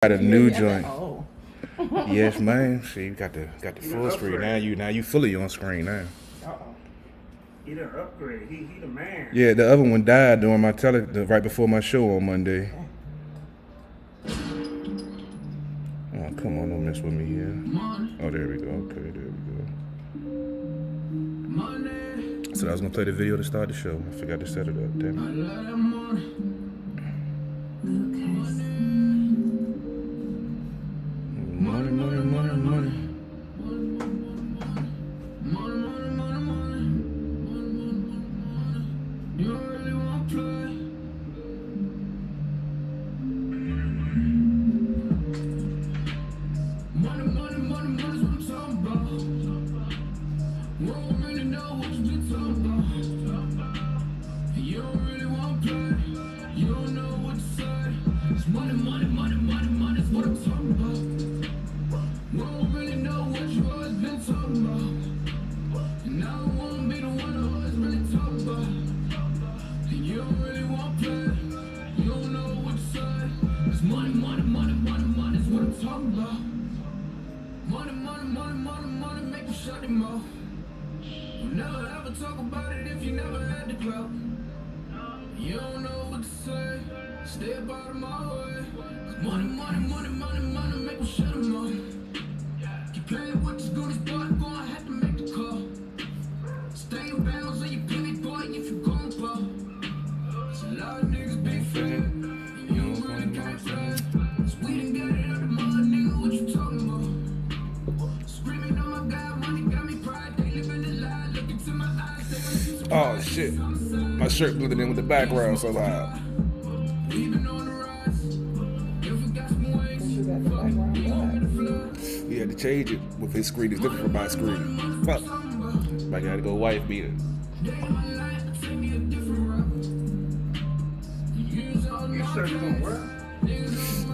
Got a new joint. Oh. Yes, man. See, you got the full screen now. You fully on screen now. Uh-oh. He done upgrade. He the man. Yeah, the other one died during my right before my show on Monday. Oh, come on, don't mess with me here. Oh, there we go. Okay, there we go. So I was gonna play the video to start the show. I forgot to set it up. Damn it. Money, money, money, money. Never ever talk about it if you never had the clout. You don't know what to say. Stay up out of my way. Money, money, money, money, money, make me shut them up. Keep playing with this goodies, boy, gonna have to make the call. Stay in bounds or you pay me, boy, if you gon' fall. It's a lot of niggas be fake. You don't really can't play. So we done got it out of mud, nigga, what you talking about? Screaming on my God, money got me pride. They living the lie, look into my eyes. Oh shit! My shirt blended in with the background so loud. We had to change it with his screen. It's different from my screen. Fuck. I gotta go wife beater.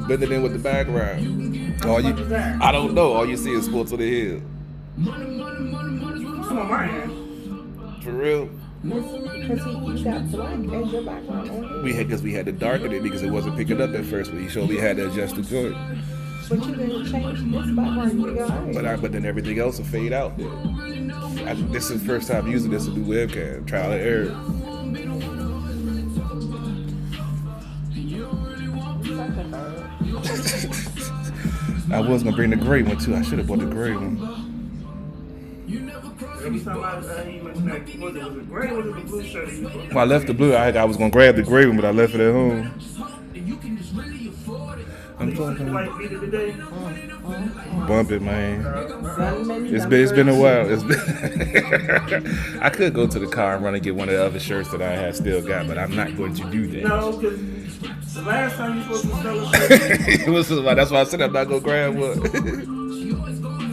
Blended in with the background. I don't know. All you see is Sports on the Hill. Some of mine. For real. Because he got black as your background on it. Because we had to darken it because it wasn't picking up at first. But he showed me had to adjust the joint. But you didn't change this background. You got But then everything else will fade out. This is the first time using this new webcam. Trial and error. I was gonna bring the gray one too. I should have bought the gray one. Every time I mentioned that, was it gray or was it the blue shirt? When I left the blue, I was gonna grab the gray one, but I left it at home. I'm talking. White beater today. Bump it, man. It's been a while. I could go to the car and run and get one of the other shirts that I have still got, but I'm not going to do that. No, because the last time you supposed to sell a shirt. That's why I said I'm not gonna grab one.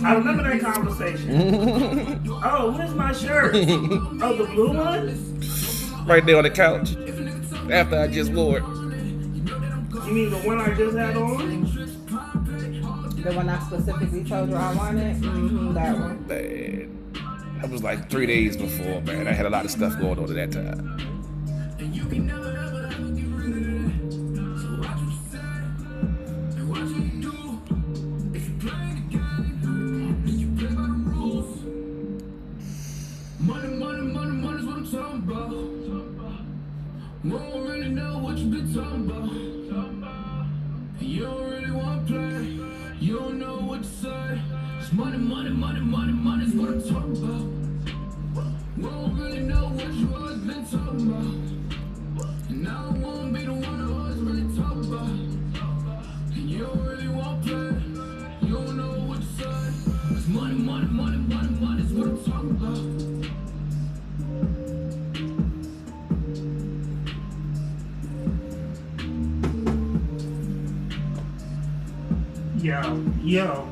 I remember that conversation. Oh, where's my shirt? Oh, the blue one? Right there on the couch. After I just wore it. You mean the one I just had on? the one I specifically told you I wanted. Mm-hmm, that one. Man, that was like 3 days before, man. I had a lot of stuff going on at that time. Money's what I'm talking about. Won't really know what you been talking about. You don't really want to play. You don't know what to say. It's money's what I'm talking about. Won't really know what you always been talking about. And I won't be the one who always really talk about. You don't really want to play. You don't know what to say. It's money's what I'm talking about. Yo.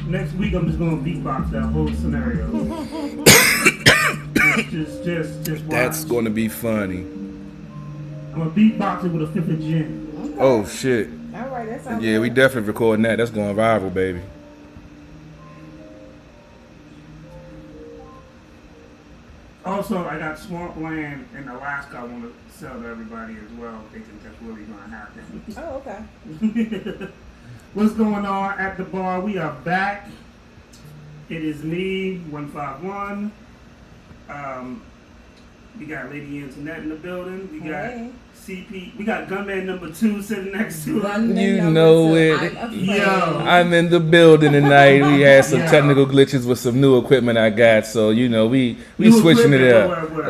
Next week I'm just gonna beatbox that whole scenario. just watch. That's gonna be funny. I'm gonna beatbox it with a fifth of gin. Okay. Oh shit. All right, that sounds Yeah, good. we definitely recording that. That's going viral, baby. Also, I got swampland in Alaska. I want to sell to everybody as well. They think that's really going to happen. Oh, okay. What's going on at the bar? We are back. It is me, 151. We got Lady Antoinette in the building. We got Hey. CP. We got Gunman number 2 sitting next to us. Gunman You number know 2. it. I'm afraid. Yo. I'm in the building tonight. We had some Yeah. technical glitches with some new equipment I got, so you know we New switching it equipment, up. what?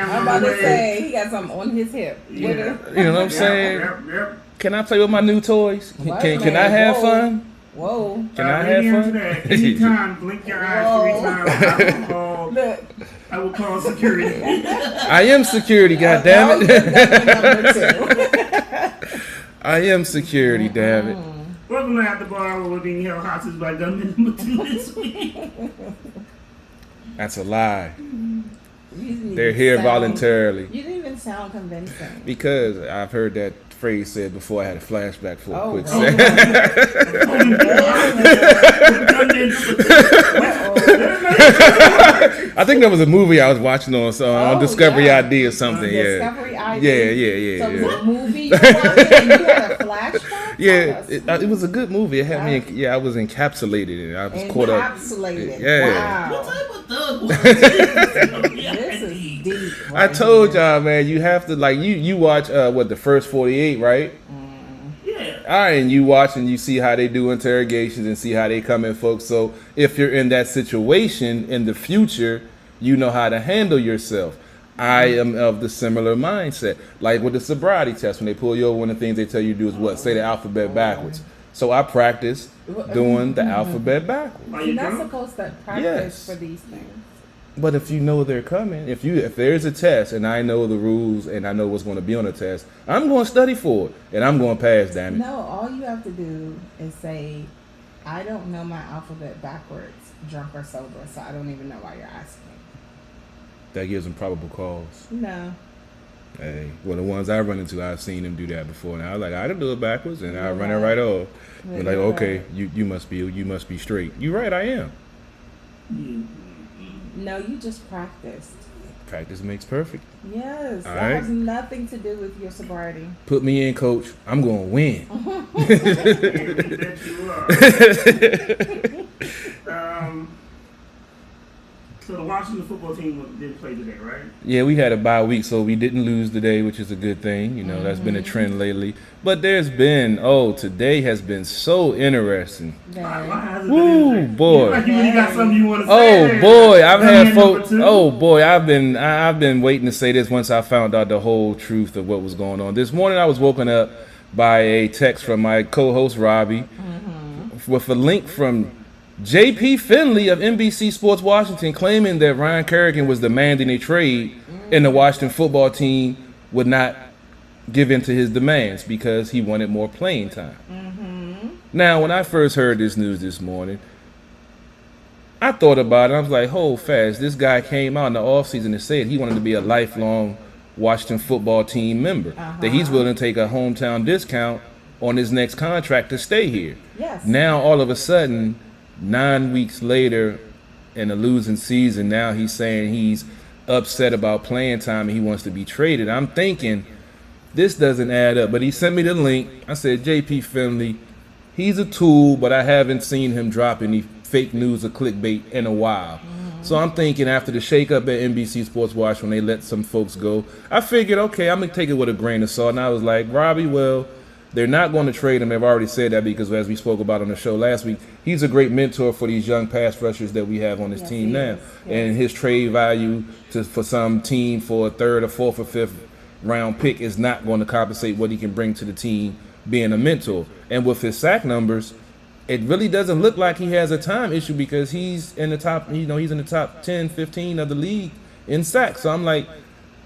I'm about to say he got something on his hip. Yeah. You know what I'm saying? Yep. Can I play with my new toys? Wait Can a I minute. have Whoa. fun? Whoa. Can I Lady have Antoinette, fun? anytime, blink your eyes 3 times. Look. I will call security. I am security, That goddammit. was Gunman number 2. I am security, damn it. Welcome to At the Bar, where we're being held hostage by Gunman number 2 this week. That's a lie. You didn't They're even here sound- voluntarily. You didn't even sound convincing. Because I've heard that phrase said before. I had a flashback for a Oh, quick oh. second. Gunman number 2. I think that was a movie I was watching on Oh, Discovery yeah. ID or something. Yeah. Discovery ID. Yeah. So it was Yeah. a movie you watched and you had a flashback? Yeah, Tell us. it was a good movie. It had me. I was encapsulated and I was caught up. Encapsulated. Yeah. What Wow. type of thug was This is deep. I right told here. y'all, man, you have to like you watch the first 48, right? Yeah. All right, and you watch and you see how they do interrogations and see how they come in, folks. So if you're in that situation in the future, you know how to handle yourself. I am of the similar mindset. Like with the sobriety test, when they pull you over, one of the things they tell you to do is what? Say the alphabet backwards. So I practice doing the alphabet backwards. Are You're you not drunk? supposed to practice Yes. for these things. But if you know they're coming, if there's a test and I know the rules and I know what's going to be on the test, I'm going to study for it and I'm going to pass, damn it. No, all you have to do is say, I don't know my alphabet backwards, drunk or sober, so I don't even know why you're asking. That gives them probable cause. No. Hey, well, the ones I run into, I've seen them do that before. And I was like, I can do it backwards, and I run it right off. They're like, okay, you must be straight. You're right, I am. No, you just practiced. Practice makes perfect. Yes, All that right. has nothing to do with your sobriety. Put me in, coach. I'm going to win. That you are. So the Washington football team didn't play today, right? Yeah, we had a bye week, so we didn't lose today, which is a good thing. You know, that's been a trend lately. But there's been, today has been so interesting. Why Then, has it been Woo, interesting? boy. Like you really got something you want to say. Oh there. boy, I've Gunman had number folks. 2. Oh boy, I've been waiting to say this once I found out the whole truth of what was going on. This morning I was woken up by a text from my co-host Robbie with a link from J.P. Finley of NBC Sports Washington claiming that Ryan Kerrigan was demanding a trade and the Washington football team would not give in to his demands because he wanted more playing time. Now, when I first heard this news this morning, I thought about it. I was like, hold fast. This guy came out in the offseason and said he wanted to be a lifelong Washington football team member, that he's willing to take a hometown discount on his next contract to stay here. yes. Now, all of a sudden, 9 weeks later in a losing season, now he's saying he's upset about playing time and he wants to be traded. I'm thinking this doesn't add up. But he sent me the link. I said, JP Finley, he's a tool, but I haven't seen him drop any fake news or clickbait in a while. So I'm thinking after the shakeup at NBC Sports Watch when they let some folks go, I figured, okay, I'm going to take it with a grain of salt. And I was like, Robbie, well, they're not going to trade him. They've already said that because as we spoke about on the show last week, he's a great mentor for these young pass rushers that we have on this Yes, team he now. is. Yes. And his trade value for some team for a third or fourth or fifth round pick is not going to compensate what he can bring to the team being a mentor. And with his sack numbers, it really doesn't look like he has a time issue because he's in the top, he's in the top 10, 15 of the league in sacks. So I'm like,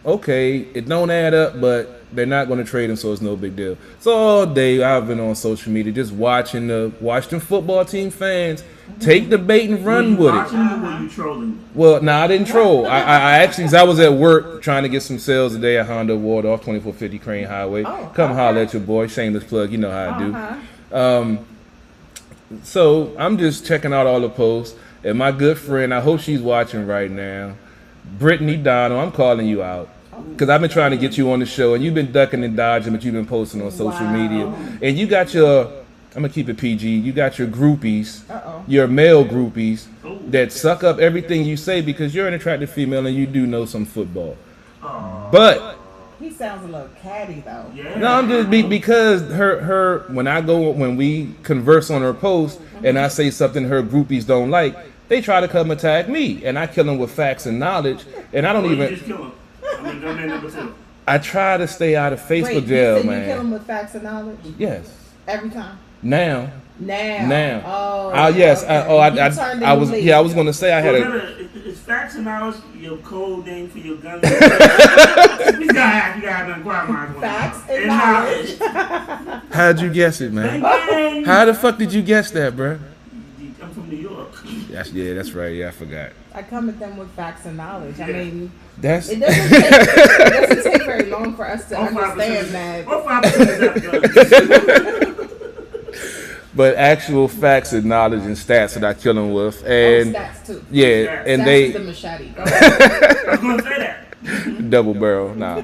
okay, it don't add up, but they're not going to trade him, so it's no big deal. So all day I've been on social media just watching the Washington football team fans take the bait and run with it. Watching them or were you trolling? Well, no, I didn't troll. I actually, 'cause I was at work trying to get some sales today at Honda Waldorf, 2450 Crane Highway. Oh, Come okay. holler at your boy. Shameless plug. You know how I do. Uh-huh. So I'm just checking out all the posts. And my good friend, I hope she's watching right now, Brittany Donald, I'm calling you out. Because I've been trying to get you on the show, and you've been ducking and dodging, but you've been posting on social media. And you got your, I'm going to keep it PG, you got your groupies, your male groupies, that suck up everything you say because you're an attractive female and you do know some football. But He sounds a little catty though. Yeah. no, I'm just because her when we converse on her post and I say something her groupies don't like, they try to come attack me, and I kill them with facts and knowledge, and I don't You even. just kill him. I mean, gunman number 2. I try to stay out of Facebook Wait, jail, you said man. you kill him with facts and knowledge Yes. every time. Now. Now. Oh yes. okay. I was. Yeah, I was going to say I had a. It's facts and knowledge your code name for your gun. You gotta have an inquiry. Facts and knowledge. How'd you guess it, man? Bang. How the fuck did you guess that, bro? I'm from New York. That's right. Yeah, I forgot. I come at them with facts and knowledge. I mean, That's. it doesn't take very long for us to understand that. What 5% is that? But actual facts and knowledge and stats that I kill them with, and Stats too. yeah, and Stats they. is the machete. Go ahead. I was gonna say that. Double barrel, nah.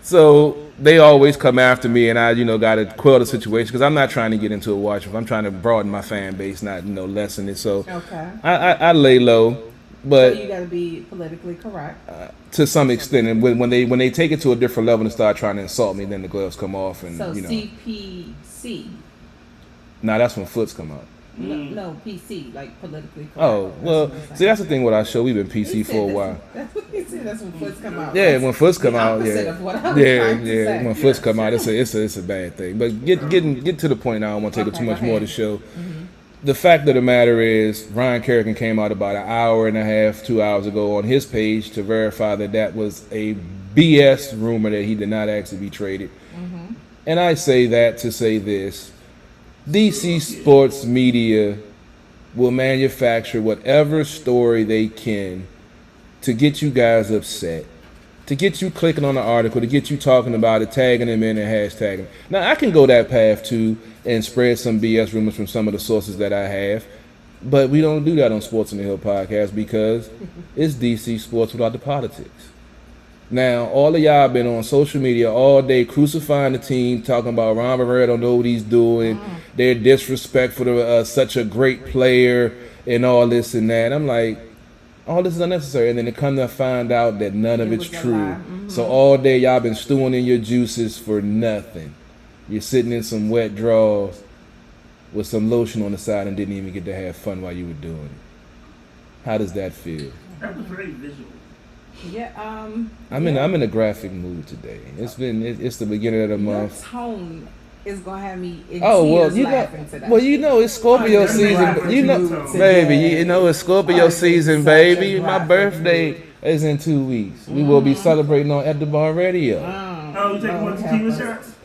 So they always come after me, and I, got to quell the situation because I'm not trying to get into a watch. I'm trying to broaden my fan base, not lessen it. So Okay. I lay low, So but you got to be politically correct. to some extent, and when they take it to a different level and start trying to insult me, then the gloves come off, and So CPC. Nah, that's when foots come out. No, PC, like politically correct. Oh well, That's what I'm see that's the thing with our show. We've been He PC said for a that's- while. That's what he said. That's when foots come out. Yeah, That's when foots come the out, opposite yeah, of what I was yeah, trying to yeah. say. When foots come out, it's a bad thing. But get to the point. Now I don't want to take up too Okay, much go more of the ahead. show. The fact of the matter is, Ryan Kerrigan came out about an hour and a half, 2 hours ago on his page to verify that was a BS rumor that he did not actually be traded. And I say that to say this: DC sports media will manufacture whatever story they can to get you guys upset, to get you clicking on the article, to get you talking about it, tagging them in and hashtagging. Now, I can go that path too and spread some BS rumors from some of the sources that I have, but we don't do that on Sports on the Hill podcast because it's DC sports without the politics. Now, all of y'all been on social media all day crucifying the team, talking about Ron Rivera don't know what he's doing. They're disrespectful to such a great player and all this and that. I'm like, all this is unnecessary. And then they come to find out that none of It it's was a true. lie. So all day y'all been stewing in your juices for nothing. You're sitting in some wet drawers with some lotion on the side and didn't even get to have fun while you were doing it. How does that feel? That was very visual. Yeah. I'm in a graphic mood today. It's the beginning of the Your month. tone is gonna have me in Oh well, tears laughing today. it's Scorpio Oh, season. definitely You know, laughing baby, today. it's Scorpio Oh, it's season, such baby. a My graphic birthday is in 2 weeks. We will be celebrating on At the Bar Radio. Oh, you taking one Lord tequila help us. shots?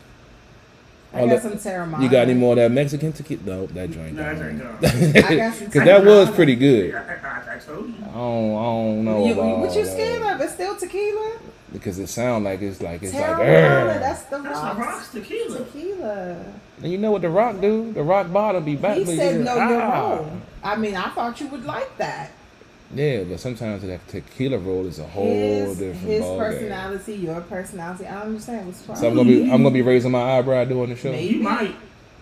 I got some Terramana. You got any more of that Mexican tequila? No, that joint. No, I drank I got some Because that was Terramana. pretty good. I told you. I don't know about What you that. scared of? It's still tequila. Because it sounds like it's like Terramana, that's the That's the rocks. rocks tequila. Tequila. And you know what the Rock do? The Rock bottle be back. He but said yeah, no, you're wrong. I mean, I thought you would like that. Yeah, but sometimes that tequila roll is a whole His different ballgame. personality, your personality. I don't understand what's wrong. So I'm gonna be raising my eyebrow doing the show. Maybe. You might.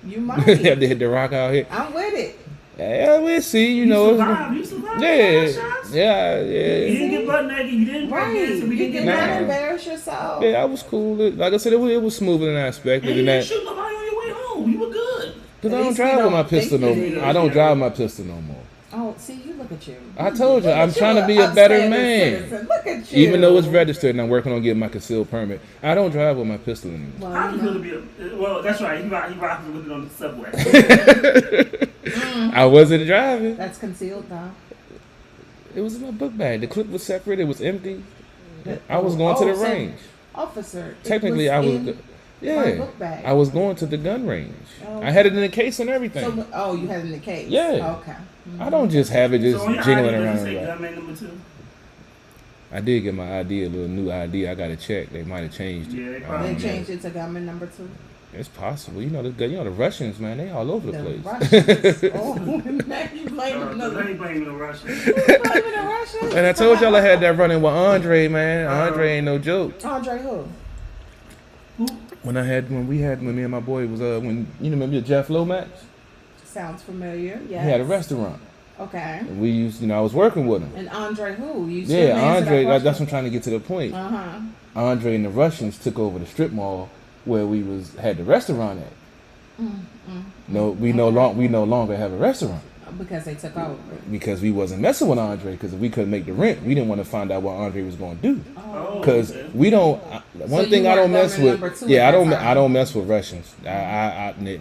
You Have might. to hit the Rock out here. I'm with it. Yeah, we'll see. You You know. survived. You survived. Yeah, Shots. yeah, You yeah. didn't get butt naked. You didn't break Right. dancing. We You didn't did get not Nah. embarrass yourself. Yeah, I was cool. Like I said, it was smoother than I expected. And you And didn't that shoot nobody on your way home. You were good. because At I don't least we drive with don't my pistol no. think you did. I don't drive my pistol no more. Oh, see, you look at you. I told you, Look I'm at trying to you, be a better upstanding man. citizen. Look at you. Even though it's registered and I'm working on getting my concealed permit, I don't drive with my pistol anymore. Well, How you you feel know, to be a... Well, that's right. He rocks with it on the subway. I wasn't driving. that's concealed though. It was in my book bag. The clip was separate. It was empty. I was going to the so, range. Officer. it Technically, I was. in my Yeah, book bag. I was going to the gun range. Oh. I had it in the case and everything. So, you had it in the case. Yeah. Okay. I don't just have it just So on your jingling ID, around. does it say Right. gunman number 2? I did get my ID, a little new ID. I got to check. They might have changed it. Yeah, they I probably don't They know. changed it to gunman number 2. It's possible. You know the Russians, man. They all over the The place. Russians. Oh, now you blaming They another. ain't blaming the Russians. You blaming the Russians? And I told y'all I had that running with Andre, man. Andre ain't no joke. Andre who? When me and my boy was when you remember Jeff Lomax? Sounds familiar. Yes. He had a restaurant. Okay. And we used, I was working with him. And Andre who? You Yeah, Andre. That's what I'm trying to get to the point. Uh-huh. Andre and the Russians took over the strip mall where we had the restaurant at. No, we no longer have a restaurant Because they took over. because we wasn't messing with Andre because if we couldn't make the rent, we didn't want to find out what Andre was going to do. Oh, Because okay. we don't. One So thing you I don't weren't mess government with. number two Yeah, at I that don't. time. I don't mess with Russians.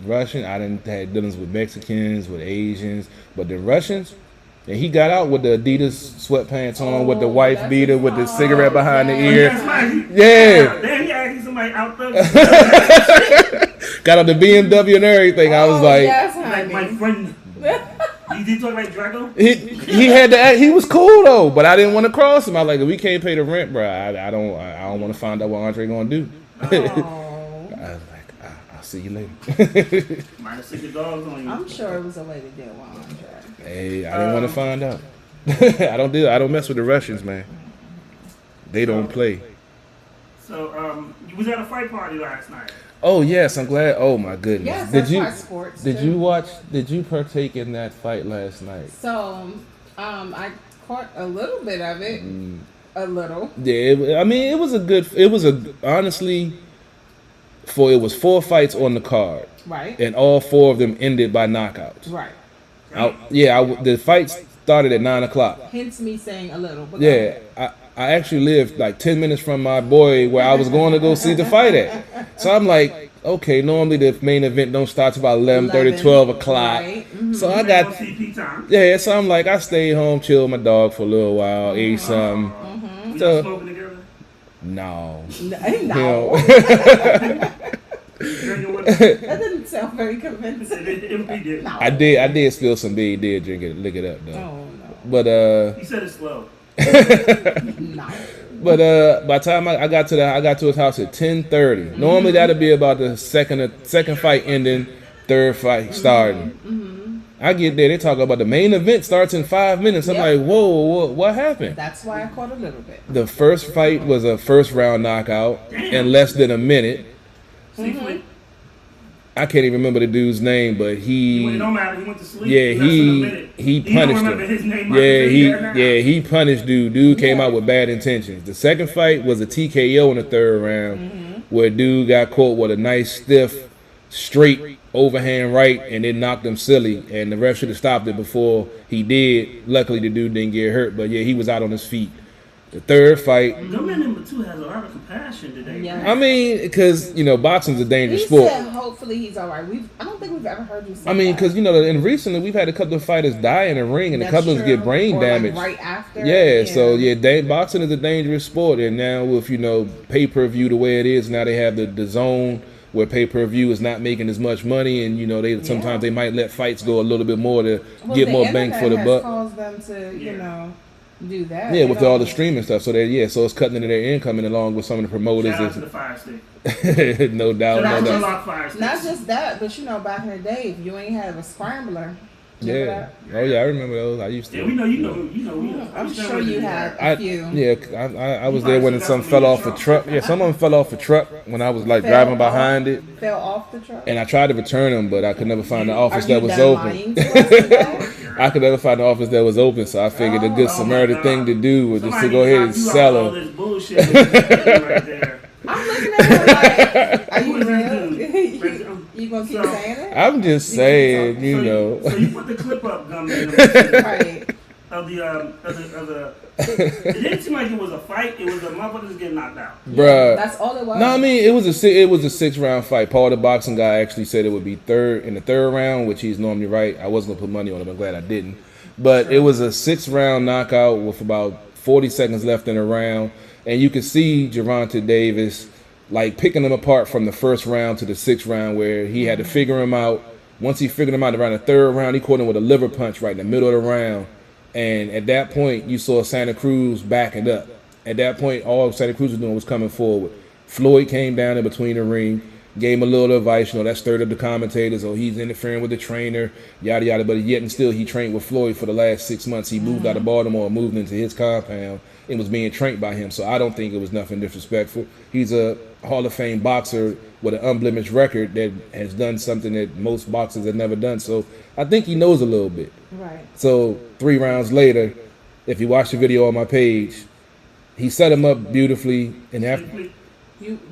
Russian. I didn't had dealings with Mexicans, with Asians, but the Russians. And he got out with the Adidas sweatpants on, with the wife that's beater, with the cigarette behind the yeah. ear. That's right. Yeah. Damn, he actually somebody out there. Got on the BMW and everything. I was like, yes, Like my honey. friend. Did he talk like Drago? he had to act. He was cool though, but I didn't want to cross him. I was like, if we can't pay the rent, bro, I don't want to find out what Andre gonna do. Oh, I was like, I'll see you later. Might have sick your dogs on you. I'm sure it was a way to deal with Andre. Hey, I didn't want to find out. I don't mess with the Russians, man. They don't play. So, you was at a fight party last night. Oh yes, I'm glad. Oh my goodness. Yes, did that's you why sports. did too. you watch? Did you partake in that fight last night? So, I caught a little bit of it. A little. Yeah, it was a good. Honestly, it was 4 fights on the card, Right. and all 4 of them ended by knockouts. Right. The fights started at 9:00. Hence me saying a little. But Yeah, I actually lived like 10 minutes from my boy where I was going to go see the fight at. So I'm like, okay, normally the main event don't start till about 11:30, 12 o'clock. Right. So I On got, CP time. yeah, so I'm like, I stayed home, chilled with my dog for a little while, ate something. We So- not smoking together. No. No. Drinking with us. That didn't sound very convincing. It did. No. I did spill some beer, did drink it, lick it up though. Oh, But He said it slow. no. by the time I got to his house at 10:30. Normally that'd be about the second fight ending, third fight starting. I get there, they talk about the main event starts in 5 minutes. I'm Yep. like, whoa, what happened? That's why I caught a little bit. The first fight was a first round knockout in less than a minute. Sleep. I can't even remember the dude's name, but Well, it he, don't matter. He went to sleep. yeah, less than a minute. he don't punished remember him. his name. Yeah, he punished dude. Dude came out with bad intentions. The second fight was a TKO in the third round, where dude got caught with a nice stiff, straight overhand right, and it knocked him silly. And the ref should have stopped it before he did. Luckily, the dude didn't get hurt, but yeah, he was out on his feet. The third fight, Gunman number 2 has a lot of compassion today. Yeah. I mean, because boxing's a dangerous He sport. said hopefully he's all right. I don't think we've ever heard you say I mean, that. because and recently we've had a couple of fighters die in the ring, and a That's couple of them true. get brain Or, like, damage. right after. Yeah, so boxing is a dangerous sport, and now with pay per view the way it is, now they have the zone where pay per view is not making as much money, and sometimes they might let fights go a little bit more to Well, get the more bang for the internet has buck. caused them to, do that. Yeah, They with all the don't- streaming stuff, so it's cutting into their income, and along with some of the promoters, Shout out to the fire stick. no doubt, Shout out no to the doubt. lock fire stick. Not just that, but back in the day, if you ain't have a scrambler, remember Yeah. that? Oh yeah, I remember those. I used to. Yeah, we know. You know. I'm sure you had a I, few. yeah, I was there when some fell off the truck. Yeah, some of them fell off the truck when I was like driving behind it, Fell off the truck. and I tried to return them, but I could never find the office Are you that was done open. lying to us today? I could never find the office that was open, so I figured a good Samaritan thing to do was just to Somebody go ahead and knocked you out sell all them. this bullshit right there. I'm looking at her like, are you Who is this real? dude? You gonna keep So- saying it? I'm just saying, So you put the clip up, Gunman, Right. of the. It didn't seem like it was a fight. It was a motherfuckers getting knocked out. Bruh. That's all it was. No, I mean it was a 6-round fight. Paul, the boxing guy, actually said it would be in the third round, which he's normally right. I wasn't gonna put money on him. I'm glad I didn't. But it was a 6-round knockout with about 40 seconds left in the round, and you could see Gervonta Davis like picking him apart from the first round to the 6th round, where he had to figure him out. Once he figured him out around the 3rd round, he caught him with a liver punch right in the middle of the round. And at that point, you saw Santa Cruz backing up. At that point, all Santa Cruz was doing was coming forward. Floyd came down in between the ring. gave him a little advice. That stirred up the commentators. Oh, he's interfering with the trainer, yada yada. But yet and still, he trained with Floyd for the last 6 months. He moved out of Baltimore, moved into his compound, and was being trained by him. So I don't think it was nothing disrespectful. He's a Hall of Fame boxer with an unblemished record that has done something that most boxers have never done. So I think he knows a little bit. Right. So 3 rounds later, if you watch the video on my page, he set him up beautifully. And after,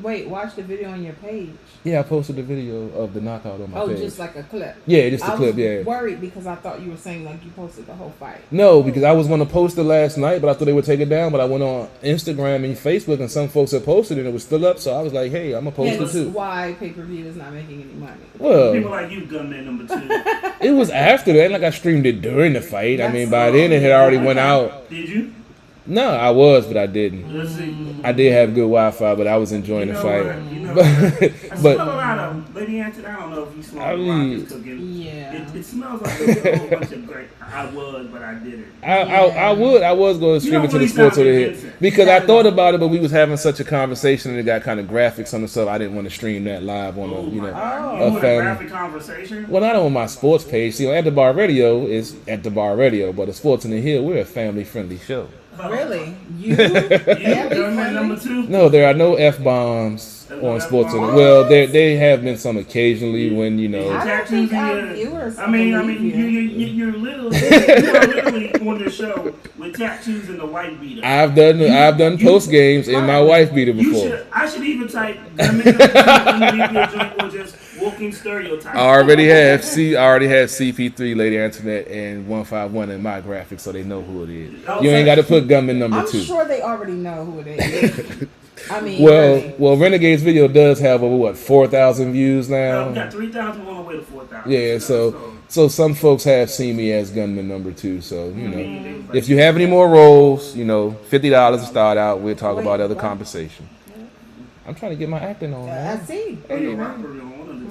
Watch the video on your page. yeah, I posted the video of the knockout on my page. Oh, just like a clip. Yeah, just a clip. Yeah. I was worried because I thought you were saying like you posted the whole fight. No, because I was going to post it last night, but I thought they would take it down. But I went on Instagram and Facebook, and some folks had posted it, and it was still up. So I was like, hey, I'm going to post it too. Why pay-per-view is not making any money. Well, People like you, Gunman number 2. it was after that. Like I streamed it during the fight. I mean, by then it had already went out. Did you? No, I was, but I didn't. Let's see. I did have good Wi-Fi, but I was enjoying the fight. I smell a lot of Lady Anthony. I don't know if you smell rockets cooking. Yeah. It smells like a whole bunch of great. I was, but I didn't. I was going to stream it to the sports over here because I thought about it, but we was having such a conversation and it got kind of graphic. Some of the stuff I didn't want to stream that live on a graphic conversation. Well, not on my sports page. See, At the Bar Radio is At the Bar Radio, but the Sports in the Hill, we're a family-friendly show. Really? You? Gunman number 2? No, there are no F-bombs on Sports in the Well, they have been some occasionally when, I don't think our viewers you're literally on the show with tattoos and the white beater. I've done post games in my wife beater before. I should even type Gunman number 2 underneath your joint or just walking stereotype. I already had CP3, Lady Antoinette, and 151 in my graphics, so they know who it is. You ain't got to put Gunman number 2. I'm sure they already know who it is. I mean, well, Renegade's video does have over 4,000 views now. We got 3,000 on the way to 4,000. Yeah, so some folks have seen me as Gunman number 2. So if you have any more roles, $50 to start out. We'll talk about other compensation. I'm trying to get my acting on. I see. Hey,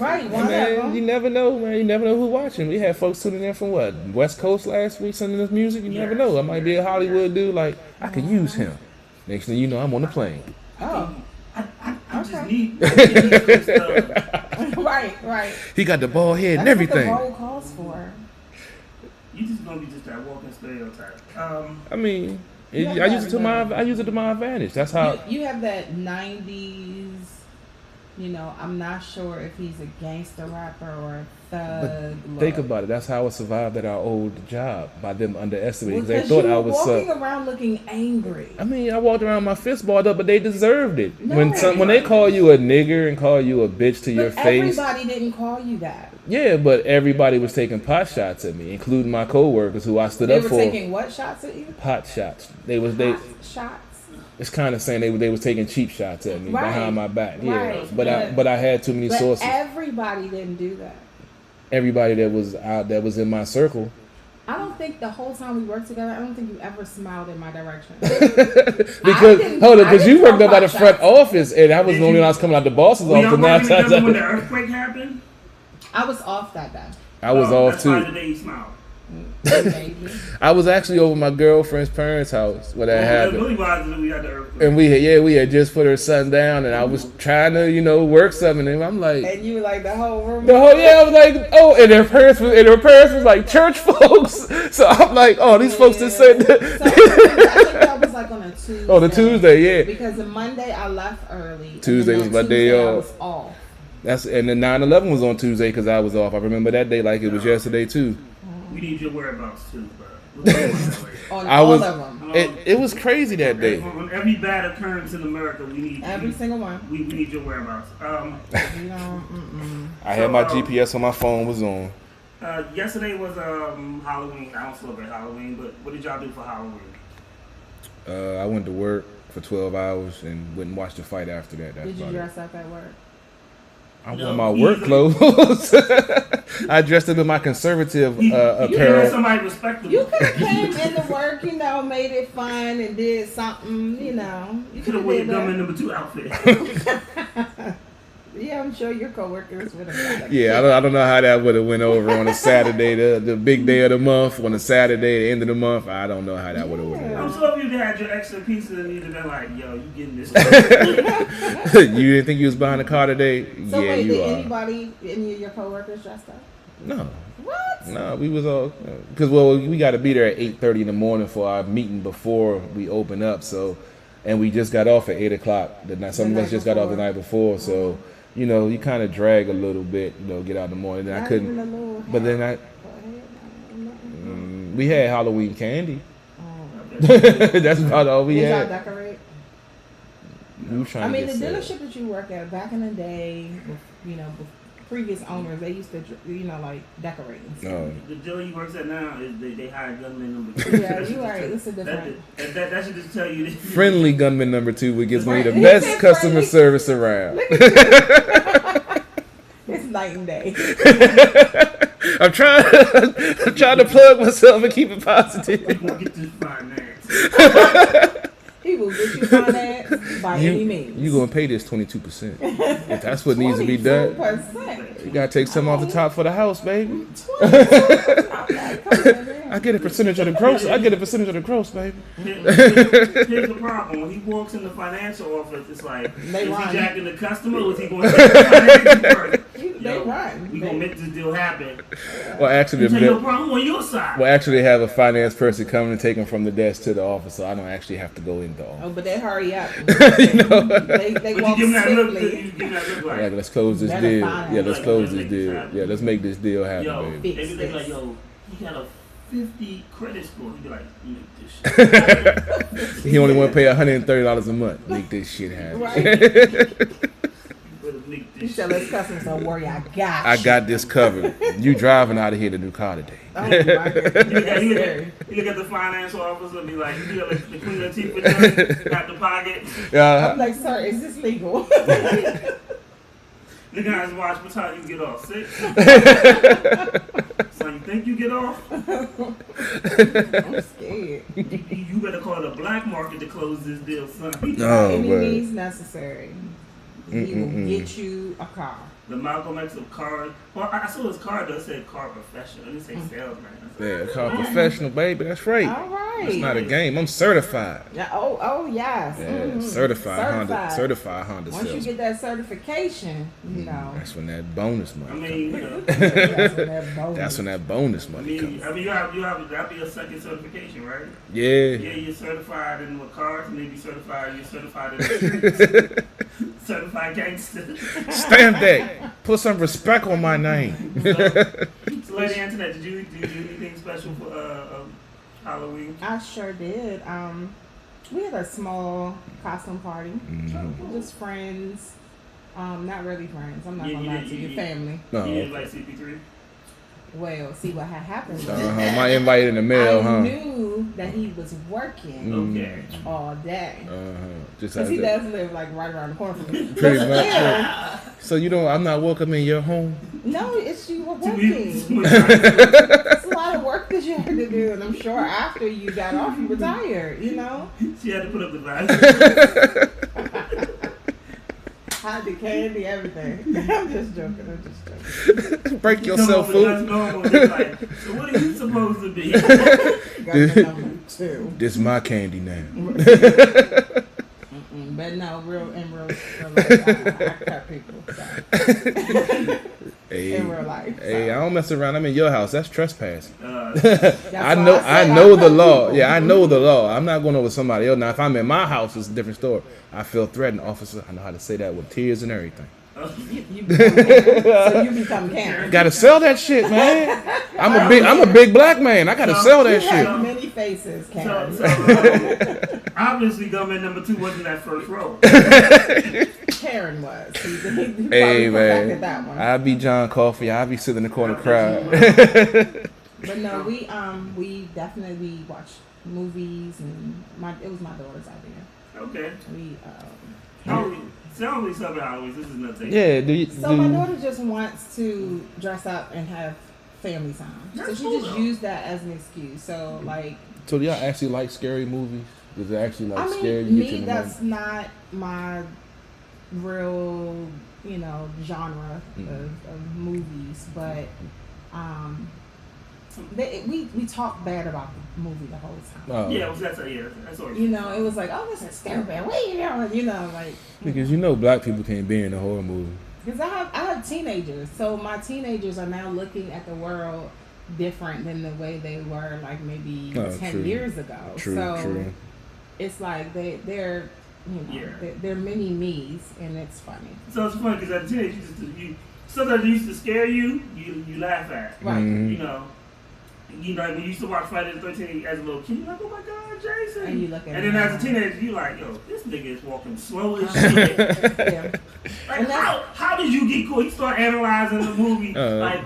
Right, man, you never know, man. You never know who's watching. We had folks tuning in from West Coast last week sending us music. You never know. I might be a Hollywood dude. Like, I could use him. Next thing you know, I'm on the plane. Oh. I just need stuff. Right. He got the bald head and That's everything. what the role calls for. You just gonna be just that walking stereotype. I mean, I use it to my advantage. That's how you have that 90s. I'm not sure if he's a gangster rapper or a thug. Think about it. That's how I survived at our old job, by them underestimating. Because they thought you I were was walking around looking angry. I mean, I walked around with my fist balled up, but they deserved it. No. When they call you a nigger and call you a bitch to your face. Everybody didn't call you that. Yeah, but everybody was taking pot shots at me, including my coworkers who I stood up for. They were taking what shots at you? Pot shots. Shots. It's kind of saying they was taking cheap shots at me behind my back. Yeah, right. but I had too many sources. Everybody didn't do that. Everybody that was in my circle. I don't think the whole time we worked together, I don't think you ever smiled in my direction. because you worked up at the front office, and I was the only one I was coming out the boss's office. When the earthquake happened, I was off that day. I was off too. That's why the day you smiled. I was actually over my girlfriend's parents' house when that happened. And we had just put her son down, and I was trying to work something, and I'm like, and you were like the whole room. I was like, oh, and her parents was like church folks. So I'm like, oh, these folks just said that. So I think that was like on a Tuesday. Oh, the Tuesday, yeah. Because the Monday I left early. Tuesday was my day off. I was off. And the 9/11 was on Tuesday because I was off. I remember that day like it was yesterday too. We need your whereabouts too, bro. All of them. It was crazy that day. On every bad occurrence in America, we need every single one. We need your whereabouts. I had my GPS on my phone was on. Yesterday was Halloween. I don't celebrate Halloween, but what did y'all do for Halloween? I went to work for 12 hours and went and watched the fight after that. Did you dress up at work? I wore my work clothes. I dressed up in my conservative apparel. Somebody respectable. You could have came into work, made it fun and did something, You could have worn Gunman number 2 outfit. Yeah, I'm sure your coworkers would have. Like, yeah, I don't know how that would have went over on a Saturday, the big day of the month, on a Saturday, the end of the month. I don't know how that would have went over. I'm sure if you had your extra pieces and you'd have been like, yo, you getting this. You didn't think you was buying a car today? So Yeah, wait, you did are. anybody, any of your coworkers dressed up? No. What? No, we was all because we got to be there at 8:30 in the morning for our meeting before we open up. So, and we just got off at 8 o'clock the night. Some of us just got off the night before. So, you know, you kind of drag a little bit. You know, get out in the morning. And I Not even a couldn't. little But then hat. Go ahead. we had Halloween candy. Oh. That's about all we Did y'all had. decorate? We was trying I to mean, get the set. dealership that you work at back in the day, you know, previous owners, they used to, you know, like decorate and stuff. No. The Joe he works at now is they hire gunman number 2. Yeah, you right. It's a different. That should just tell you that Friendly gunman number 2 would give me Right. the He best said customer friendly. service around. It's night and day. I'm trying to plug myself and keep it positive. we gonna get this finance. He will get you finance by any means. You gonna pay this 22%. If that's what needs to be done, 22%. you gotta take some off the top for the house, baby. 22%. I'm like, come on, man. I get a percentage of the gross. I get a percentage of the gross, baby. Here's the problem. When he walks in the financial office, it's like, They is run. he jacking the customer or is he going to take the financial first? They run. We gonna make this deal happen. Well, actually, You take no the, problem on your side. well, actually, they have a finance person come and take them from the desk to the office, so I don't actually have to go in the office. Oh, but they hurry up. You know, They But you walk give him that look. swiftly. You give him that look like like, let's close this Better deal. finance. Yeah, let's Like, close let's this make this deal. happen. Yeah, let's make this deal happen, yo, baby. Fix they be like, this. yo, he got a 50 credit score. He be like, you make this shit. He only want to pay $130 a month. Make this shit happen. Right. You better make You this tell shit. his customers, don't worry, I got I you. got this covered. You driving out of here the new car today. Oh, my goodness. That's You scary. look at the finance officer and be like, you got like the clean your teeth with them, got the pocket. I'm Yeah, like, sir, is this legal? The guys watch what time you get off. 6? So you think you get off? I'm scared. You better call the black market to close this deal, son. No, Any but means necessary. He will get you a car. The Malcolm X of car. Well, I saw his car does say car professional. It didn't say salesman. yeah, call professional, baby. That's right. All right. It's not a game. I'm certified. Yeah, oh yes. Yeah, Mhm. certified Honda Once you salesman. get that certification, you know. That's when that bonus I money mean, comes. you know, That's when that bonus. That's when that bonus I money mean, comes. you have that'd be a second certification, right? Yeah. Yeah, you're certified in what cars, maybe you're certified in the streets. Certified gangster. Stamp that. Put some respect on my name. So, Lady Antoinette, did you do anything special for Halloween? I sure did. We had a small costume party. Mm-hmm. Just friends. Not really friends. I'm not Yeah, gonna you lie did- to you- your family. No. You didn't like CP3? Well, see what had happened was My invite in the mail, I huh? knew that he was working Okay. all day. Just Cause as he a- does live like right around the corner from me. Pretty But much. still, So you know, I'm not welcome in your home. no, it's you were To me, working. It's a lot of work that you had to do, and I'm sure after you got off, you were tired. You know, she had to put up the value. had the candy, everything. I'm just joking. Break yourself, Come over, that's fool. normal. They're like, so what are you supposed to be? Got the number 2. This my candy now. But no, real life, I cut people. So. Hey, In real life. So. hey, I don't mess around. I'm in your house. That's trespassing. That's I why know, said I know cut the law. people. Yeah, I know the law. I'm not going over somebody else. Now, if I'm in my house, it's a different story. I feel threatened, officer. I know how to say that with tears and everything. You become Karen. So you become Karen. Gotta sell that shit, man. I'm a big black man. I gotta sell that You have shit. many faces, Karen. So, obviously, gunman number 2 wasn't that first row. Karen was. He probably Hey, perfected man. that one. I be John Coffey. I be sitting in the corner crying. But no, we definitely watched movies, and it was my daughter's idea. Okay. We Halloween. Sounds like something Halloween. This is nothing. Yeah, do you? so my daughter just wants to dress up and have family time. So That's she cool, just though. used that as an excuse. So like, So do y'all actually like scary movies? Does it actually like I scare mean, you? Get you me, in the that's moment? not my real, genre of movies. But we talked bad about the movie the whole time. Yeah, that's what You know, it was like, oh, this is stupid. What are you doing? You know, like Because you know black people can't be in a horror movie. because I have teenagers, so my teenagers are now looking at the world different than the way they were like maybe 10 true. years ago. So True. it's like they're you know they're mini me's, and it's funny. So it's funny because as a teenager, something that used to scare you, you laugh at. Right. Mhm. You know, when you used to watch Friday the 13th as a little kid, you're like, oh my God, Jason. And you look at and him then as a now. teenager, you like, yo, this nigga is walking slow as shit. Yeah. Like, And that's- how did you get caught? You start analyzing the movie. Like,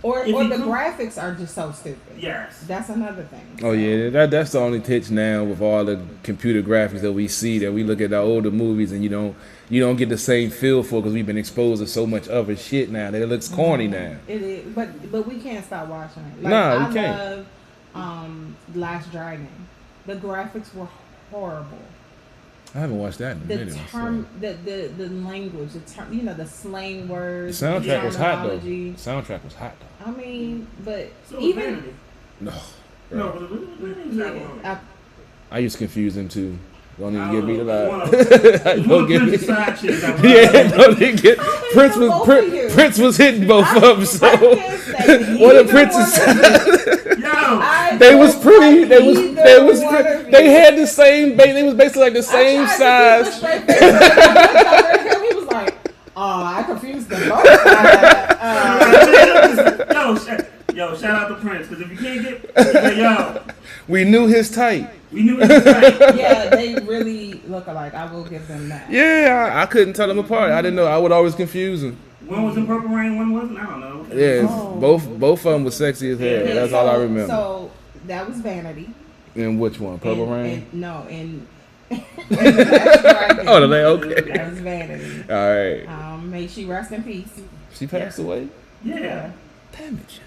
Or If the he could- graphics are just so stupid. yes. That's another thing. Oh yeah, that's the only hitch now with all the computer graphics that we see, that we look at the older movies and you don't get the same feel for, because we've been exposed to so much other shit now that it looks corny now. It is, but we can't stop watching it. Like, Nah, we I can't. love Last Dragon. The graphics were horrible. I haven't watched that in a The minute. term, the language, the term, you know, the slang The words. soundtrack the was hot though. terminology. Soundtrack was hot though. I mean, but So even vanity. No. No, but Vanity's not wrong. I, I used to confuse them too. Don't even I give me the don't know. lie. One Don't of give me. Prince's side chicks that was- Yeah, don't even get. Prince know was both of you. Prince was hitting both of them. So I can't say what either the Prince's one of you. Yo, I they don't was pretty. like They was either one of they you. had the same. They was basically like the same I tried size. to keep a straight face, but when I looked over at him, he was like, "Oh, I confused them both." yo, shout out to Prince, because if you can't get, yo, We knew his type. we knew it was right. Yeah, they really look alike. I will give them that. Yeah, I couldn't tell them apart. I didn't know. I would always confuse them. One was in Purple Rain, one wasn't. I don't know. Yeah, Oh. both of them was sexy as hell. Yeah, That's So- all I remember. So that was Vanity. And which one? Purple And- Rain. and- no, in Last Dragon. Oh, the lady. Okay. That was Vanity. All right. May she rest in peace. She passed away. Yeah. Damn it.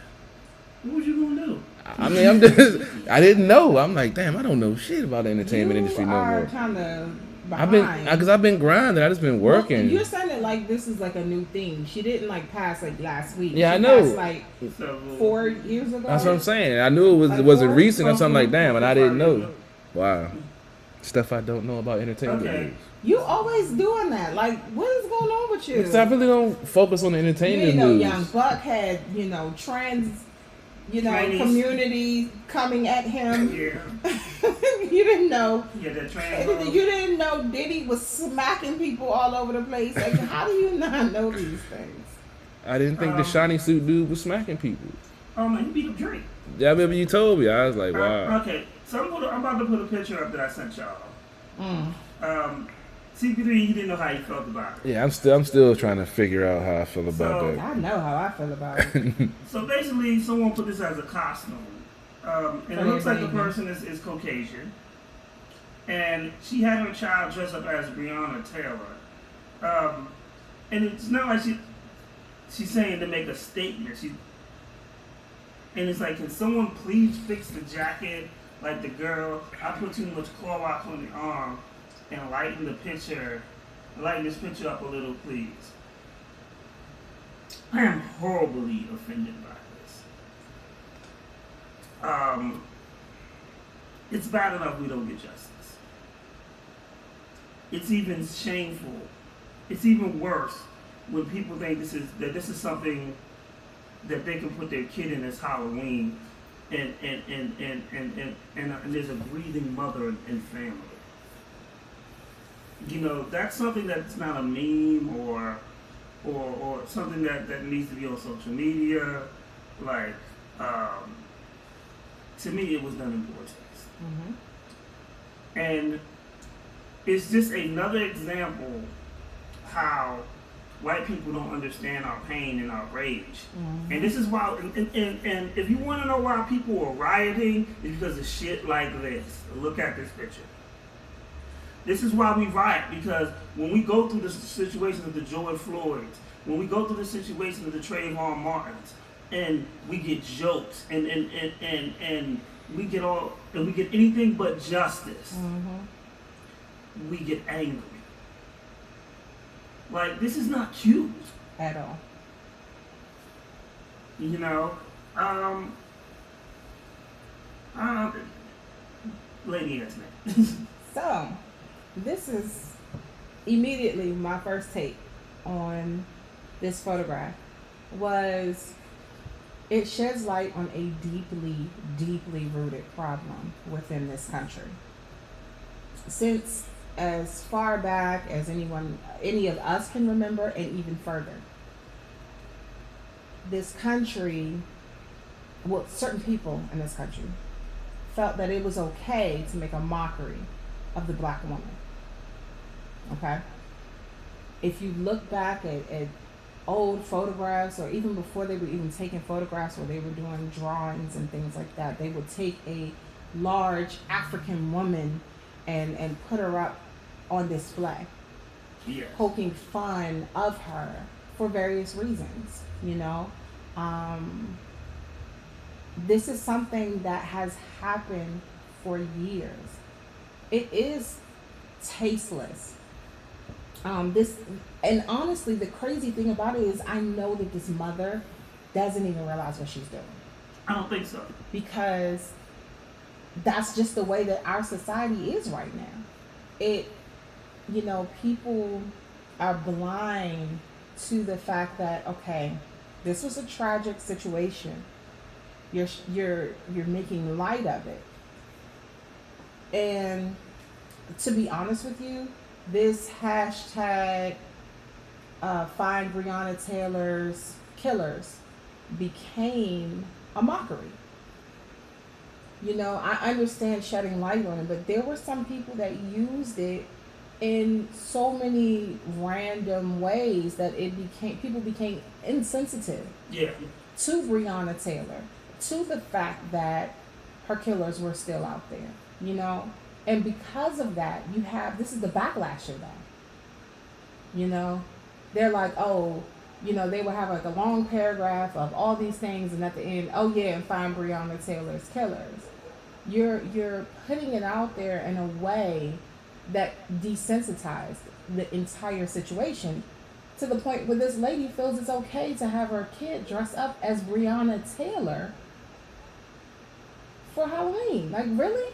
What was you gonna do? I mean, I'm just. I didn't know. I'm like, damn. I don't know shit about the entertainment industry You no are more. kind of I've behind. been, cause I've been grinding. I just been Well, working. you're saying it like this is like a new thing. She didn't like pass like last week. Yeah, she I know. Passed like So, 4 years ago. That's what I'm saying. I knew it wasn't recent or something like that, and I didn't know. Wow. Stuff I don't know about entertainment. Okay. news. You always doing that. Like, what is going on with you? Because I really don't focus on the You entertainment didn't know news. Young Buck had, trans, Trannies. community coming at him. Yeah. You didn't know. Yeah, that train. You didn't know Diddy was smacking people all over the place. Like, how do you not know these things? I didn't think the shiny suit dude was smacking people. Oh man, he beat up Drake. Yeah, I remember you told me. I was like, wow. Okay, so I'm about to put a picture up that I sent y'all. Mm. CP3, he didn't know how he felt about it. Yeah, I'm still trying to figure out how I feel about So- that. I know how I feel about it. So basically, someone put this as a costume, and For it looks your like the baby. person is Caucasian, and she had her child dress up as Breonna Taylor, and it's not like she's saying to make a statement. And it's like, can someone please fix the jacket like the girl? I put too much Clorox on the arm and lighten this picture up a little, please. I am horribly offended by this. It's bad enough we don't get justice. It's even shameful. It's even worse when people think this is something that they can put their kid in as Halloween, and there's a grieving mother and family. That's something that's not a meme or something that needs to be on social media. Like, to me, it was done in poor taste. Mm-hmm. And it's just another example how white people don't understand our pain and our rage. Mm-hmm. And this is why, and if you want to know why people are rioting, it's because of shit like this. Look at this picture. This is why we riot, because when we go through the situation of the George Floyds, when we go through the situation of the Trayvon Martins, and we get jokes, and we get anything but justice, Mm-hmm. we get angry. Like, this is not cute. At all. Lady X-Men. So, this is immediately my first take on this photograph was it sheds light on a deeply, deeply rooted problem within this country. Since as far back as any of us can remember, and even further, this country, well, certain people in this country felt that it was okay to make a mockery of the black woman. Okay? If you look back at old photographs, or even before they were even taking photographs, where they were doing drawings and things like that, they would take a large African woman and put her up on display, Yes. poking fun of her for various reasons, you know. This is something that has happened for years. It is tasteless. And honestly, the crazy thing about it is I know that this mother doesn't even realize what she's doing, I don't think so. because that's just the way that our society is right now. People are blind to the fact that, okay, this was a tragic situation. You're making light of it. And to be honest with you, this hashtag find Breonna Taylor's killers became a mockery. I understand shedding light on it, but there were some people that used it in so many random ways that people became insensitive Yeah. to Breonna Taylor, to the fact that her killers were still out there, and because of that, this is the backlash of that. They're like, oh, they would have like a long paragraph of all these things, and at the end, oh yeah, and find Breonna Taylor's killers. You're putting it out there in a way that desensitized the entire situation, to the point where this lady feels it's okay to have her kid dress up as Breonna Taylor for Halloween. Like, really?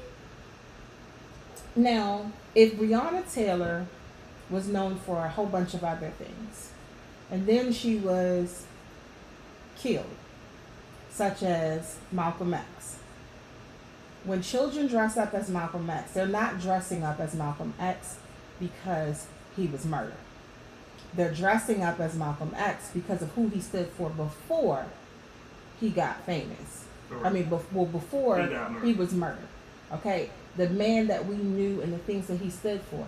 Now, if Breonna Taylor was known for a whole bunch of other things, and then she was killed, such as Malcolm X. When children dress up as Malcolm X, they're not dressing up as Malcolm X because he was murdered. They're dressing up as Malcolm X because of who he stood for before he got famous. Correct. I mean, before he was murdered. Okay? The man that we knew and the things that he stood for.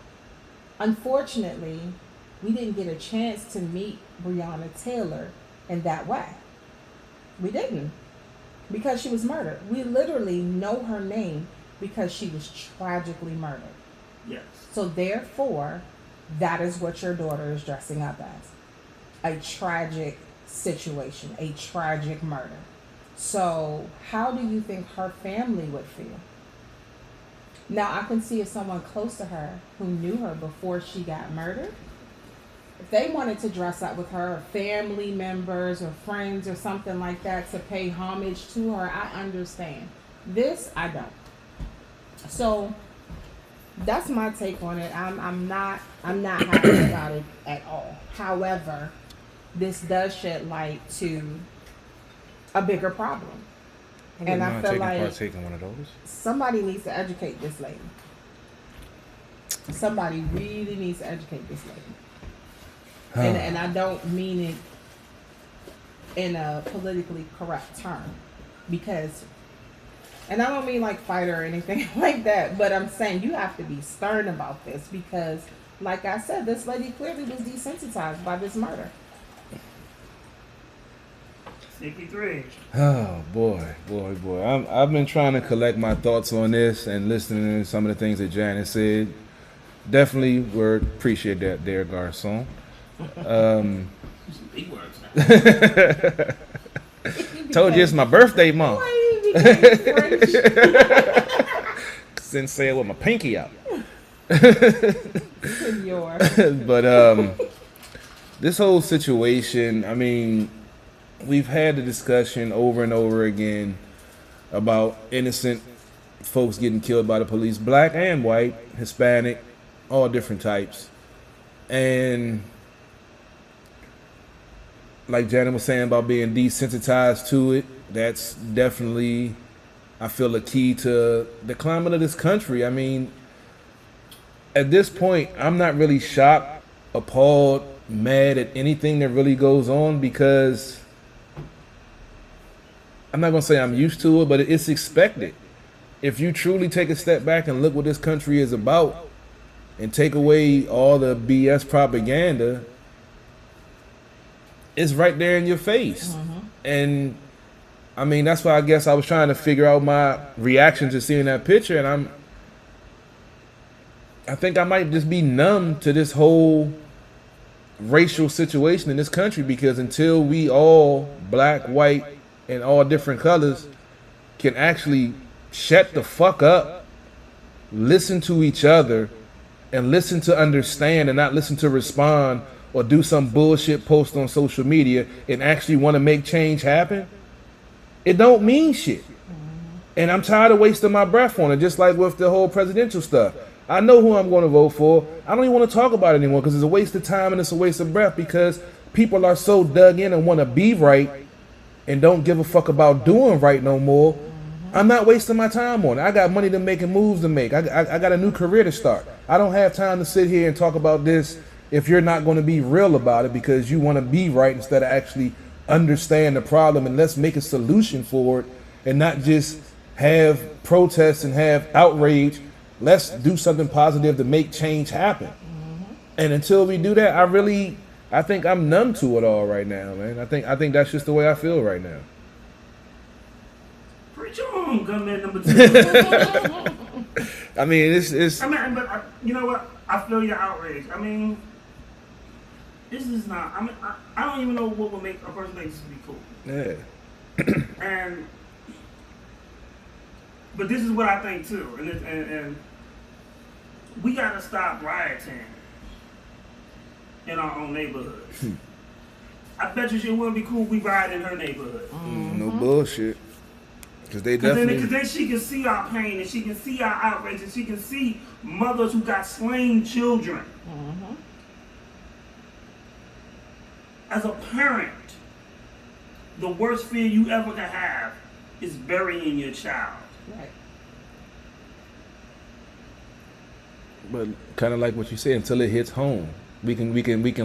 Unfortunately, we didn't get a chance to meet Breonna Taylor in that way. We didn't. Because she was murdered. We literally know her name because she was tragically murdered. Yes. So therefore, that is what your daughter is dressing up as. A tragic situation, a tragic murder. So how do you think her family would feel? Now, I can see if someone close to her who knew her before she got murdered, if they wanted to dress up with her, or family members or friends or something like that, to pay homage to her, I understand. This, I don't. So that's my take on it. I'm not happy about it at all. However, this does shed light to a bigger problem. And I feel like partaking one of those. Somebody needs to educate this lady. Somebody really needs to educate this lady. And I don't mean it in a politically correct term, because, and I don't mean like fighter or anything like that, but I'm saying you have to be stern about this, because like I said, this lady clearly was desensitized by this murder. 63. Oh boy. I've been trying to collect my thoughts on this and listening to some of the things that Janet said. Definitely appreciate that there, Garcon. Some big words now. Told you it's my birthday month. Why you became French? Didn't say it with my pinky out. Senor. But this whole situation, I mean, we've had the discussion over and over again about innocent folks getting killed by the police, black and white, Hispanic, all different types. And like Janet was saying about being desensitized to it, that's definitely, I feel, a key to the climate of this country. I mean, at this point, I'm not really shocked, appalled, mad at anything that really goes on, because I'm not going to say I'm used to it, but it's expected. If you truly take a step back and look what this country is about and take away all the BS propaganda, it's right there in your face. And I mean, that's why I guess I was trying to figure out my reaction to seeing that picture, and I think I might just be numb to this whole racial situation in this country, because until we all, black, white, and all different colors, can actually shut the fuck up, listen to each other, and listen to understand, and not listen to respond or do some bullshit post on social media, and actually want to make change happen, it don't mean shit. And I'm tired of wasting my breath on it, just like with the whole presidential stuff. I know who I'm going to vote for. I don't even want to talk about it anymore, because it's a waste of time and it's a waste of breath, because people are so dug in and want to be right and don't give a fuck about doing right no more. I'm not wasting my time on it. I got money to make and moves to make. I got a new career to start. I don't have time to sit here and talk about this if you're not going to be real about it, because you want to be right instead of actually understand the problem, and let's make a solution for it and not just have protests and have outrage. Let's do something positive to make change happen. And until we do that, I think I'm numb to it all right now, man. I think that's just the way I feel right now. Preach on, gunman number 2. I mean, it's. I mean, but you know what? I feel your outrage. I mean, this is not. I mean, I don't even know what would make a person think this would be cool. Yeah. But this is what I think too, and we gotta stop rioting in our own neighborhoods. I bet you it wouldn't be cool if we riot in her neighborhood. No bullshit. Because then she can see our pain, and she can see our outrage, and she can see mothers who got slain children. As a parent, the worst fear you ever can have is burying your child. Right. But kind of like what you said, until it hits home, we can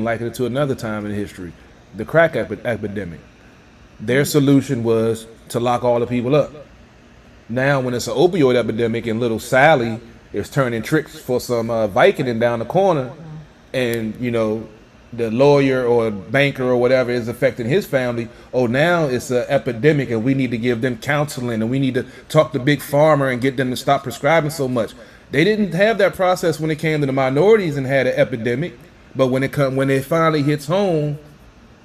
liken it to another time in history, the crack epidemic. Their solution was to lock all the people up. Now, when it's an opioid epidemic and little Sally is turning tricks for some Vicodin down the corner, and you know the lawyer or banker or whatever is affecting his family, oh, now it's an epidemic and we need to give them counseling, and we need to talk to Big Pharma and get them to stop prescribing so much. They didn't have that process when it came to the minorities and had an epidemic, but when it finally hits home,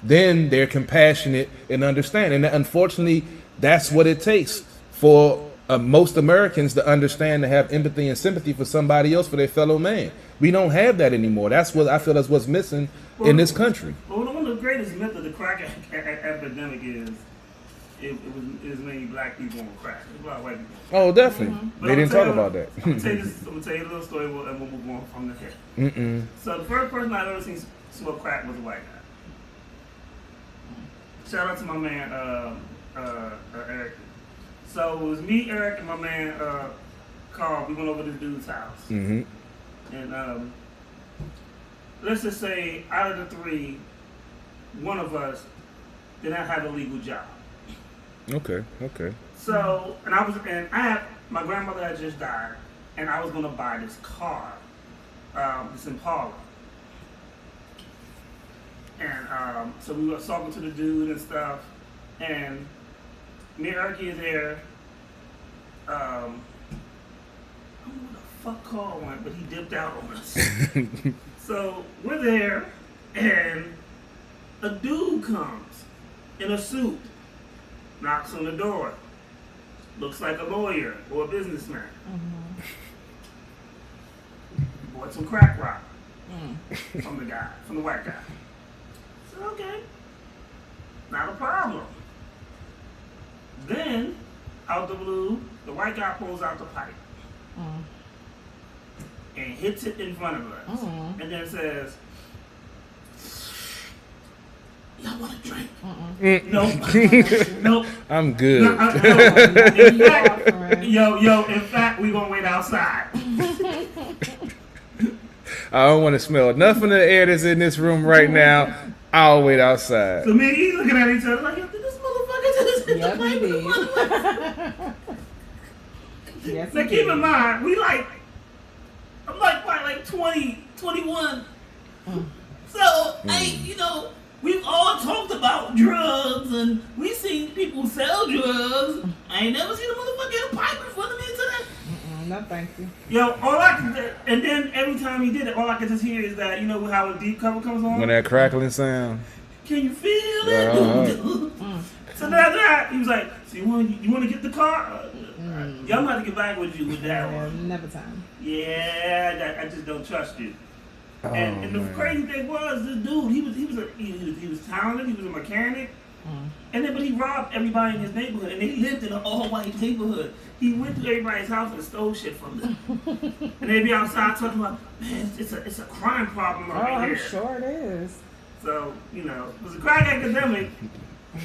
then they're compassionate and understand. And unfortunately, that's what it takes for most Americans to understand, to have empathy and sympathy for somebody else, for their fellow man. We don't have that anymore. That's what I feel is what's missing in this country. Well, one of the greatest myths of the crack epidemic is it was many black people on crack. There's a lot of white people. Oh, definitely. They didn't talk about that. I'm gonna tell you a little story, and we'll move on from there. So the first person I've ever seen smoke crack was a white guy. Shout out to my man Eric. So it was me, Eric, and my man Carl. We went over to this dude's house, and let's just say out of the three, one of us did not have a legal job. Okay. So, my grandmother had just died, and I was gonna buy this car, this Impala. And so we were talking to the dude and stuff, and me and Erky is there. I don't know what the fuck Carl went, but he dipped out on us. So we're there, and a dude comes in a suit, knocks on the door, looks like a lawyer or a businessman. Bought some crack rock from the white guy. So okay, not a problem. Then out the blue, the white guy pulls out the pipe and hits it in front of us, and then says, "Y'all want a drink?" Nope. I'm good. In fact, we gonna wait outside. I don't want to smell nothing of the air that's in this room right now. I'll wait outside. So me and he looking at each other like, "Yo, did this motherfucker just hit the Yep, pipe he in did. front of us?" Yes, Now he keep did. in mind, I'm like, what, like 20, 21. So, we've all talked about drugs and we've seen people sell drugs. I ain't never seen a motherfucker get a pipe in front of me today. No, thank you. Yo, all I can, and then every time he did it, all I could just hear is that, you know how a deep cover comes on? When that crackling sound. Can you feel it? So after that, he was like, "So you want to get the car? Y'all might have to get back with you with that Yeah, one." never time. Yeah, I just don't trust you. Oh, And the man. crazy thing was, this dude, he was talented, he was a mechanic, and then but he robbed everybody in his neighborhood, and they lived in an all-white neighborhood. He went to everybody's house and stole shit from them, and they'd be outside talking about, "Man, it's a crime problem Oh, over I'm here." sure it is. So it was a crack epidemic.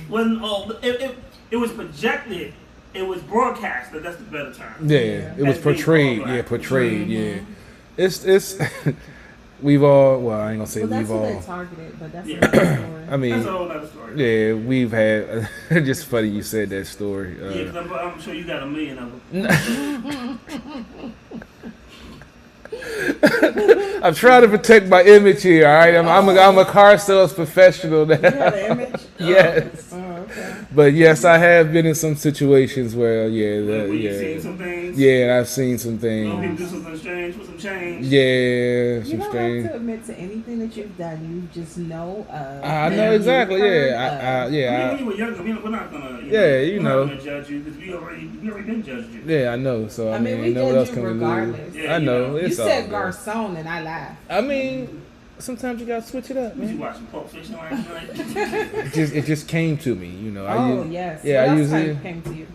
Wasn't all it was projected. It was broadcast. That's the better term. Yeah, it was As being portrayed. all Yeah, black. portrayed. Yeah, it's we've all. Well, I ain't gonna say Well, that's we've who they all. targeted, but that's Yeah. another story. I That's a mean, whole other story. yeah, we've had. Just funny you said that story. Yeah, 'cause I'm sure you got a million of them. I'm trying to protect my image here. All right, I'm a car sales professional now. You had an image? Yes. Oh, okay. But yes, I have been in some situations where When you seen some things. yeah, and I've seen some People things. do something strange with some change. Yeah, You some don't strange. have to admit to anything that you've done. You just know of. I know exactly. Yeah, When you were younger, we're not gonna. Yeah, we're not gonna judge you because we already been judged you. yeah, I know. So I mean, we know what judge else you can we do? regardless. Yeah, I know. You It's all said good. garçon and I laughed. I mean, sometimes you gotta switch it up, Was you man. watching Pulp Fiction last night? It just came to me, you know. Oh, yes. Yeah, What I else usually came to you?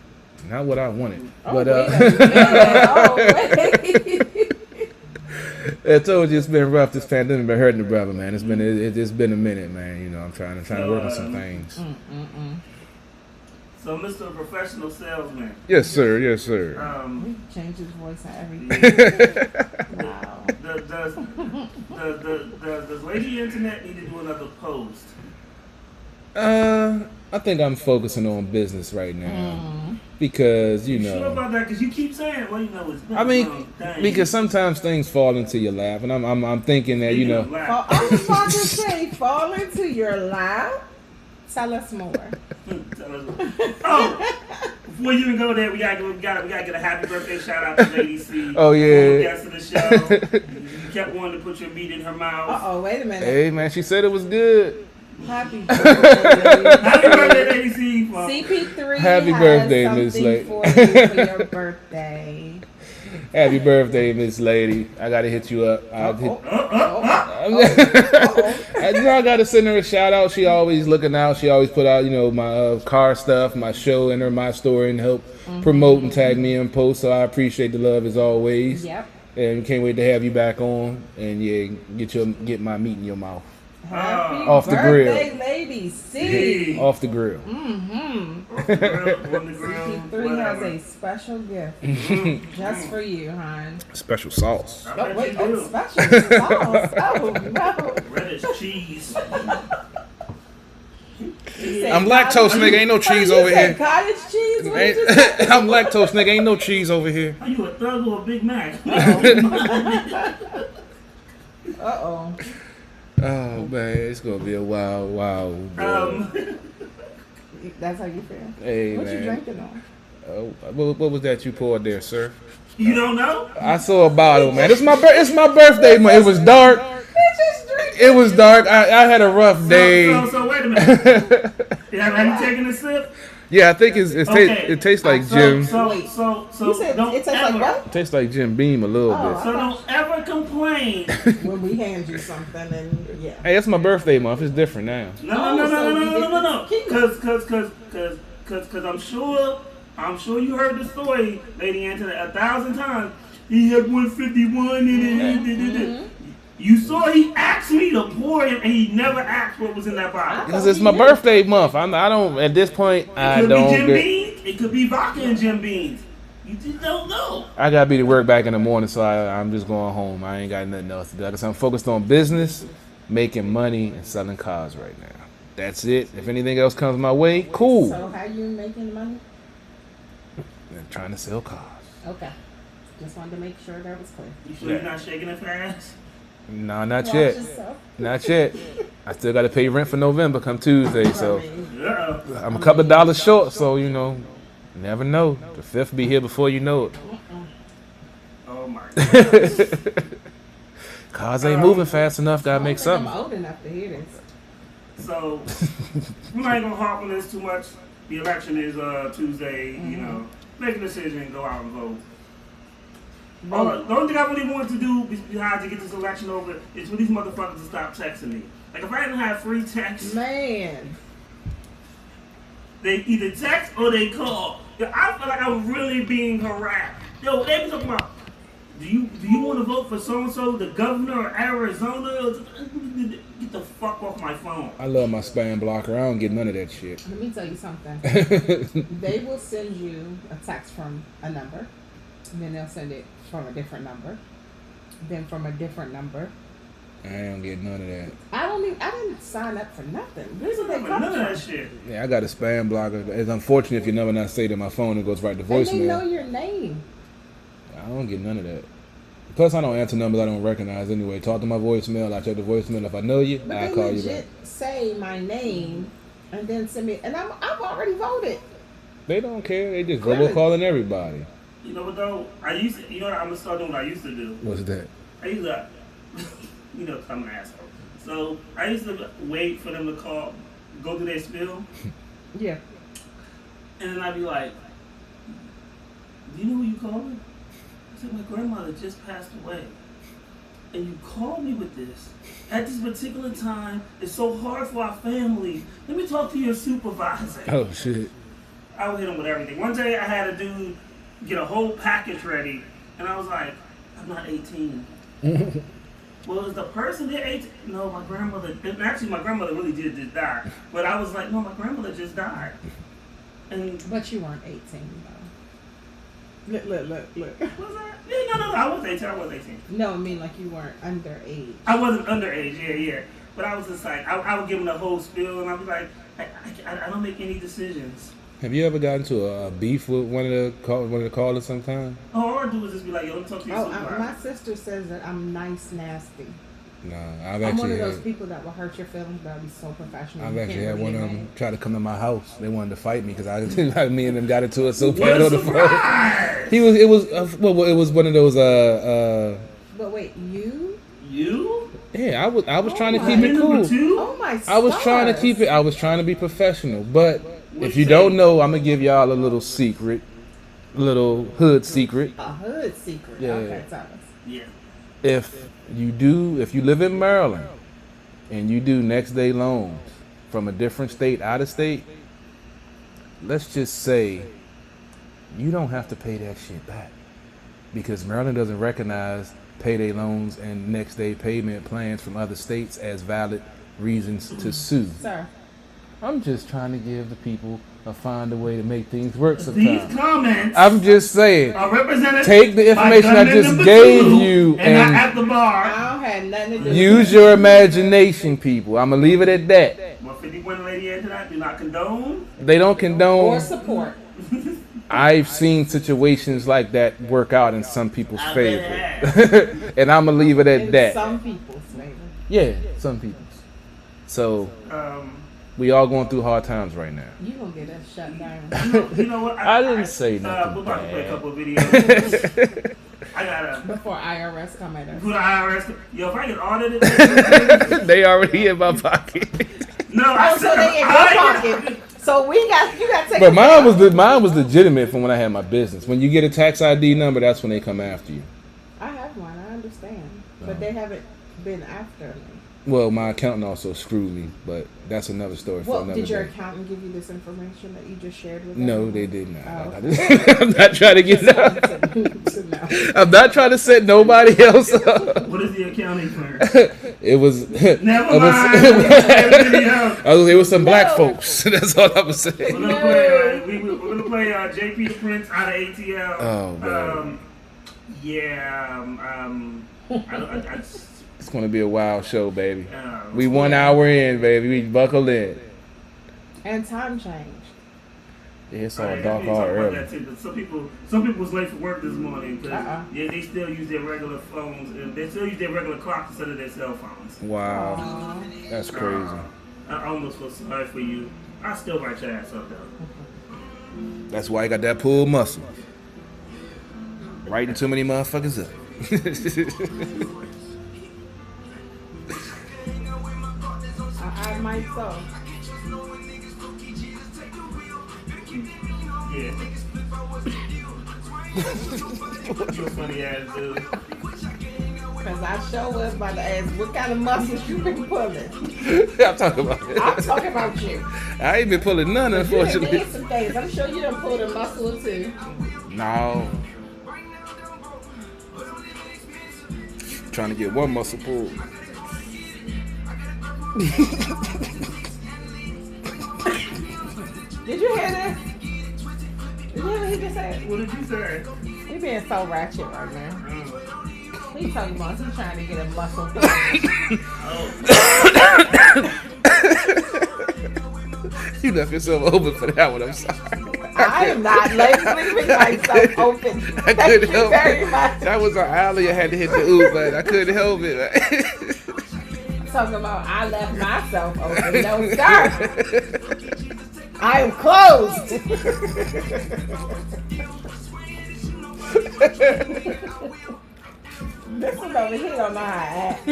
not what I wanted, Oh, but wait a minute. Oh, wait. I told you it's been rough. This pandemic been hurting the brother, man. It's been a minute, man. You know, I'm trying to work on some things. So, Mr. Professional Salesman, Yes, sir. Yes, sir. We changed his voice and everything. Wow. does Lady Internet need to do another post? I think I'm focusing on business right now because you Sure know. about that? Because you keep saying, well, it's been I mean, a long thing. because sometimes things fall into your lap, and I'm thinking that you know. Well, I was about to say, fall into your lap. Tell us more. Oh, before you even go there, we gotta get a happy birthday shout out to Lady C. Oh, yeah. Guest of the show. You kept wanting to put your meat in her mouth. Uh-oh, wait a minute. Hey man, she said it was good. Happy birthday. Happy birthday, Lady C. Well, CP3 Happy has birthday, Miss something Lady. for you for your birthday. Happy birthday, Miss Lady. I gotta hit you up. I gotta send her a shout out. She always looking out. She always put out, you know, my car stuff, my show, and her my story, and help promote and tag me in posts. So I appreciate the love as always. Yep. And can't wait to have you back on. And yeah, get my meat in your mouth. Happy Off the grill. birthday, Lady C. Off the grill. on the grill, CP3 has whatever. a special gift just for you, hon. Special sauce. I Oh, bet wait, you oh, do. special sauce. Oh, no. Reddish cheese. You said I'm lactose, cottage- nigga. Ain't no Oh, cheese you over said here. Cottage cheese? What did you say? I'm lactose, nigga. Ain't no cheese over here. Are you a thug or a Big Mac? Uh-oh. Oh man, it's gonna be a wild. That's how you feel? Hey What man. you drinking on? What was that you poured there, sir? You don't know? I saw a bottle, man. It's my birthday month. It was dark. Just drink. It was dark. I had a rough day. So wait a minute. Have you taken a sip? Yeah, I think it tastes like Jim. So You said don't it tastes ever, like what? Tastes like Jim Beam a little Oh, bit. So don't ever complain. When we hand you something and yeah. Hey, it's my birthday month. It's different now. No. So we get Because I'm sure I'm sure you heard the story, Lady Antoinette, 1,000 times. He had 151 and You saw he asked me to pour him, and he never asked what was in that bottle. Because it's my birthday month. I don't. At this point, I It could don't be Jim get. Beans. It could be vodka and Jim Beans. You just don't know. I gotta be to work back in the morning, so I'm just going home. I ain't got nothing else to do. I'm focused on business, making money, and selling cars right now. That's it. If anything else comes my way, cool. So how you making money? I'm trying to sell cars. Okay. Just wanted to make sure that was clear. You sure you're not shaking it fast? No, not Watch yet. yourself. Not yet. I still got to pay rent for November come Tuesday, so Uh-oh. I'm a couple of dollars short. So never know. The 5th be here before you know it. Oh my God. Cars ain't moving fast enough. Gotta make I'm something. old enough to hear this. So, we're not going to harp on this too much. The election is Tuesday, make a decision, go out and vote. The only thing I really wanted to do besides to get this election over is for these motherfuckers to stop texting me. Like, if I didn't have free text, Man. they either text or they call. Yo, I feel like I'm really being harassed. Yo, they be talking about, do you want to vote for so-and-so, the governor of Arizona? Get the fuck off my phone. I love my spam blocker. I don't get none of that shit. Let me tell you something. They will send you a text from a number, and then they'll send it from a different number, then from a different number. I don't get none of that. I didn't sign up for nothing. Where's it they None come of that from? shit. Yeah, I got a spam blocker. It's unfortunate if your number not saved in my phone. It goes right to And they know voicemail. your name. I don't get none of that. Plus, I don't answer numbers I don't recognize anyway. Talk to my voicemail. I check the voicemail. If I know you, But I they call you legit back. say my name and then send me, and I've already voted. They don't care. They just Clearly. robocalling everybody. You know what though? I'm gonna start doing what I used to do. What's that? I used to, I'm an asshole. So I used to wait for them to call, go through their spiel, Yeah. and then I'd be like, do you know who you calling? I said, my grandmother just passed away. And you called me with this. At this particular time, it's so hard for our family. Let me talk to your supervisor. Oh shit. I would hit him with everything. One day I had a dude get a whole package ready, and I was like, I'm not 18. Well, is the person there 18? No, my grandmother, actually my grandmother really did just die. But I was like, no, my grandmother just died. And But you weren't 18 though. Look. was I? Yeah, no, I was 18. I was 18. No, I mean like you weren't underage. I wasn't underage, yeah. But I was just like, I would give him the whole spiel, and I'd be like, I don't make any decisions. Have you ever gotten to a beef with one of the callers sometime? All I do is just be like, yo, let me talk to your supervisor. My sister says that I'm nice, nasty. No, I'm I've one actually of those had. people that will hurt your feelings, but I'll be so professional. I've you actually can't had one really of get them mad. try to come to my house. They wanted to fight me because me and them got into it so What bad a on the phone. surprise! It was one of those But wait, you? You? yeah, I was trying to my. keep it Number cool. two? Oh my I was trying to stars. keep it. I was trying to be professional. But What'd if you you say? don't know, I'm gonna give y'all a little secret, little hood secret. A hood secret. Yeah. Okay, tell us. Yeah. If you live in Maryland and you do next day loans from a different state, out of state, let's just say you don't have to pay that shit back because Maryland doesn't recognize payday loans and next day payment plans from other states as valid reasons to sue. Sir. I'm just trying to give the people find a way to make things work These sometimes. comments I'm just saying, are represented take the by information I gunman just number gave 2 you and not and at the bar. I don't have nothing to do with use it. your imagination, people. I'm gonna leave it at that. What 51 lady into that do not condone. They don't Or condone. support. I've seen situations like that work out in some people's I favor, bet. and I'm gonna leave it at In that. some people's favor. Yeah, some people's. So we all going through hard times right now. You gonna get us shut down. You know what? I didn't say nothing We're about to play a bad. couple of videos. I gotta Before IRS come at us. go to IRS. Yo, if I get audited, They already in my pocket. no, I Oh, so they in your pocket. So you got to take. But mine was legitimate from when I had my business. When you get a tax ID number, that's when they come after you. I have one. I understand, but they haven't been after me. Well, my accountant also screwed me, but that's another story for Well, another did your day. accountant give you this information that you just shared with No, them? they did not. Oh. I'm not trying to get Just that. wanted to know. I'm not trying to set nobody else up. What is the accounting firm? It was. Never it was- mind. it was some black No. folks. That's all I was We're saying. gonna play. We're gonna play JP the Prince out of ATL. Oh, man. I It's gonna be a wild show, baby. uh, We 1 hour in, baby. We buckled in. And time change. Yeah, it's I all mean, dark we all talk about early. that too, 'cause some people was late for work this morning because Uh-uh. they still use their regular phones and they still use their regular clocks instead of their cell phones. Wow, Aw. that's crazy. I almost feel sorry for you. I still write your ass up though. That's why I got that pull muscle. Writing too many motherfuckers up. I might so. Yeah. You a funny ass dude. Because I sure was about to ask what kind of muscles you been pulling. I'm talking about I'm it. talking about you. I ain't been pulling none, You done unfortunately. did some things. I'm sure you done pulled a muscle or two. No. Trying to get one muscle pulled. Did you hear this? Did you hear what he just said? What did you say? He being so ratchet right now. He talking about he trying to get a muscle. You left yourself open for that one. I'm sorry. I am not leaving myself open. I Thank couldn't you help very it. much. That was an alley. I had to hit the ooh button. I couldn't help it. Man. Talking about I left myself open. No, sir. I am closed. This one over here don't know how to act.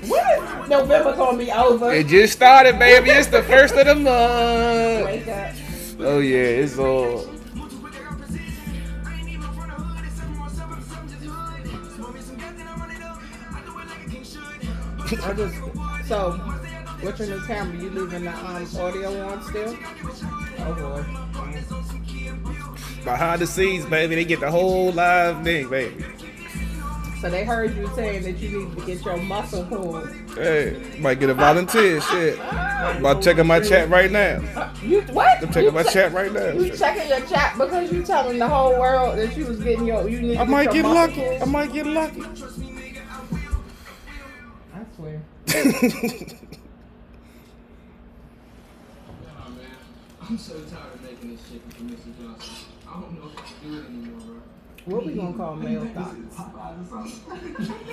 When is November gonna be over? It just started, baby. It's the first of the month. Wake up. Oh yeah, it's all. So, what's your new camera? You leaving the audio on still? Oh boy. Behind the scenes, baby. They get the whole live thing, baby. So they heard you saying that you need to get your muscle pulled. Hey, might get a volunteer. Shit. I'm about checking my chat right now. You what? I'm checking my chat right now. You checking your chat because you telling the whole world that you was getting your you need to I might your get muscle lucky. pulled? I might get lucky. I swear. Nah, man. I'm so tired of making this chicken for Mr. Johnson. I don't know if I can do it anymore, bro. What we gonna call male thoughts?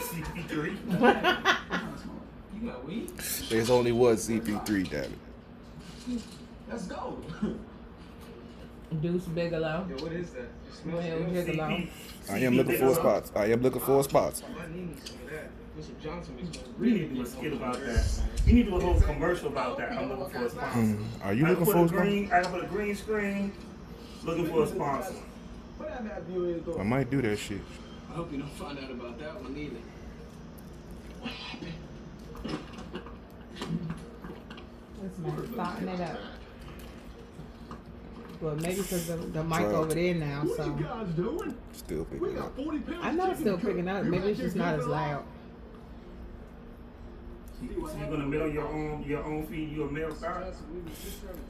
CP3. You got weed? There's only one CP3, damn it. Let's go. Deuce Bigelow. Yo, what is that? It smells Well, good. Gigolo. I am looking for spots. I am looking for spots. I need me some of that. Mr. Johnson makes me We really need to do a good skit about burgers. that. You need to do a whole commercial about that. I'm looking for a sponsor. Are you I looking put for a a spot? green. I can put a green screen. Looking for a sponsor. What that bad view is, though? I might do that shit. I hope you don't find out about that one either. What happened? This man starting it up. Well, maybe because the mic Right. over there now, so guys doing? Still We picking got up. 40 pounds I know it's of still chicken picking up. cooked. Maybe You it's just think not you as can loud. So you're gonna admit on your own feed you a male star?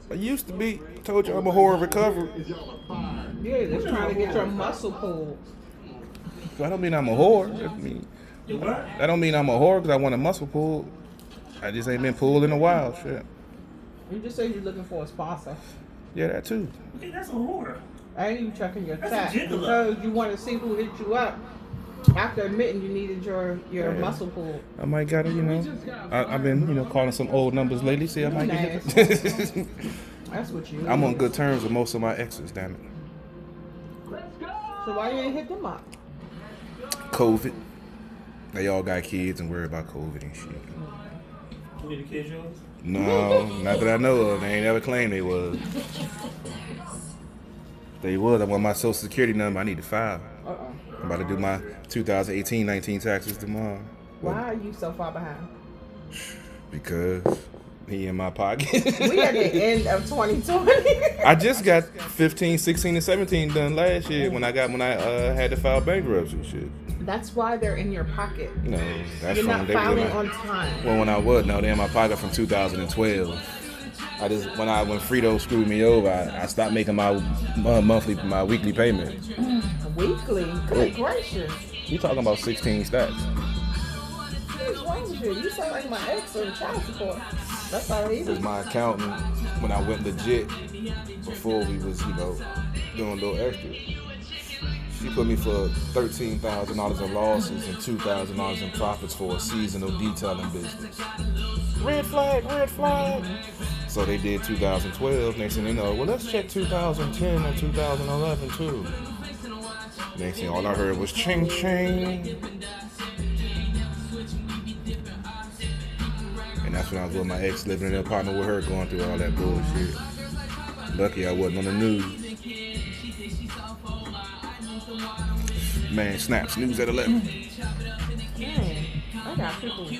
I used to be. Told you I'm a horror recovery. Is y'all a fire? Yeah, just trying to get your muscle pulled. I don't mean I'm a whore. You what? That don't mean I'm a whore because I want a muscle pulled. I just ain't been pulled in a while. Shit. You just said you're looking for a sponsor. Yeah, that too. Okay, that's a whore. I ain't even checking your That's chat a gigolo. because you want to see who hit you up after admitting you needed your Yeah. muscle pulled. I might gotta, I've been, calling some old numbers lately. See, I might get it. That's what you. I'm on need. good terms with most of my exes, damn it. So why you ain't hit them up? COVID. They all got kids and worry about COVID and shit. Who are the kids yours? No, not that I know of. They ain't ever claimed they was. They was. I want my social security number. I need to file. I'm about to do my 2018-19 taxes tomorrow. Why are you so far behind? Because he in my pocket. We at the end of 2020. I just got 15, 16, and 17 done last year when I had to file bankruptcy shit. That's why they're in your pocket. No, that's You're from not they filing were on time. Well, when I was, no, they're in my pocket from 2012. I just when Frito screwed me over, I stopped making my weekly payment. Weekly? Good gracious. You talking about 16 stacks? What's wrong with you? You sound like my ex on child support. That's all he It was my accountant when I went legit before we was, doing a little extra. She put me for $13,000 in losses and $2,000 in profits for a seasonal detailing business. Red flag, red flag. So they did 2012. Next thing you know, well, let's check 2010 and 2011 too. Next thing, all I heard was ching ching. And that's when I was with my ex, living in an apartment with her, going through all that bullshit. Lucky I wasn't on the news. Man, snaps, news at 11. Man, I got people on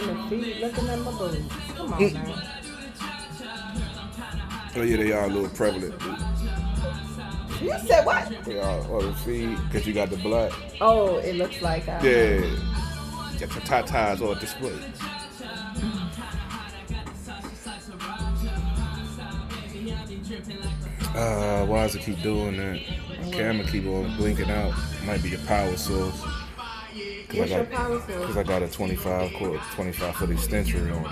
the feed looking at my boobs. Come on, man. Oh yeah, they are a little prevalent. You said what? They are on the feed because you got the black. Oh, it looks like Yeah. Got your tatas on display. Why does it keep doing that? Camera keep on blinking out. Might be your power source. What's your power source? Because I got a 25-foot extension on it.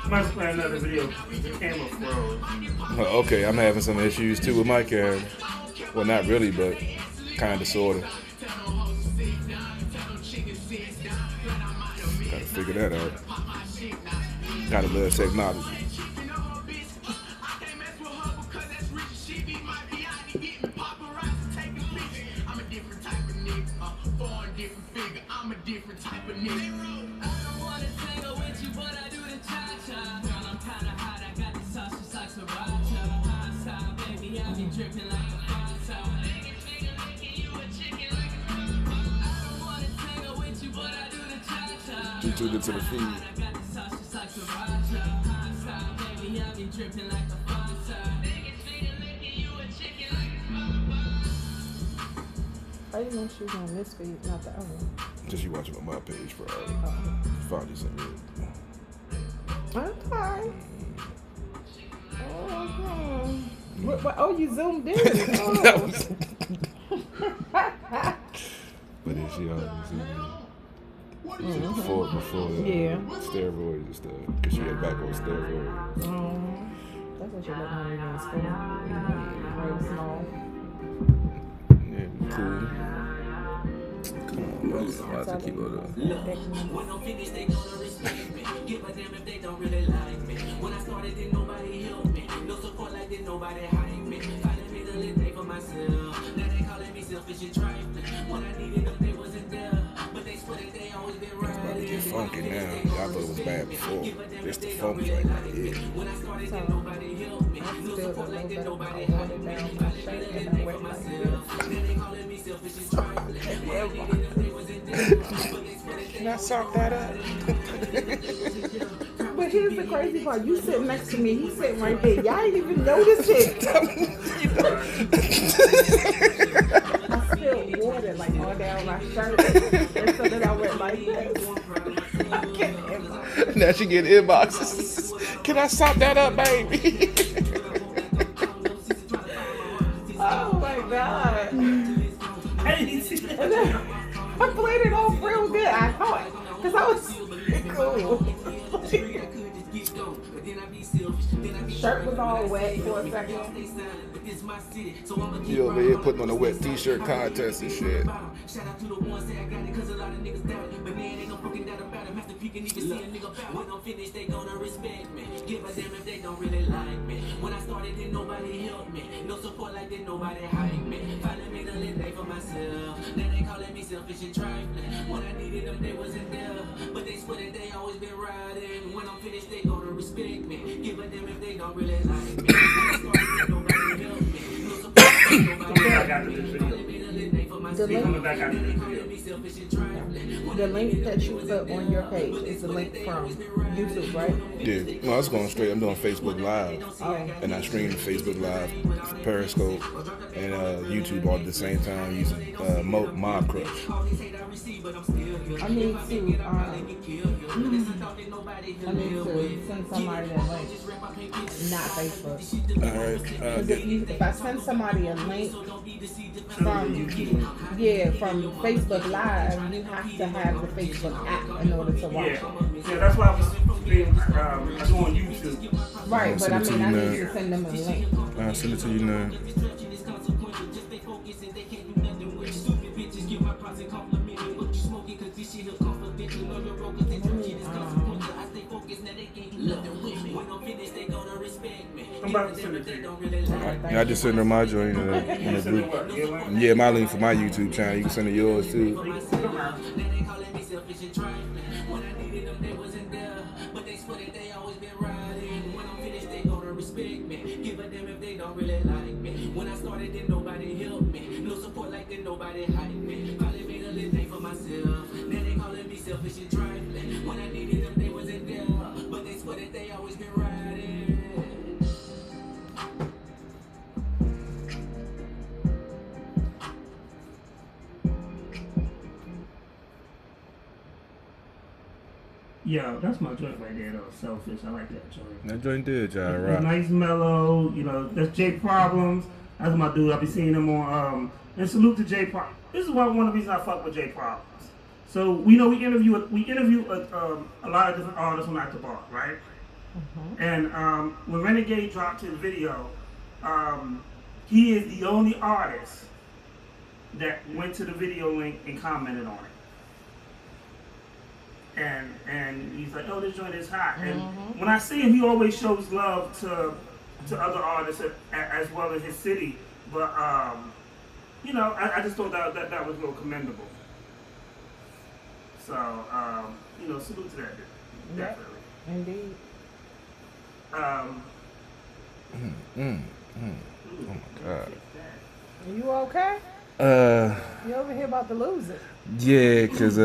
Must play another video. The camera froze. Okay, I'm having some issues too with my camera. Well, not really, but kind of, sort of. Gotta figure that out. Gotta love technology. You tuned into the feed. I didn't know she was on this feed, not the other one. Just you watching on my page, probably. Finally sent me. Okay. Oh, you zoomed in. Oh. But then she always before Yeah. steroids and stuff, because she had back on steroids. That's what you look like when you're in school. Real small. Yeah, cool. Come on, man. Why does it keep on When I'm finished, they gonna respect me. Give a damn if they don't really like me. When I started, didn't nobody help me. No support like didn't nobody hype me. Finding me the lit day for myself. Now they calling me selfish and trifling. When I needed them, they wasn't there. But they split it, they always been right. About to get funky now. Y'all thought it was bad before. This the funk right now. Yeah. When I started, didn't nobody help me. No support like didn't nobody hype me. Finding me the lit day for myself. Now they calling me selfish and trifling. When I needed them, they wasn't there. But they split it, Can I sock that up? But here's the crazy part. You sitting next to me. He's sitting right there. Y'all didn't even notice it. I spilled water like all down my shirt. And so then I went like this. I can't Now she get inboxes. Can I sock that up, baby? Oh my God. I didn't see that. And then I played it off real good. I thought. Because I was cool. Shirt was all wet for a second. You over here putting on a wet t-shirt contest and shit. Shout out to the ones that I got it, cause a lot of niggas doubt it. But man, ain't no fucking doubt about it. Master P can even see a nigga bout. When I'm finished, they gonna respect me. Give a damn if they don't really like me. When I started, didn't nobody help me. No support like didn't nobody hype me. Finally made a lit day for myself. Now they calling me selfish and trifling. When I needed them, they wasn't there. But they split it, they always been riding. When I'm finished, they gonna respect me. Give a damn if they don't really like me. When I started, didn't nobody help me. No support like didn't nobody I got this video. hype me. Coming back out of this video. The link that you put on your page is the link from YouTube, right? Yeah, no, it's going straight. I'm doing Facebook Live, Oh. and I stream Facebook Live, Periscope, and YouTube all at the same time using Mob Crush. I need to send somebody that link, not Facebook. All right, 'Cause if I send somebody a link from from Facebook Live, you have to have the Facebook app in order to watch Yeah, it. yeah, that's why I was doing YouTube. Right, but I send it to mean, you I now. need to send them a link. I'll send it to you now. I'm about to send it to you. Yeah, I just sent her my joint in the Send it group. what? Your link? Yeah, my link for my YouTube channel. You can send it yours too. When I started, then nobody helped me. No support like that, nobody hyped me. Probably made a little name for myself. Now they calling me selfish and trifling. When I needed them, they wasn't there. But they swear that they always been riding. Yeah, that's my joint right there, though. Selfish. I like that joint. That joint did, y'all. It's Rock. nice, mellow. You know, that's Jay Problems. That's my dude. I be seeing him on. And salute to Jay Problems. This is one of the reasons I fuck with Jay Problems. So we know we interview a lot of different artists on At the Bar, right? And when Renegade dropped his video, he is the only artist that went to the video link and commented on it. And he's like, oh, this joint is hot. And when I see him, he always shows love to other artists as well as his city. But you know, I just thought that was real commendable. So you know, salute to that dude. Yep. Definitely. Indeed. Oh my God. Are you okay? You over here about to lose it. Yeah, because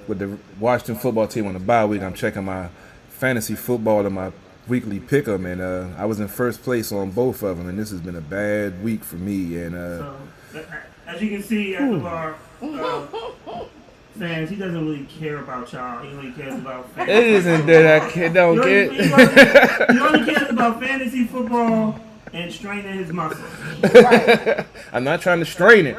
with the Washington football team on the bye week, I'm checking my fantasy football and my weekly pick'em, and I was in first place on both of them, and this has been a bad week for me. And So as you can see at the bar, fans, he doesn't really care about y'all. He only cares about fantasy. it isn't that I don't get. He only cares about fantasy football and straining his muscles. Right. I'm not trying to strain it.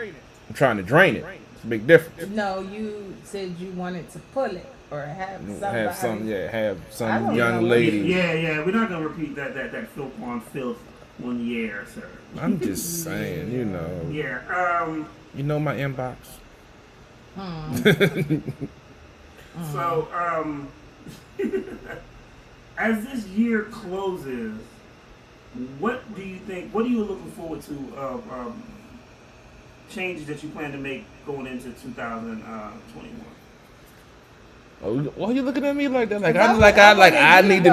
I'm trying to drain it. It's a big difference. No, you said you wanted to pull it or have somebody. Have some, I have don't some know young what lady. Yeah, we're not gonna repeat that filth on filth 1 year, sir. I'm just saying, you know. Yeah. You know my inbox. So, as this year closes, what do you think? What are you looking forward to? Changes that you plan to make going into 2021. Oh, why are you looking at me like that? Like I'm I need to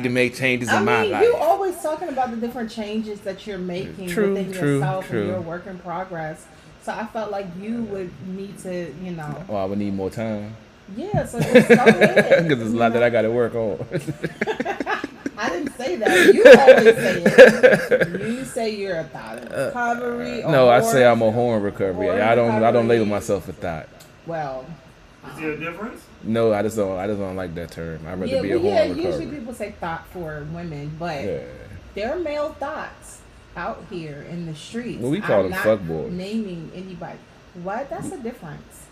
you make changes I in my mean, life. you always talking about the different changes that you're making True, within true, yourself true. and your work in progress. So I felt like you would need to, you know. Oh, I would need more time Yeah, so just go ahead. because there's a lot that I got to work on. I didn't say that. You always say it. You say you're a thought recovery. Or No, I say I'm a horn recovery. Horn I don't recovery. label myself a thought. Well, Is there a difference? No, I just don't like that term. I'd rather yeah, be a well, horn yeah. recovery. Usually people say thought for women, but Yeah. there are male thoughts out here in the streets. Well, we call I'm them not fuckboys. Naming anybody. What? That's a difference.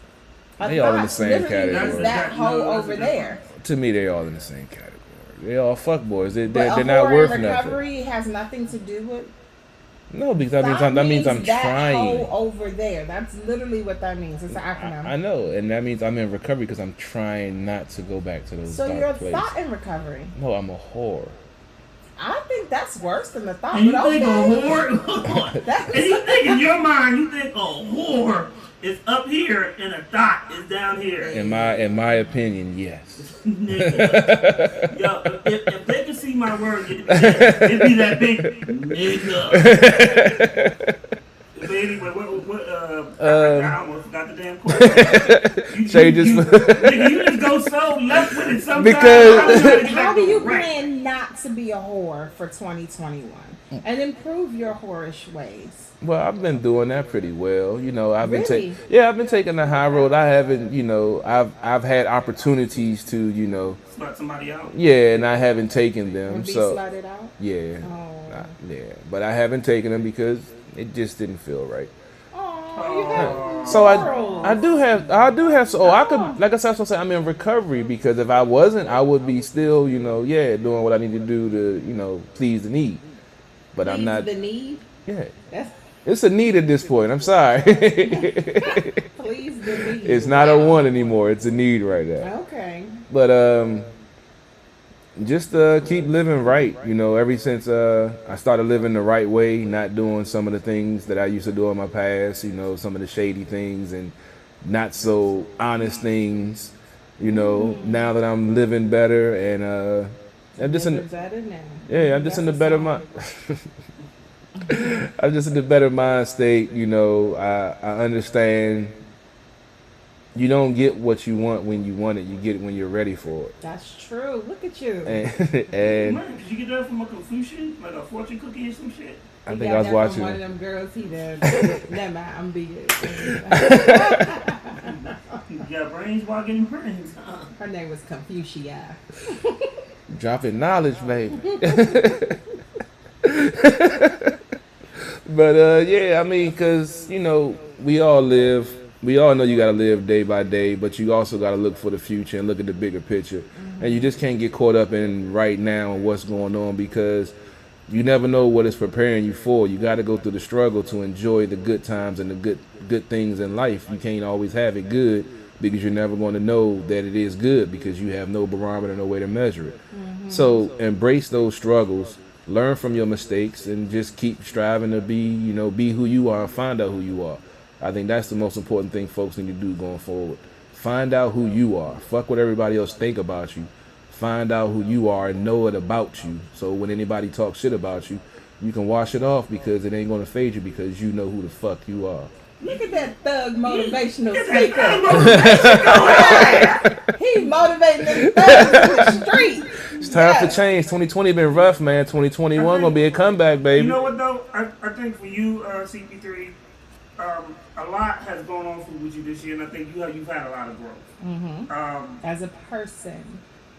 A They all in the thought same literally category. is that hoe No, that's over a there. To me, they all in the same category. They all fuckboys. But They're a not whore worth in nothing. recovery has nothing to do with. No, because that means I'm that trying. hoe over there. That's literally what that means. It's an acronym. I know, and that means I'm in recovery because I'm trying not to go back to those So dark you're a places. thought in recovery. No, I'm a whore. I think that's worse than the thought. And you but think a okay. whore? Hold on. That's- And you think in your mind, you think a whore is up here and a thought is down here. In my opinion, yes. Nigga. Yo, if they could see my word, it'd be that big nigga. But anyway, I almost forgot the the damn question. Shay just Nigga, you just go so left with it sometimes. Because- I'm trying to get How back do to you right. plan not to be a whore for 2021 and improve your whorish ways? Well, I've been doing that pretty well. You know, I've been Really? I've been taking the high road. I haven't, you know, I've had opportunities to, you know, Slut somebody out. yeah, and I haven't taken them. And be So slutted out? yeah, Oh. yeah, but I haven't taken them because it just didn't feel right. Oh, you have So morals. I do have. So I could, like I said, I'm in recovery because if I wasn't, I would be still, you know, doing what I need to do to, you know, please the need. But I'm Please not. the need. Yeah, That's it's a need at this point. I'm sorry. please the need. It's not a want anymore. It's a need right now. Okay. But just keep living right. You know, ever since I started living the right way, not doing some of the things that I used to do in my past. You know, some of the shady things and not so honest things. You know, now that I'm living better and I'm just in. Better now. Yeah, I'm just in the better mind. I'm just in the better mind state. You know, I understand. You don't get what you want when you want it. You get it when you're ready for it. That's true. Look at you. And Man, did you get that from a Confucian? Like a fortune cookie or some shit? I He think got I was that watching. from one of them girls. He did. Never mind. I'm being. You got brains while getting brains. Her name was Confucia. Dropping knowledge, baby. But yeah, I mean, cause you know, we all know you gotta live day by day, but you also gotta look for the future and look at the bigger picture. And you just can't get caught up in right now and what's going on because you never know what it's preparing you for. You gotta go through the struggle to enjoy the good times and the good things in life. You can't always have it good because you're never going to know that it is good because you have no barometer, no way to measure it. So embrace those struggles, learn from your mistakes, and just keep striving to be who you are and find out who you are. I think that's the most important thing folks need to do going forward. Find out who you are. Fuck what everybody else think about you. Find out who you are and know it about you. So when anybody talks shit about you, you can wash it off because it ain't going to fade you because you know who the fuck you are. Look at that thug motivational Get speaker. that motivation going. He motivating them thugs in the street. It's time for change. 2020 been rough, man. 2021 gonna be a comeback, baby. You know what though? I think for you, CP3, a lot has gone on with you this year, and I think you've had a lot of growth. As a person.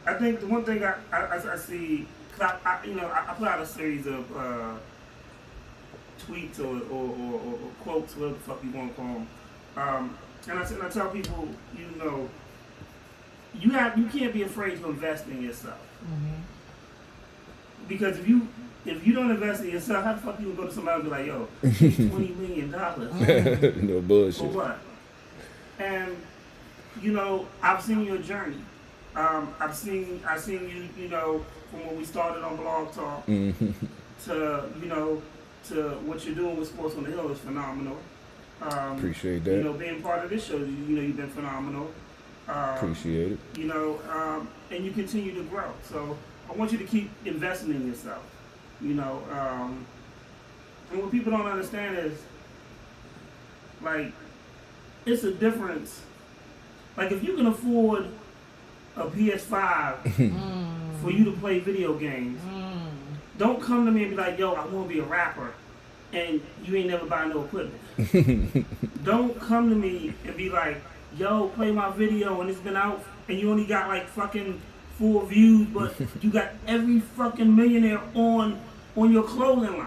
I think the one thing I see, cause I put out a series of tweets or quotes, whatever the fuck you want to call them, and I tell people, you can't be afraid to invest in yourself. Because if you don't invest in yourself, how the fuck you gonna go to somebody and be like, yo, $20 million No for bullshit. what? And I've seen your journey. I've seen you, from when we started on Blog Talk to what you're doing with Sports on the Hill is phenomenal. Appreciate that. Being part of this show, you've been phenomenal. Appreciate it. And you continue to grow. So I want you to keep investing in yourself. And what people don't understand is, like, it's a difference. Like, if you can afford a PS5 for you to play video games, don't come to me and be like, yo, I want to be a rapper, and you ain't never buy no equipment. Don't come to me and be like, yo, play my video and it's been out and you only got like fucking 4 views, but you got every fucking millionaire on your clothing line.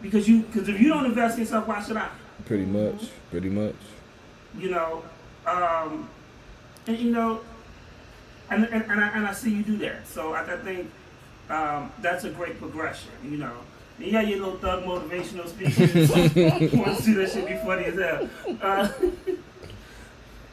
Because if you don't invest in yourself, why should I? Pretty much. And I see you do that. So I think that's a great progression, And you got your little thug motivational speeches. Want to see that shit be funny as hell.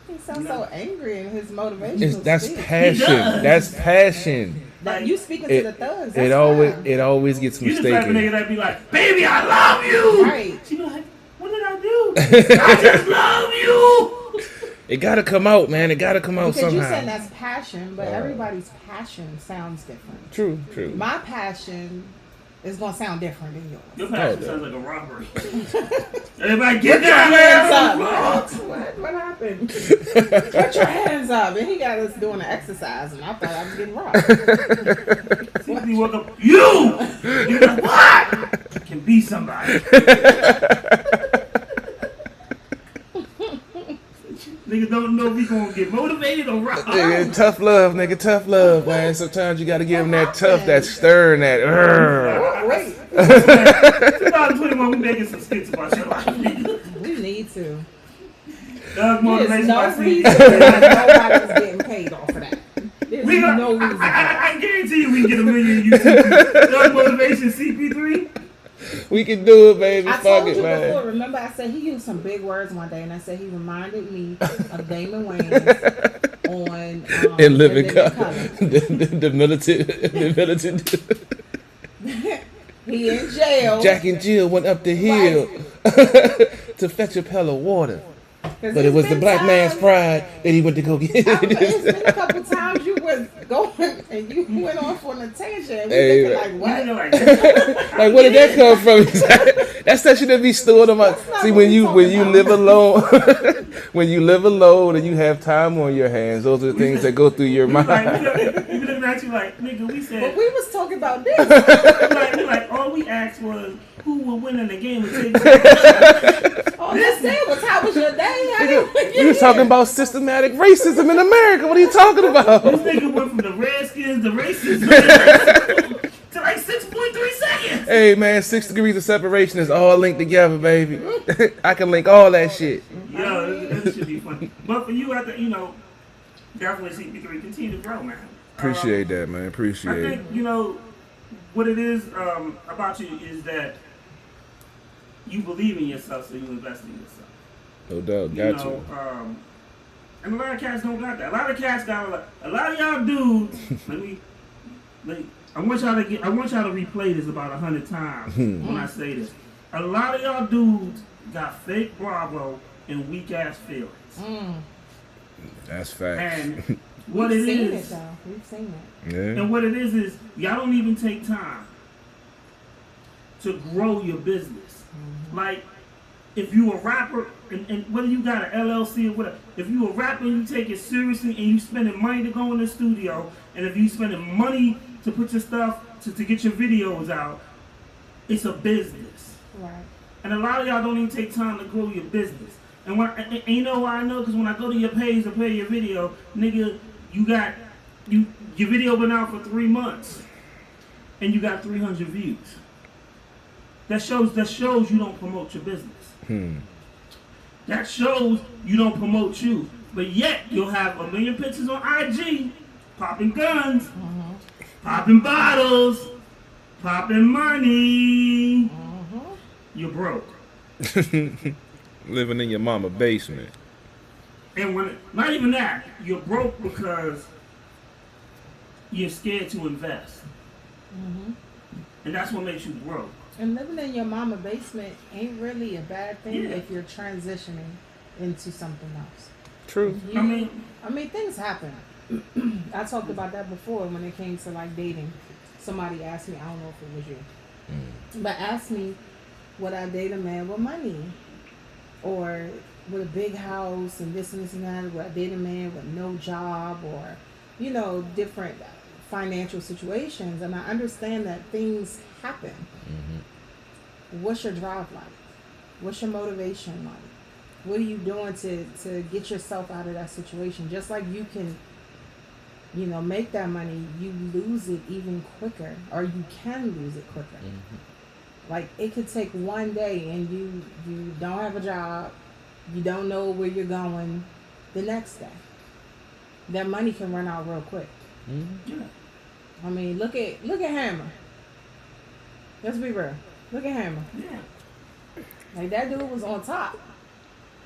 He sounds so angry in his motivational That's speech. passion. That's passion. That you speaking to the thugs. That's It always gets You the type of mistaken. nigga that be like, baby, I love you. Right. She be like, what did I do? I just love you. It gotta come out, man. It gotta come out Because you said somehow. that's passion, but everybody's passion sounds different. True. My passion it's gonna sound different than yours. Your passion Oh, sounds like a robbery. Everybody get Put your down hands there! up. What happened? Put your hands up. And he got us doing an exercise, and I thought I was getting robbed. He woke up. You know what? Can be somebody. Niggas don't know if we gonna get motivated or robbed. Nigga, tough love, man. Sometimes you gotta give them that tough, that stern, that. Wait, 2021, we making some skits about your life. we need to. Doug There's motivation no by reason CP3. that nobody's getting paid off of that. There's We got, no reason. I guarantee you we can get $1 million YouTube. Doug motivation CP3. We can do it, baby. I Fuck told it, you man. before. Remember, I said he used some big words one day, and I said he reminded me of Damon Wayans on In living Color. color. The militant. He in jail. Jack and Jill went up the hill to fetch a pail of water. 'Cause But it it's was the been black man's times- pride that he went to go get It's it. been a couple times you was going and you went off on a tangent. We Hey, looking like, Nigga what? like, Like, where did that come from? That's that shit that be stored on my. That's not See, what when we you talking live about. alone, when you live alone and you have time on your hands, those are the things that go through your we mind. like, we looking at you like, nigga, we But said, we was talking about this. we like, all we asked was who will win in the game with take. All I said was, how was your day? How did We was talking about systematic racism in America. What are you talking This about? nigga went from the Redskins to racists to like 6.3 seconds. Hey man, 6 degrees of separation is all linked together, baby. I can link all that shit. Yo, that should be funny. But for you, I think, definitely CP3 continue to grow, man. Appreciate that, man. I Appreciate it. think, what it is about you is that you believe in yourself, so you invest in yourself. No doubt, You got know, you. and a lot of cats don't got that. A lot of cats got a lot of y'all dudes. I want y'all to replay this about 100 times when I say this. A lot of y'all dudes got fake Bravo and weak ass feelings. That's facts. And what We've it seen is, it though. We've seen it. Yeah. and what it is y'all don't even take time to grow your business. Like, if you a rapper, and whether you got an LLC or whatever, if you a rapper and you take it seriously and you spending money to go in the studio, and if you spending money to put your stuff, to get your videos out, it's a business. Right. And a lot of y'all don't even take time to grow your business. And you know why I know? Because when I go to your page to play your video, nigga, your video been out for 3 months, and you got 300 views. That shows you don't promote your business. That shows you don't promote you. But yet you'll have 1 million pictures on IG, popping guns, popping bottles, popping money. You're broke. Living in your mama basement. And not even that, you're broke because you're scared to invest. And that's what makes you broke. And living in your mama basement ain't really a bad thing Yeah. if you're transitioning into something else. True. You- I mean, things happen. I talked about that before when it came to like dating. Somebody asked me, I don't know if it was you, but asked me, would I date a man with money? Or with a big house and this and that? Would I date a man with no job or, different financial situations? And I understand that things happen. What's your drive like? What's your motivation like? What are you doing to get yourself out of that situation? Just like you can, make that money, you lose it even quicker, or you can lose it quicker. Like, it could take one day and you don't have a job, you don't know where you're going the next day. That money can run out real quick. yeah. I mean, look at Hammer. Let's be real. Look at Hammer. Yeah. Like, that dude was on top.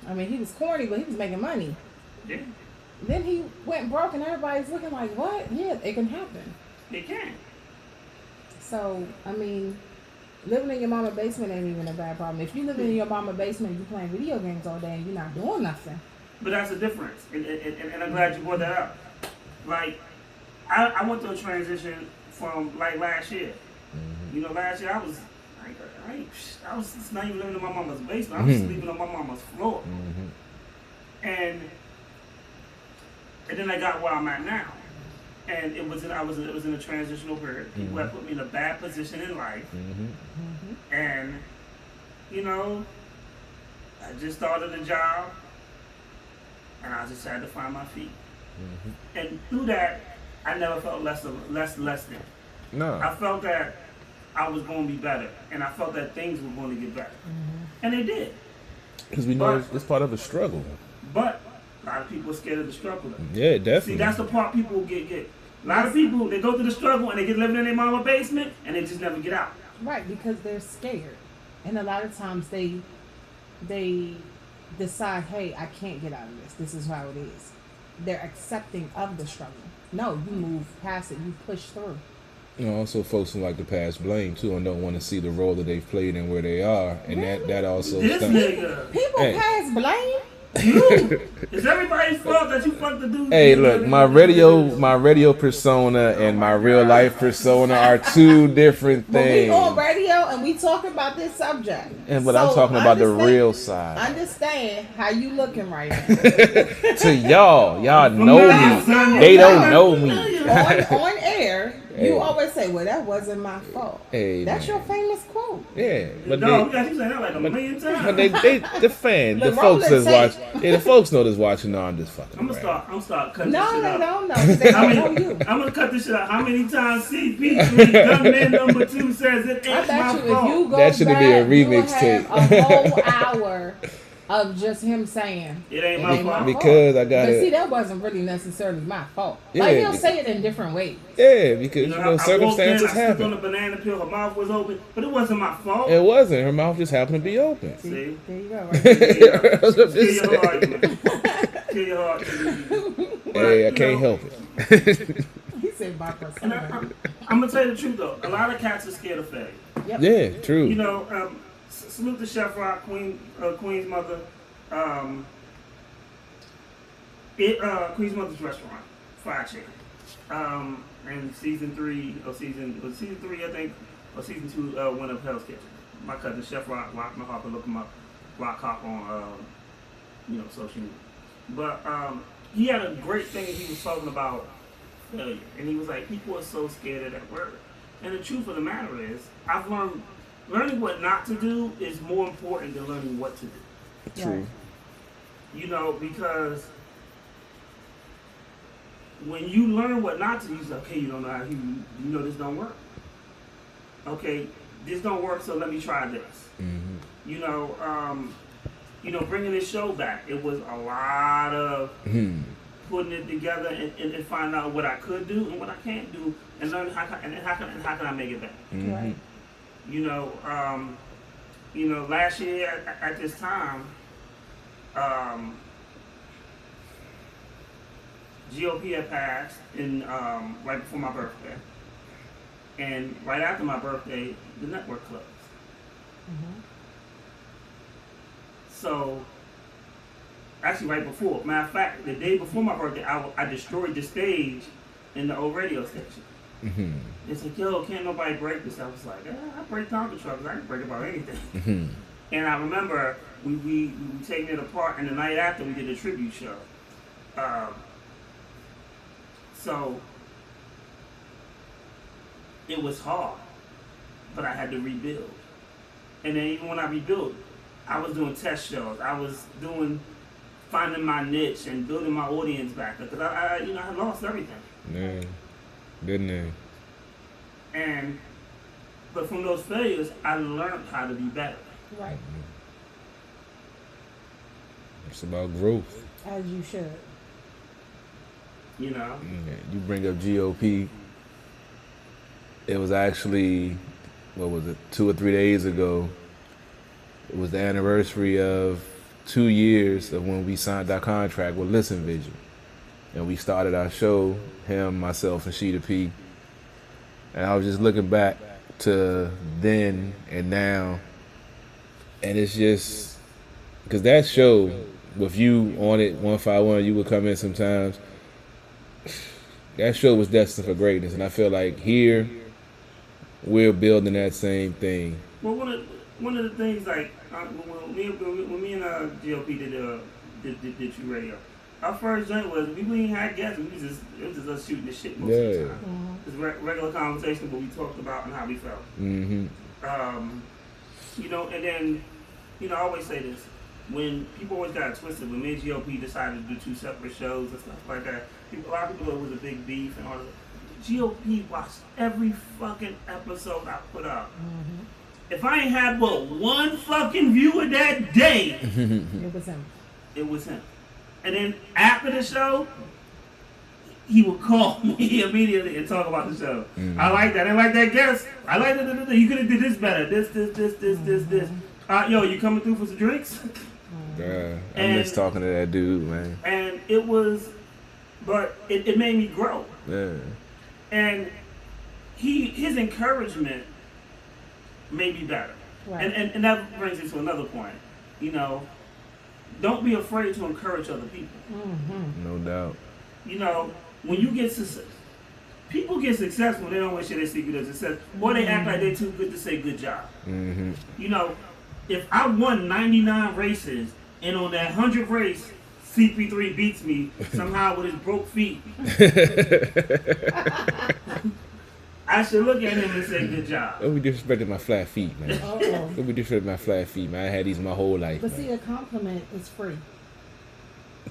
I mean, he was corny, but he was making money. Yeah. Then he went broke, and everybody's looking like, what? Yeah, it can happen. It can. So, I mean, living in your mama basement ain't even a bad problem. If you live in your mama basement and you playing video games all day and you're not doing nothing. But that's the difference. And I'm glad you brought that up. Like, I went through a transition from, like, last year. You know, last year I was just not even living in my mama's basement. I was sleeping on my mama's floor. And then I got where I'm at now. And it was in a transitional period. People had put me in a bad position in life. And, you know, I just started a job and I just had to find my feet. And through that, I never felt less than. No. I felt that I was going to be better, and I felt that things were going to get better, and they did. Because we know it's part of a struggle. But a lot of people are scared of the struggle. Yeah, definitely. See, that's the part people get. A lot of people, they go through the struggle and they get living in their mama basement, and they just never get out. Right, because they're scared, and a lot of times they decide, hey, I can't get out of this. This is how it is. They're accepting of the struggle. No, you move past it. You push through. You know, also folks who like to pass blame too and don't want to see the role that they've played and where they are, and that also This stunts. nigga, People Hey. pass blame. it's everybody's fault that you fucked the dude. Hey, look, my radio persona and my real life persona are two different But we on things. radio and we talk about this subject. But I'm So talking about the understand- real side. Understand how you looking right now. To y'all know me. They don't know me. on air, Hey. you always say, well, that wasn't my fault. Hey, That's man. your famous quote. Yeah, but No, they. we got you saying that like a million times. But the fan, the Look, folks Roland that's say- watching, the folks know that's watching. No, I'm just fucking I'm gonna around. start cutting No, this shit they out. don't know. 'Cause They I don't mean, know you. I'm gonna cut this shit out. How many times CP3 Gunman number 2 says it I ain't bet my you if fault? you go That should be a back, remix you tape. will have a whole hour of just him saying It ain't it my ain't my fault. fault. Because I got But see, it. that wasn't really necessarily my fault. Yeah, Like he'll because- say it in different ways. Yeah, because You know, I circumstances walked in, I slipped on happen. a banana peel, her mouth was open, but it wasn't my fault. It wasn't. Her mouth just happened to be open. See? There you go. Right there. That's what I'm Kill just your heart, saying. man. Kill your heart. But, Hey, I you can't know, help it. He said my And persona. I'm gonna tell you the truth though. A lot of cats are scared of failure. Yep. Yeah, true. You know, salute to Chef Rock, Queen's Mother. Queen's Mother's Restaurant, fried chicken. And season 3, I think, or season 2, went up Hell's Kitchen. My cousin Chef Rock Mahapa, look him up, Rock Hop on, social media. But he had a great thing he was talking about failure, and he was like, people are so scared of that word. And the truth of the matter is, I've learning what not to do is more important than learning what to do. True. You know, because when you learn what not to do, you say, okay, you don't know how you know this don't work. Okay, this don't work, so let me try this. Mm-hmm. You know, bringing this show back, it was a lot of putting it together and find out what I could do and what I can't do, and learn how can I make it better. Mm-hmm. Right. You know, last year at this time, GOP had passed in right before my birthday, and right after my birthday, the network closed. Mm-hmm. So, actually, right before. Matter of fact, the day before my birthday, I destroyed the stage in the old radio station. Mm-hmm. It's like, yo, can't nobody break this? I was like, I break down the trucks. I can break about anything. Mm-hmm. And I remember we taking it apart, and the night after we did a tribute show. So it was hard, but I had to rebuild. And then even when I rebuilt, I was doing test shows. I was finding my niche and building my audience back because I had lost everything. Yeah. Didn't they? But from those failures, I learned how to be better. Right. It's about growth. As you should. You know. Yeah, you bring up GOP. It was actually, 2 or 3 days ago. It was the anniversary of 2 years of when we signed our contract with Listen Vision. And we started our show, him, myself, and Sheeta P. And I was just looking back to then and now. And it's just, because that show, with you on it, 151, you would come in sometimes. That show was destined for greatness. And I feel like here, we're building that same thing. Well, one of the things like when me and GOP did True Radio, our first joint was we didn't have guests. It was just us shooting the shit most of the time. It's regular conversation, but we talked about and how we felt. Mm-hmm. You know, and then I always say this. When people always got it twisted, when me and GOP decided to do 2 separate shows and stuff like that, a lot of people thought it was a big beef and all that. GOP watched every fucking episode I put up. Mm-hmm. If I ain't had but one fucking viewer that day, it was him. It was him. And then after the show, he would call me immediately and talk about the show. Mm-hmm. I like that. I like that guest. I like that. You could have did this better. This. Yo, you coming through for some drinks? I miss talking to that dude, man. And it was, but it made me grow. Yeah. And his encouragement made me better. Right. And that brings us to another point. You know, don't be afraid to encourage other people. Mm-hmm. No doubt. You know, when you get success, people get successful, they don't want to share their secret of success, or they act like they're too good to say good job. Mm-hmm. You know, if I won 99 races, and on that 100th race, CP3 beats me somehow with his broke feet, I should look at him and say, good job. Don't be disrespecting my flat feet, man. Don't be disrespecting my flat feet, man. I had these my whole life. But see, a compliment is free.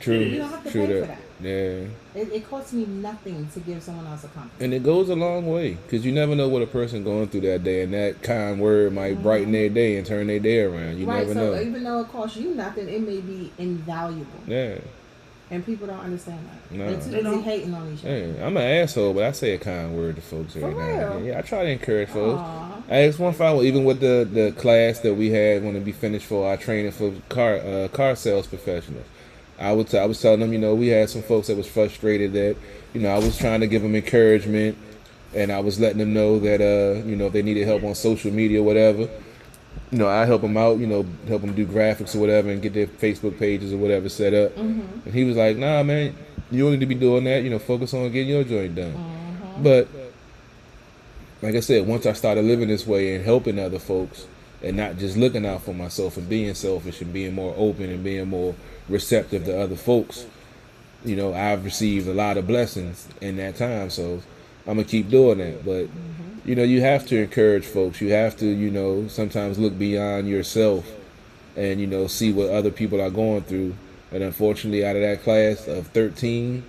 True. You don't have to pay for that. Yeah. It costs me nothing to give someone else a compliment. And it goes a long way, because you never know what a person going through that day, and that kind word might brighten their day and turn their day around. You never know. So even though it costs you nothing, it may be invaluable. Yeah. And people don't understand that. No. They're too busy hating on each other. Yeah, I'm an asshole, but I say a kind word to folks every now and then. Yeah, I try to encourage folks. Aww. I asked one fellow, even with the class that we had when we finished for our training for car sales professionals. I was telling them, you know, we had some folks that was frustrated that, you know, I was trying to give them encouragement, and I was letting them know that, you know, if they needed help on social media or whatever, you know, I help them out, you know, help them do graphics or whatever and get their Facebook pages or whatever set up. Mm-hmm. And he was like, nah, man, you don't need to be doing that. You know, focus on getting your joint done. Mm-hmm. But like I said, once I started living this way and helping other folks and not just looking out for myself and being selfish and being more open and being more receptive to other folks, you know, I've received a lot of blessings in that time. So I'm going to keep doing that. But you know, you have to encourage folks. You have to, you know, sometimes look beyond yourself and, you know, see what other people are going through. And unfortunately, out of that class of 13,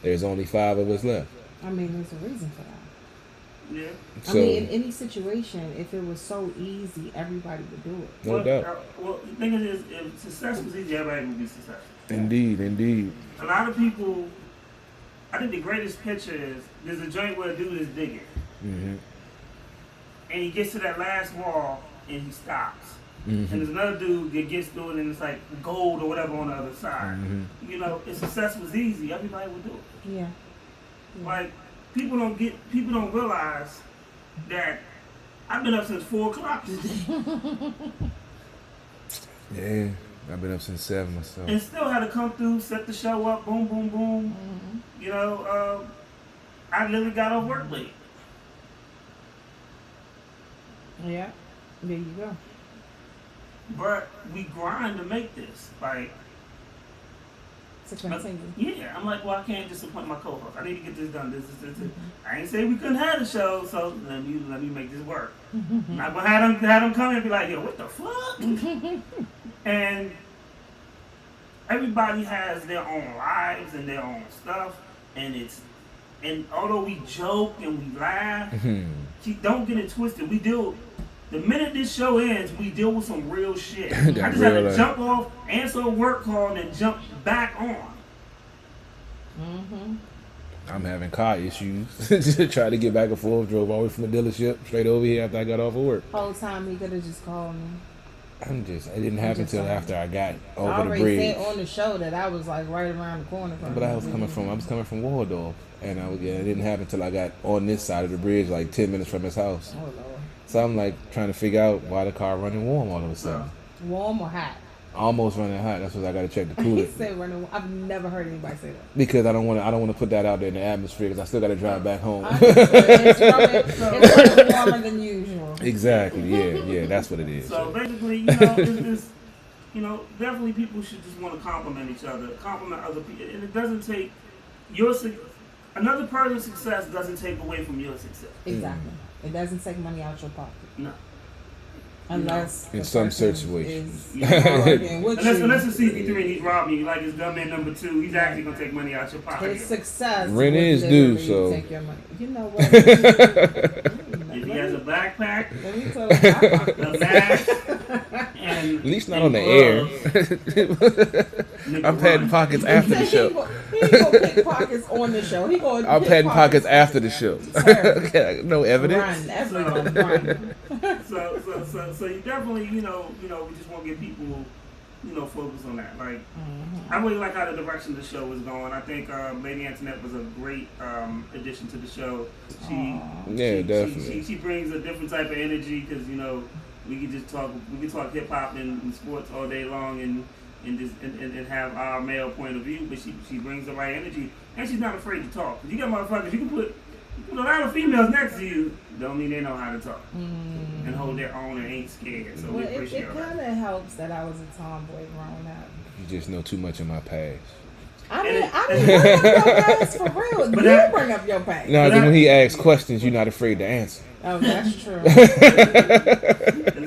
there's only 5 of us left. I mean, there's a reason for that. Yeah. So, I mean, in any situation, if it was so easy, everybody would do it. No doubt. Well, the thing is, if success was easy, everybody would be successful. Indeed, indeed. A lot of people, I think the greatest picture is, there's a joint where a dude is digging. Mm-hmm. And he gets to that last wall and he stops. Mm-hmm. And there's another dude that gets through it and it's like gold or whatever on the other side. Mm-hmm. You know, if success was easy, everybody would do it. Yeah. Like, people don't realize that I've been up since 4 o'clock today. Yeah, I've been up since 7 myself. And still had to come through, set the show up, boom, boom, boom. Mm-hmm. You know, I literally got off work late. Yeah, there you go. But we grind to make this. Like, yeah, I'm like, well, I can't disappoint my co-host. I need to get this done. This. Mm-hmm. I ain't say we couldn't have the show, so let me make this work. Mm-hmm. I'm not gonna have them come and be like, yo, what the fuck? And everybody has their own lives and their own stuff, and although we joke and we laugh, don't get it twisted. The minute this show ends, we deal with some real shit. I just have to jump off, answer a work call, and then jump back on. Mm-hmm. I'm having car issues. Trying to get back and forth. Drove all the way from the dealership straight over here after I got off of work. Whole time he could have just called me. It didn't happen until after I got over the bridge. I already said on the show that I was like right around the corner from But I was coming from Waldorf, and it didn't happen until I got on this side of the bridge, like 10 minutes from his house. Oh Lord. So I'm like trying to figure out why the car running warm all of a sudden. Warm or hot? Almost running hot. That's what I got to check the He cooler. said running. I've never heard anybody say that. Because I don't want to put that out there in the atmosphere because I still got to drive back home. It's running warmer than usual. Exactly. Yeah. That's what it is. So basically, it's definitely people should just want to compliment each other, compliment other people, and it doesn't take another person's success doesn't take away from your success. Exactly. It doesn't take money out your pocket. No. Unless In the some person situations. is working with Unless you. it's CP3 and he's robbing you like his gunman number 2, he's actually gonna take money out your pocket. His success Rent would is due, literally so. take your money. You know what? If he has a backpack, Let me tell you, a bag, and At least not on the air. I'm patting pockets after the show. He ain't gonna pick pockets on the show. He gonna I'm pick patting pockets after the show. Terrible. No evidence. Run, everyone, run. so you definitely, we just want to get people, focus on that. Like, I really like how the direction the show is going. I think Lady Antoinette was a great addition to the show. Definitely. She brings a different type of energy because we can talk hip hop and sports all day long and have our male point of view, but she brings the right energy and she's not afraid to talk. You got motherfuckers, you can put a lot of females next to you, don't mean they know how to talk and hold their own and ain't scared. So we appreciate it that. kind of helps that I was a tomboy growing up. You just know too much of my past. I mean, bring up your past for real. You bring up your past. No, then when he asks questions, you're not afraid to answer. Oh, that's true. And that's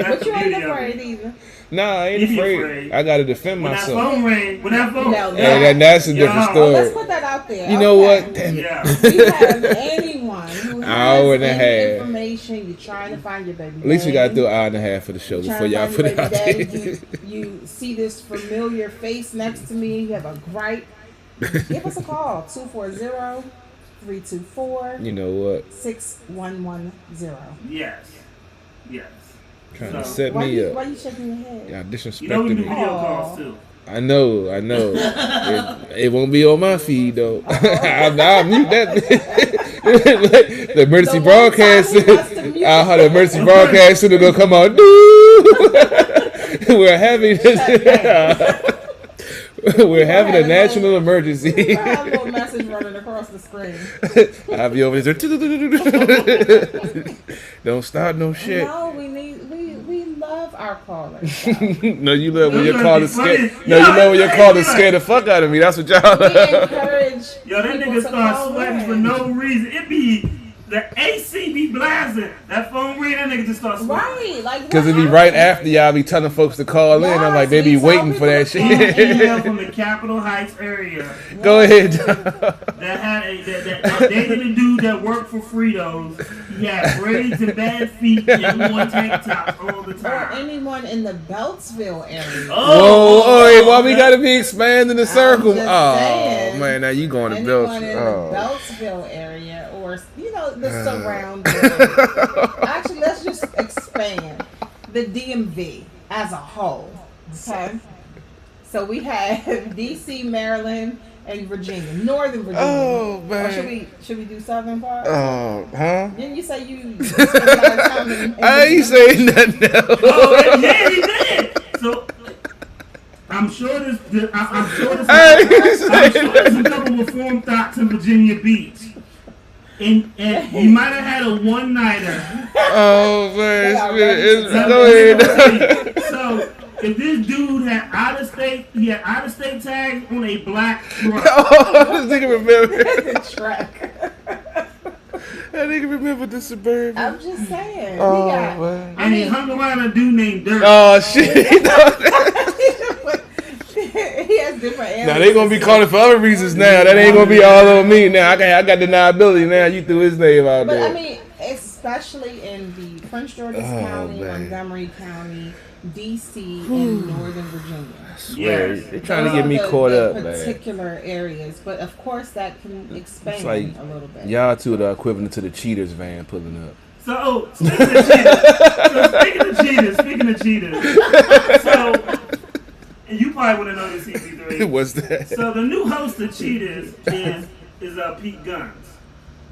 But the you ain't beauty of afraid it. either. Nah, I ain't You be afraid. afraid. I got to defend When that myself. phone rang, No, That's a different Oh, let's story. put that out there. You know Okay. what? Damn it. Yeah. We have anyone who Hour and a has any half. information, you're trying to find your baby At least we got to daddy. do an hour and a half for the show before y'all put it out there. You see this familiar face next to me, you have a gripe, give us a call, 240-324-6110. You know what? Yes. Trying to So- set Why me you up. shaking your head? Y'all We disrespecting do me. video calls too. I know. it won't be on my feed though. I'll mute that. The emergency The one broadcast. time he must have muted The emergency broadcast soon gonna come on. We're having we're having a national emergency. I have a little message running across the screen. I'll be over there. Don't start no shit. No, we love our callers. So. No, you love when your caller scared. funny. No, you love when your Yeah, caller yeah. scared the fuck out of me. That's what y'all. We encourage Yo, that people nigga to start call sweating in. for no reason. It be the AC be blasting. That phone ring, that nigga just start sweating. Right, like Because what it be right happened? after y'all be telling folks to call in. I'm like, they be Yes, we waiting tell for that people to shit. Email from the Capitol Heights area Go ahead. that had that dated a dude that worked for Fritos. He had braids and bad feet and wore tank tops all the Or time. anyone in the Beltsville area. Whoa, hey, why we gotta be expanding the circle? just Oh saying. man, now you going to Anyone in Belts? the Oh. Beltsville area, or the surrounding area. Actually, let's just expand the DMV as a whole. Okay, so we have DC, Maryland, and Virginia, Northern Virginia. Oh Or man. should we do Southern part? Oh, huh? Didn't you say you spend a lot of time in I ain't Virginia? saying nothing else. Oh, yeah, he did. So I'm sure there's I ain't I'm saying sure there's a couple of reform thoughts in Virginia Beach. And he might have had a one-nighter. Oh man, Yeah, go ahead. So if this dude had out-of-state tags on a black truck. Oh, this nigga remember. The track. That nigga remember the Suburban. I'm just saying. Oh we got. man. And he hung around a dude named Dirk. Oh shit. He has different answers. Now they gonna be calling for other reasons now. That ain't gonna be all on me now. I got deniability now. You threw his name out But there. I mean, especially in the Prince George's County, man. Montgomery County, DC, and Northern Virginia. Swear, Yes. they trying to Those get me are caught the up, man. particular areas, but of course that can expand like a little bit. Y'all two are the equivalent to the cheaters van pulling up. So speaking of cheaters, so and you probably would have known this CP3. What's that? So the new host of Cheaters is Pete Guns.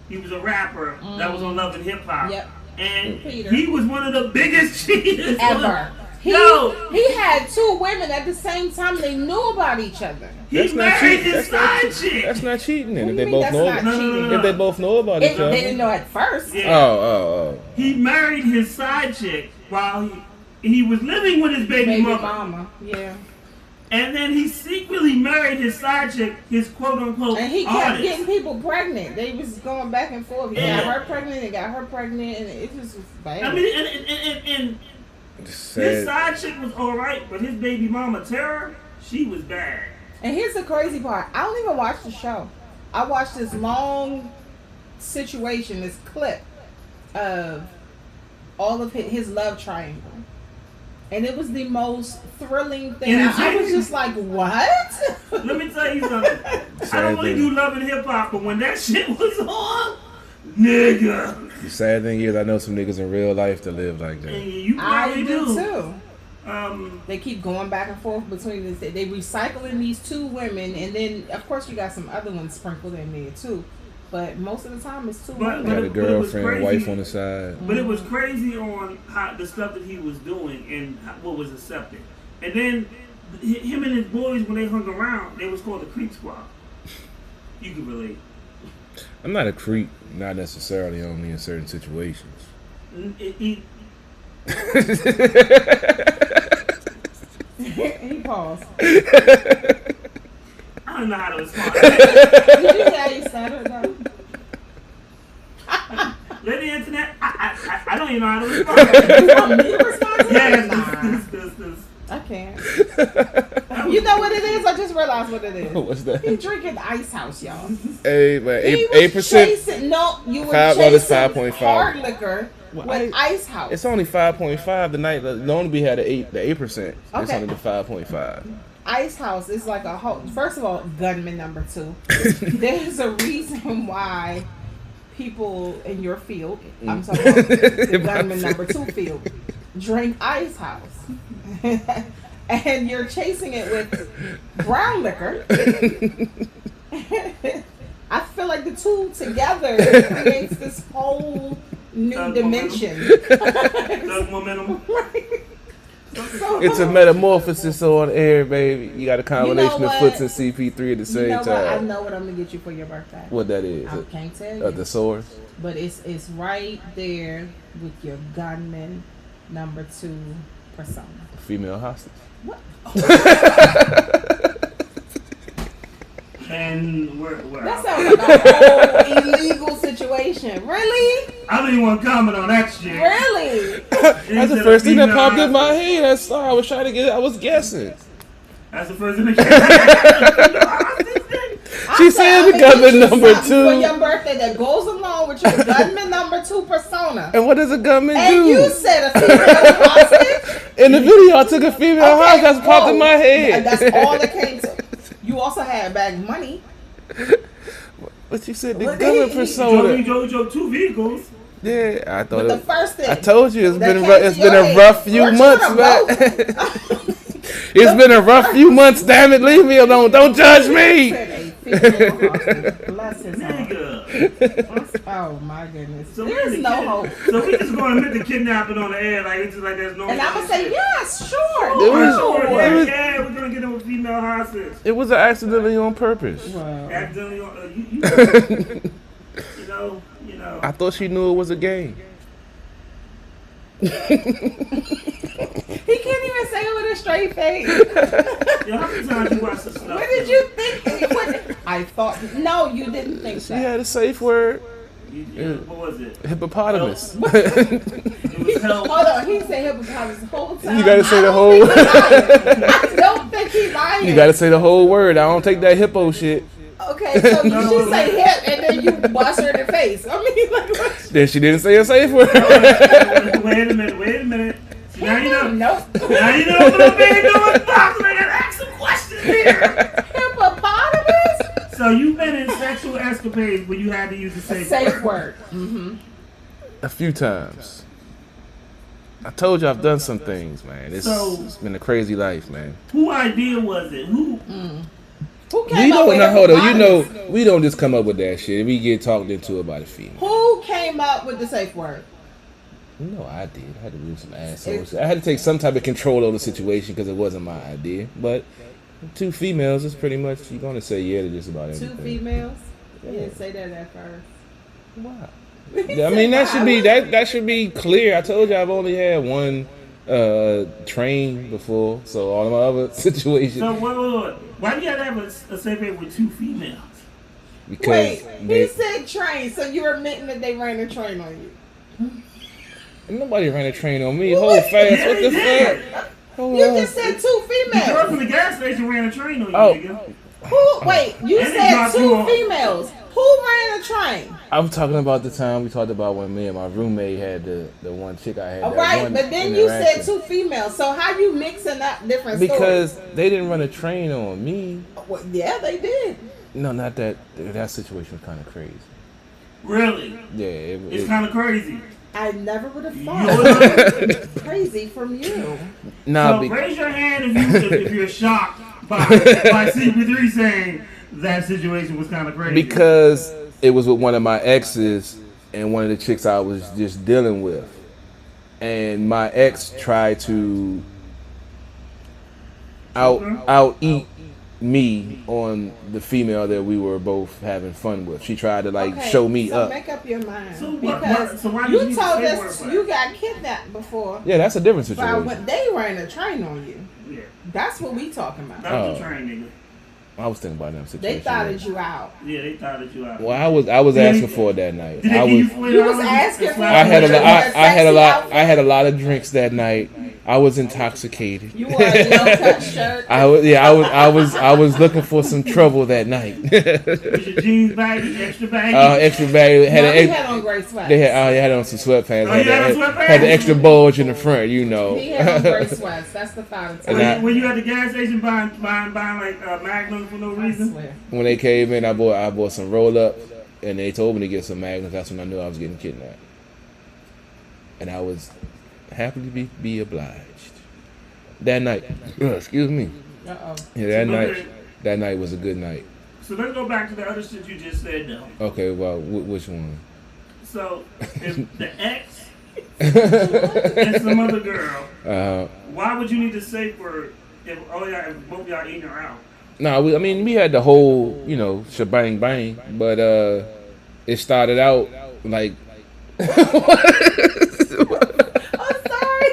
He was a rapper that was on Love and Hip Hop. Yep. And Peter. he was one of the biggest cheaters Ever. He Yo. had 2 two women at the same time. They knew about each other. He married his side chick. That's not cheating. Then What if do they you mean both know, that's not cheating? if they both know about each They other. didn't know at first. Yeah. Oh. He married his side chick while he was living with his baby mother. mama. Yeah. And then he secretly married his side chick, his quote unquote And he kept artist. getting people pregnant. They was going back and forth. He Yeah. got her pregnant and got her pregnant, and it just was bad. I mean, and his Sad. side chick was alright, but his baby mama, Tara, she was bad. And here's the crazy part. I don't even watch the show. I watched this long situation, this clip of all of his love triangle. And it was the most thrilling thing. I was just like, what? Let me tell you something. I don't really do love and hip hop, but when that shit was on, nigga. The sad thing is, I know some niggas in real life that live like that. And you I probably do do. too. Um, They keep going back and forth between this. They recycling these two women, and then of course you got some other ones sprinkled in there too. But most of the time it's two women. Got a But it was girlfriend, crazy. wife on the side. But it was crazy on how the stuff that he was doing and what was accepted. And then him and his boys, when they hung around, they was called the Creep Squad. You can relate. I'm not a creep, not necessarily, only in certain situations. He paused. I don't know how to respond. Did you say you stuttered though? Lady Internet, I don't even know how to respond. You want me to respond to Yes, that? this. I can't. You know what it is? I just realized what it is. What's He that? drinking Ice House, y'all. Hey, man, He was 8%. chasing. No, you were Five- well, it's chasing 5.5. hard liquor Well, with Ice House. It's only 5.5 the night. Normally we had the 8%. It's Okay. only the 5.5. Ice House is like a whole. First of all, gunman number 2. There's a reason why people in your field, I'm talking about the gunman number 2 field, drink Ice House. And you're chasing it with brown liquor. I feel like the two together creates this whole new dimension. Doug Momentum. So, It's a metamorphosis on air, baby. You got a combination You know of Foots what? and CP3 at the you same know what? I time. know what I'm gonna get you for your birthday. What that is? I can't tell you. The source? But it's right there with your gunman number 2 persona. Female hostage. What? And we're That sounds like a whole illegal situation. Really? I don't even want to comment on that shit. Really? That's the first thing that popped in my head. That's all I was trying to get. I was guessing. That's the first thing that came. She said the gunman number For 2. your birthday that goes along with your gunman number 2 persona. And what does a gunman And do? you said a female hostage? In the video, I took a female hostage. That's popped in my head. That's all that came to. You also had bag money. But you said the What gunman did he- persona. Joey drove 2 vehicles. Yeah, I thought But the it. first thing I told you it's that been came to it's your been a head, rough few weren't you months, on a man. boat? It's been a rough few months. Damn it, leave me alone. Don't judge me. Said a female hostage. Bless his heart. Nigga. Oh my goodness. So There's we no just- hope. So we just going to admit the kidnapping on the air, like it's just like there's no. And I'm gonna say yes, sure. It was- No. it was- Yeah, we're gonna get him a female hostage. It was accidentally on purpose. Well, Accidentally, you know. I thought she knew it was a game. he can't even say it with a straight face. Yo, how many times you watch this stuff? What did you think? I thought no, you didn't think She that. had a safe word. What was it? Hippopotamus. It was hell. Hold on, he said hippopotamus the whole time. You gotta say I the don't whole- think he lying. I don't think he lying. You gotta say the whole word. I don't take that hippo shit. Okay, so you should say hip and then you bust her in the face. I mean, like, what? Then she didn't say a safe word. Wait a minute. See, now you know. Nope. Now you know what I'm doing. Fox, I gotta ask some questions here. Hippopotamus? So you've been in sexual escapades where you had to use the safe Word. A few times. I told you I've done some things, man. It's been a crazy life, man. Who idea was it? Who? Who came You up don't with know, hold on. You hippopotamus? know, we don't just come up with that shit. We get talked into it by the female. Who came up with the safe word? No, I did. I had to do some assholes. I had to take some type of control over the situation because it wasn't my idea. But 2 females is pretty much, you're going to say yeah to just about everything. 2 females? Yeah. You didn't say that at first. Wow. I mean, that should be clear. I told you I've only had one train before, so all of my other situations. So why do you have to have a safe word with 2 females? Because Wait, he said train, so you're admitting that they ran a train on you. nobody ran a train on me. Hold fast. What the fuck? Hold You on. just said 2 The girl females. from the gas station ran a train on you, Oh. nigga. Who? Wait, you And they said dropped 2 you off. females. Who ran a train? I'm talking about the time we talked about when me and my roommate had the one chick I had. All that right, one but then you said interaction. 2 females. So how you mixing up different Because stories? they didn't run a train on me. Well, yeah, they did. No, not that. That situation was kind of crazy. Really? Yeah, It's kind of crazy. I never would have You're thought. Crazy from you. nah, So raise your hand if you're shocked by CP3 saying that situation was kind of crazy. because it was with one of my exes and one of the chicks I was just dealing with, and my ex tried to out eat me on the female that we were both having fun with. She tried to Okay, show me so up. make up your mind. So because so why did you you told say us word you got kidnapped before. Yeah, that's a different But situation. when they ran a train on you. Yeah, That's what we talking about. that was Oh. a train, nigga. I was thinking about them They situations. thought you out. Yeah, they thought that you out. Well, I was asking for it that night. Did they I give you was. $40? You was asking for I had a lot. Sexy I had a lot of drinks that night. I was intoxicated. You wore a low-cut shirt. I was looking for some trouble that night. Was your jeans baggy, extra baggy? Extra bag had No, an he ex- had on gray sweats. they had on some sweatpants. Oh, you had on sweatpants? Had the extra bulge in the front, you know. He had on gray sweats. That's the final And time. When you at the gas station buying like Magnums for no I reason? swear. When they came in, I bought some roll up, and they told me to get some magnums. That's when I knew I was getting kidnapped, and I was happy to be obliged. That night, excuse me. Uh-oh. Yeah, Okay. that night was a good night. So let's go back to the other shit you just said though. Okay, well, which one? So if the ex and some other girl, why would you need to say for if both y'all in or out? No, we had the whole, shebang bang, but it started out like I'm sorry.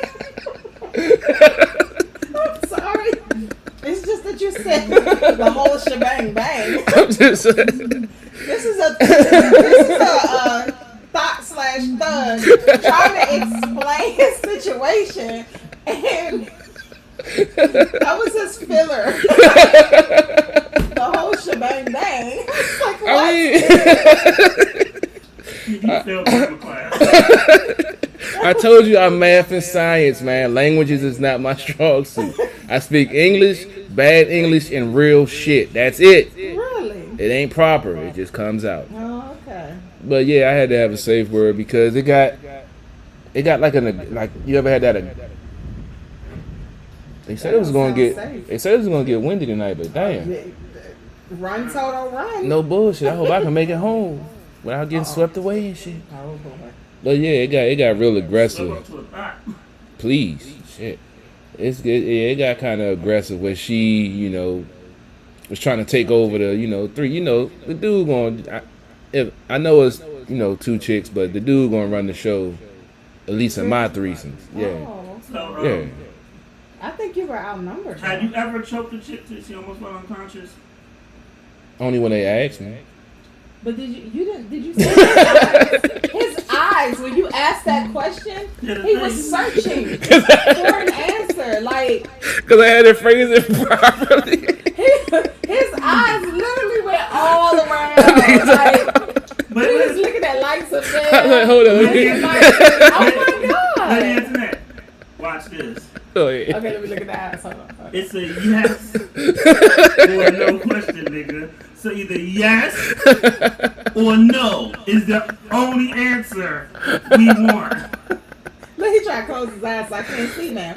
I'm sorry. It's just that you said the whole shebang bang. I'm just This is a thought/thug trying to explain his situation, and that was his filler. The whole shebang bang. It's like, what? You failed grammar class. I told you I'm math and science, man. Languages is not my strong suit. I speak English, bad English, and real shit. That's it. Really? It ain't proper. It just comes out. Oh, okay. But yeah, I had to have a safe word because it got like you ever had that? They said it was gonna That sounds safe. They said it was gonna get windy tonight, but damn, Run, Toto, run. no bullshit. I hope I can make it home without getting swept away and shit. Oh, boy. But yeah, it got real Live aggressive. up to a thought. Please, shit. It's good. Yeah, it got kind of aggressive where she, was trying to take over the, three. The dude going. I know it's 2 chicks, but the dude gonna run the show. At least in my threesomes. Yeah, Oh, So, yeah. I think you were outnumbered. have you ever choked a chick till she almost went unconscious? Only when they asked me. But did you see his eyes when you asked that question? He was searching for an answer. Like, Because I had to phrase it properly. his eyes literally went all around. Like, But he was looking at lights up I was there. like, hold on. Looking like, oh my Lady god. Internet, watch this. Oh, yeah. Okay, let me look at the eyes. Hold on. It's a yes or a no question, nigga. So either yes or no is the only answer we want. Look, he tried to close his eyes so I can't see now.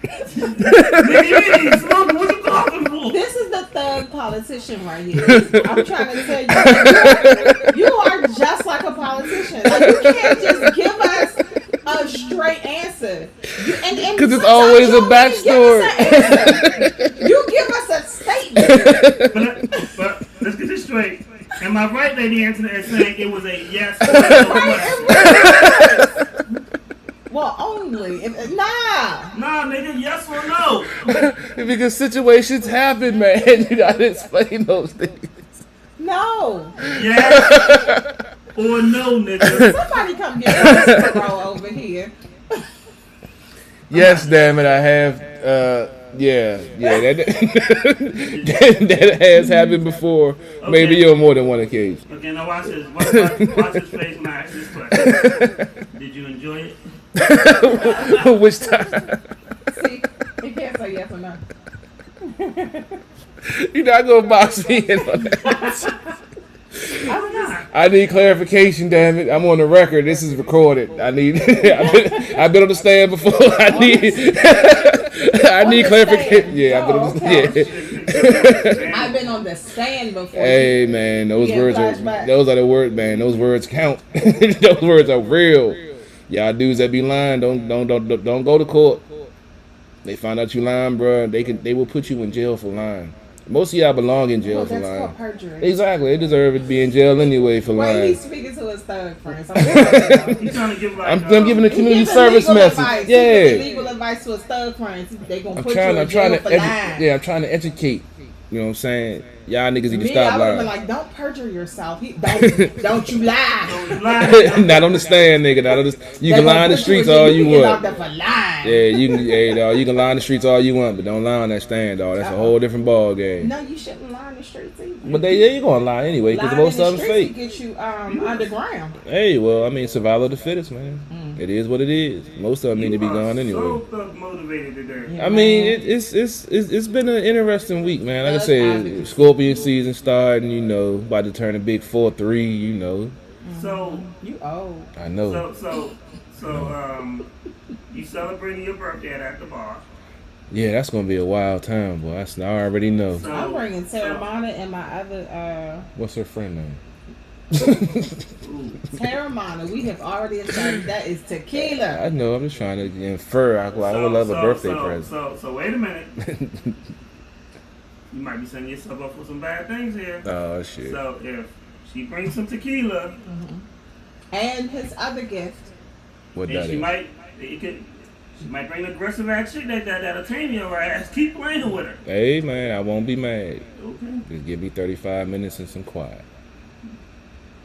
Nigga, you ain't smoking. What you coughing for? This is the thug politician right here. I'm trying to tell you. You are just like a politician. Like, you can't just give us a straight answer. Because it's always a backstory. You give us a statement. But let's get this straight. Am I right, Lady Anthony, as saying it was a yes or no question? Well, only if nah. Nah, nigga, yes or no? Because situations happen, man. You gotta explain those things. No. Yes or no, nigga? Somebody come get us parole over here. Yes, damn it, I have. Yeah, that has happened before. Okay. Maybe on more than one occasion. Okay, now watch this. Watch his face when I ask this question. Did you enjoy it? Which time? See, you can't say yes or no. You're not gonna box me in on that. I need clarification, damn it. I'm on the record. This is recorded. I need. I've been on the stand before. I need clarification. Yeah, I've been on the Yeah. I've been on the stand before. Hey man, those Yeah, words flashback. those are the words, man. Those words count. Those words are real. Y'all dudes that be lying, don't go to court. They find out you lying, bro. They will put you in jail for lying. Most of y'all belong in jail Well, for that's lying. called perjury. Exactly, they deserve to be in jail anyway for Wait, lying. he's speaking to his thug friends. I'm He's trying to give like. I'm giving a community giving service legal message. advice. He's Yeah, giving legal advice to his thug friends. They gonna put you in jail for lying. I'm trying to educate. You know what I'm saying? Y'all niggas need to Me, stop I would have been lying. like, don't perjure yourself. Don't you lie. Don't lie. Not on the stand, nigga. Not on the, you They can lie gonna in the put streets in all jail. you get want. locked up for lying. Yeah, hey, dog, you can lie in the streets all you want, but don't lie on that stand, dog. That's a whole different ball game. No, you shouldn't lie in the streets either. But you gonna lie anyway, because Lying most in of the them streets fake. will get you underground. Hey, well, I mean, survival of the fittest, man. It is what it is. Most of them need to be gone anyway. So thug motivated today. I mean, it's been an interesting week, man. Like I Thug said, advocacy. Scorpion season starting, you know, about to turn a big 4-3, you know. So You old. I know. You celebrating your birthday at the bar. Yeah, that's gonna be a wild time, boy. I already know. So, I'm bringing Terramana and my other What's her friend name? Terramana. We have already established that is tequila. I know. I'm just trying to infer. I would love a birthday present. So wait a minute. You might be setting yourself up for some bad things here. Oh shit. So if she brings some tequila, And his other gift. What and that she is? might bring aggressive ass shit that'll tame your ass. Keep playing with her. Hey man, I won't be mad. Okay. Just give me 35 minutes and some quiet.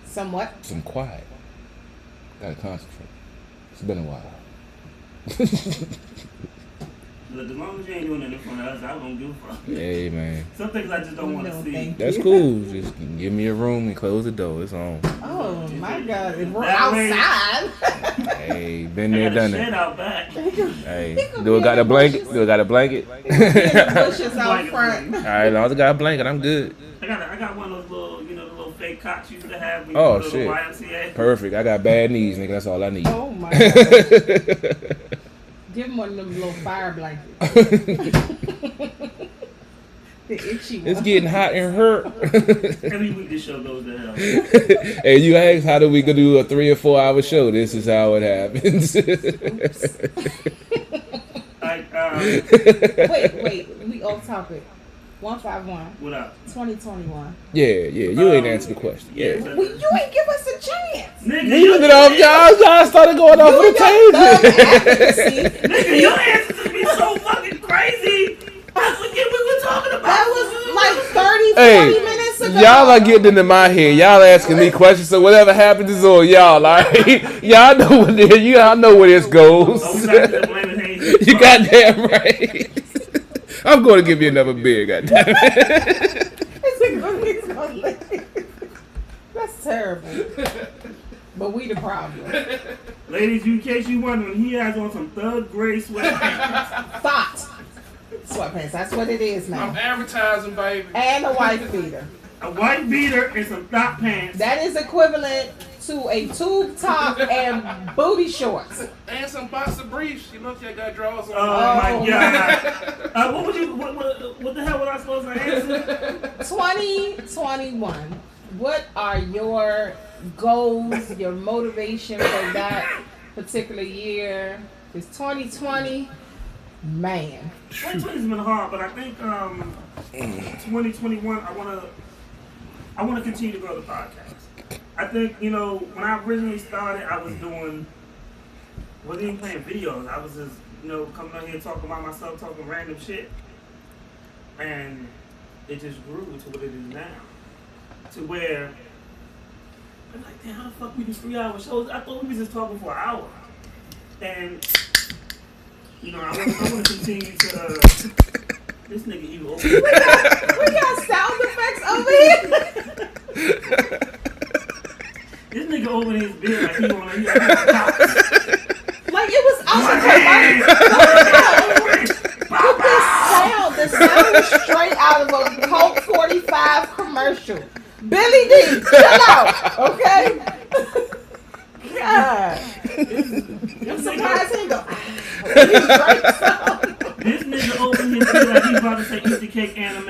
Somewhat. Some quiet. Gotta concentrate. It's been a while. Look, as long as you ain't doing it in front of us, I don't give a fuck. Hey man, Some things I just don't want to No, see. thank that's cool. Just give me a room and close the door. It's on. Oh my God! If we're That way- outside. Hey, been I there, got a done shed it. out back. Hey, could do it be got in a the blanket? bushes. Do it got a blanket? Bushes out Blanket front. All right, as long as I got a blanket, I'm good. I got one of those little, the little fake cots you used to have when Oh, you go to shit. the YMCA. Perfect. I got bad knees, nigga. That's all I need. Oh my God! Give him one of them little fire blankets. The itchy one. It's getting hot and hurt. Every week this show goes to hell. Hey, you asked how do we go do a 3 or 4 hour show? This is how it happens. Like, Wait. We off topic. 151. what up? 2021. Yeah, you ain't answered the question. Yeah. Well, you ain't give us a chance. Nigga, Leaving it off, y'all started going off on a tangent. Advocacy. nigga, your answers be so fucking crazy. I forget what we're talking about. That was like 30, 40 Hey, minutes ago. y'all are getting into my head. Y'all asking me questions, so whatever happens is on y'all. All right, y'all know what y'all know where this goes. Oh, we got to blame it, Hayes. You goddamn right. I'm going to give you another beer, goddamn it. That's terrible. But we the problem. Ladies, in case you wondering, he has on some thug gray sweatpants. Thought. Sweatpants. That's what it is now. advertising, baby. And a wife beater. A white beater and some thought pants. That is equivalent to a tube top and booty shorts. And some boxer briefs. You look, I got drawers on. Oh my Oh, god. What the hell was I supposed to answer? 2021. what are your goals, your motivation for that particular year? It's 2020, man. 2020's been hard, but I think 2021, I wanna continue to grow the podcast. I think, you know, when I originally started, I was wasn't even playing videos. I was just, you know, coming on here talking about myself, talking random shit. And it just grew to what it is now. To where I'm like, damn, how the fuck we do 3-hour shows? I thought we was just talking for an hour. And, you know, I want to continue to, this nigga even open. We got sound effects over here. This nigga open his beer like he on Like it was out the sound was straight out of a Coke 45 commercial. Billy D, chill out, okay? God. I'm surprised he go. This nigga open his beer like he's about to say eat the cake anime.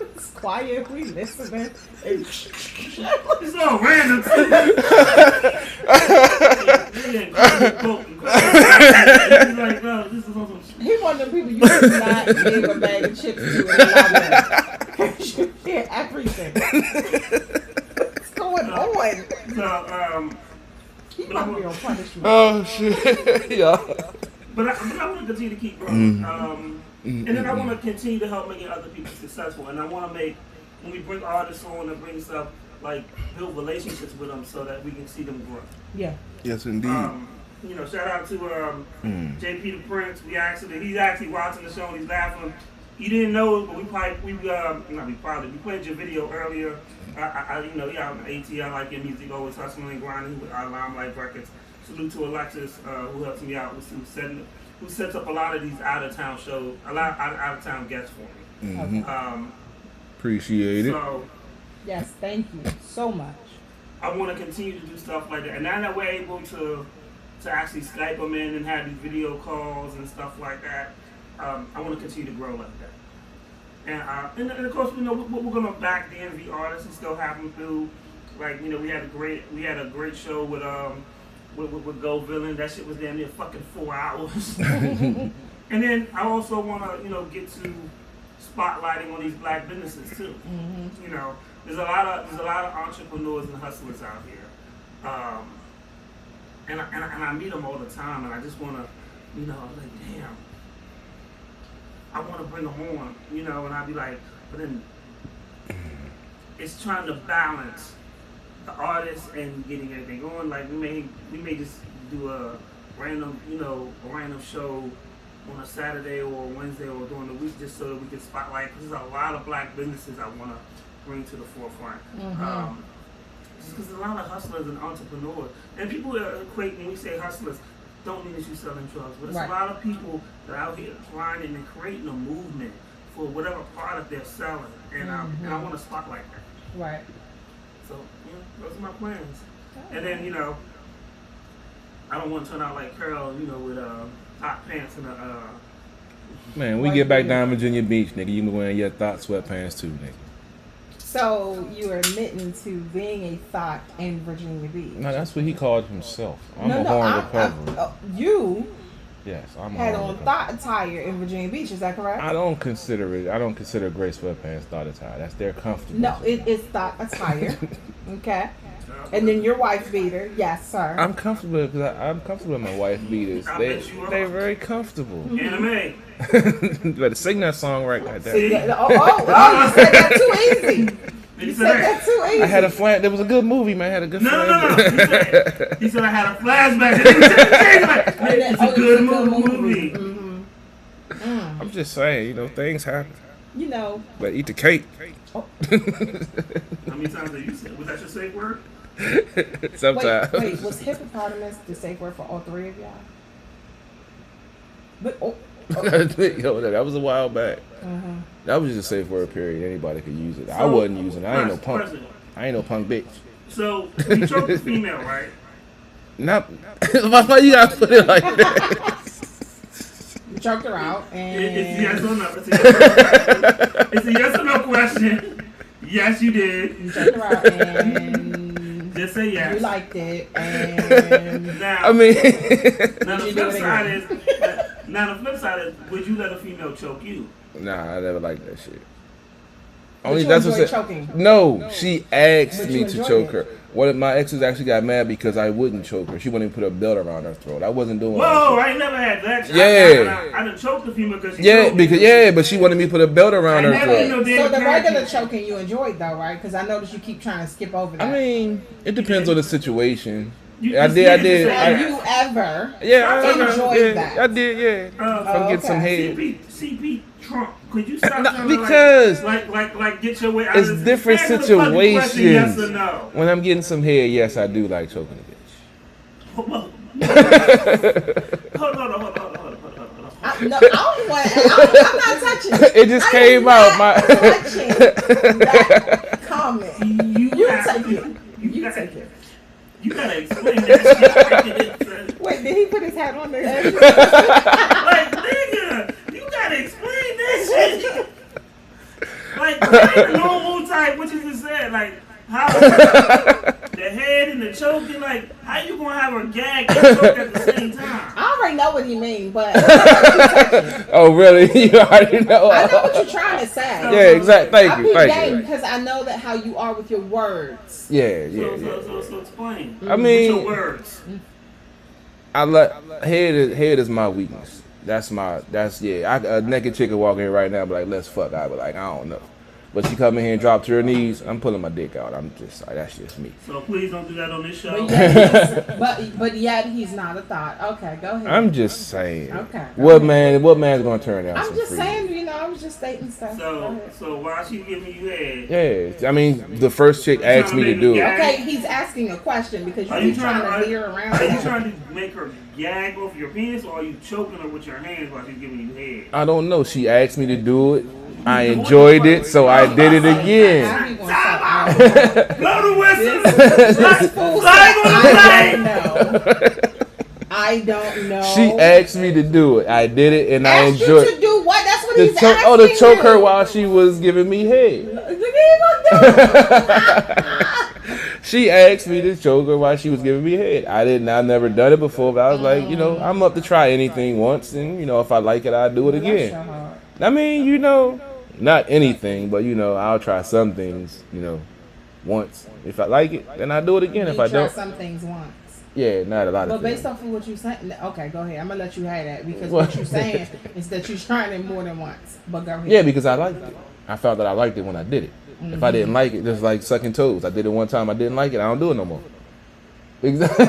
It's quiet, we listening. It's all random. He one of the people you do not give a bag of chips to in the library. You hear everything. What's going on? So, He might be on punishment. Oh shit, yeah. but I want to continue to keep growing. And then I want to continue to help making other people successful. And I want to make, when we bring artists on and bring stuff, like build relationships with them so that we can see them grow. Yeah. Yes, indeed. You know, shout out to JP the Prince. He's actually watching the show and he's laughing. You didn't know it, but we played your video earlier. You know, he out in AT. I like your music, always hustling and grinding with our Limelight Records. Salute to Alexis, who helps me out, who sets up a lot of these out of town shows, a lot of out of town guests for me. Appreciate it. So, Yes, thank you so much. I want to continue to do stuff like that, and now that we're able to actually Skype them in and have these video calls and stuff like that, I want to continue to grow like that. And of course, you know, we're gonna back DMV artists and still have them through. Like, you know, we had a great show with Go Villain. That shit was damn near fucking 4 hours. And then I also want to, you know, get to spotlighting on these black businesses too. You know, there's a lot of entrepreneurs and hustlers out here, and I meet them all the time, and I just want to, you know, I'm like, damn, I want to bring them on, you know, and I'd be like, but then it's trying to balance the artist and getting everything on. Like we may just do a random show on a Saturday or a Wednesday or during the week, just so that we can spotlight. Because there's a lot of black businesses I want to bring to the forefront. Just because there's a lot of hustlers and entrepreneurs, and people equate when we say hustlers, don't mean that you're selling drugs, but it's a lot of people that are out here grinding and creating a movement for whatever product they're selling, and I want to spotlight that. Right. So, you know, those are my plans. And then, you know, I don't want to turn out like Curl, you know, with hot pants and Man, we get back down Virginia Beach, nigga. You be wearing your thought sweatpants too, nigga. So you're admitting to being a thought in Virginia Beach? No, that's what he called himself. I'm a horn recovery. You Yes, I'm had a horn on recovery. thought attire in Virginia Beach. Is that correct? I don't consider gray sweatpants thought attire. That's their comfortable. No, it is thought attire. Okay. And then your wife beater. Yes, sir. I'm comfortable because I'm comfortable with my wife beaters. I bet you are. They're very comfortable. anime. You better sing that song right like that. You said that too easy. You said that too easy. I had a flat. There was a good movie, man. I had a good. No. flat. He said I had a flashback. It's a good movie. I'm just saying, you know, things happen. You know. But eat the cake. How many times have you said? Was that your safe word? Sometimes. Wait, was hippopotamus the safe word for all three of y'all? But Yo, that was a while back. That was just a safe word. Period. Anybody could use it. I wasn't using it. I ain't no punk. I ain't no punk bitch. So you chose the female, right? Not. Why you gotta put it like that? choked her out, and It's a yes or no. It's a yes or no question. Yes, you did. you choked her out, and Just say yes. you liked it, and Now, I mean, now the you flip do it side is, would you let a female choke you? nah, I never liked that shit. But you that's enjoy what choking. No, she asked But me you to enjoyed choke it. her. One of my exes actually got mad because I wouldn't choke her. She wouldn't even put a belt around her throat. I wasn't doing Whoa, that I ain't never had that. Yeah. I done choked the female because she shit. choked me. But she wanted me to put a belt around I her never throat. did no damn So the carrot regular cake. choking you enjoyed though, right? Because I noticed you keep trying to skip over that. I mean, it depends on the situation. You- I you did. said the have same. you ever? Yeah, I enjoyed yeah, that. I did. Yeah, if I'm getting some okay. head. CP Trump, could you stop No, trying to because like get your way out it's of this? different Answer the fucking question, situations. Yes or no? When I'm getting some head, yes, I do like choking a bitch. Hold on. No, I don't want. I'm not touching. It just I came am out. not touching that comment. You have take to. it. You take it. You gotta explain that shit. Wait, did he put his hat on there? Like, nigga, you gotta explain that shit. Like, the normal type, what you just said, like, how the head and the choking, like, how you gonna have a gag and choke at the same time? I already know what he means, but Oh, really? You already know. I know what you're trying to say. Yeah, exactly. I Thank peep you. game Thank you. because I know that how you are with your words. Yeah, yeah. So explain. I With mean, your words. head is my weakness. That's a naked chick could walk in right now, and be like, let's fuck. I be like, I don't know. But she come in here and drop to her knees, I'm pulling my dick out. I'm just like, that's just me. So please don't do that on this show. But yet he's not a thought. Okay, go ahead. I'm just saying. Okay. What man's gonna turn down I'm some just free? saying, I was just stating stuff. Go ahead. So while she giving you head, Yeah, I mean, the first chick asked me to do it. Okay, he's asking a question because Are you you keep trying trying to to- veer around. are you trying to make her gag off your penis, or are you choking her with your hands while she's giving you head? I don't know. She asked me to do it. I enjoyed it, so I did it again. Now he wants something else. Blow the whistle. This fool Flag said, on the I don't know. She asked me to do it. I did it, and I Asked enjoyed you to do what? That's what to he's choke. asking Oh, to choke you. her while she was giving me head. She asked me to choke her while she was giving me head. I never done it before, but I was like, I'm up to try anything once, and if I like it, I'll do it again. I mean, not anything, but I'll try some things, once. If I like it, then I do it again. If I try don't, some things once. yeah, not a lot But of based things. off of what you're saying, okay, go ahead. I'm gonna let you have that because What? what you're saying is that you're trying it more than once. But go ahead. Yeah, because I liked it. I felt that I liked it when I did it. If I didn't like it, just like sucking toes. I did it one time, I didn't like it, I don't do it no more. Exactly.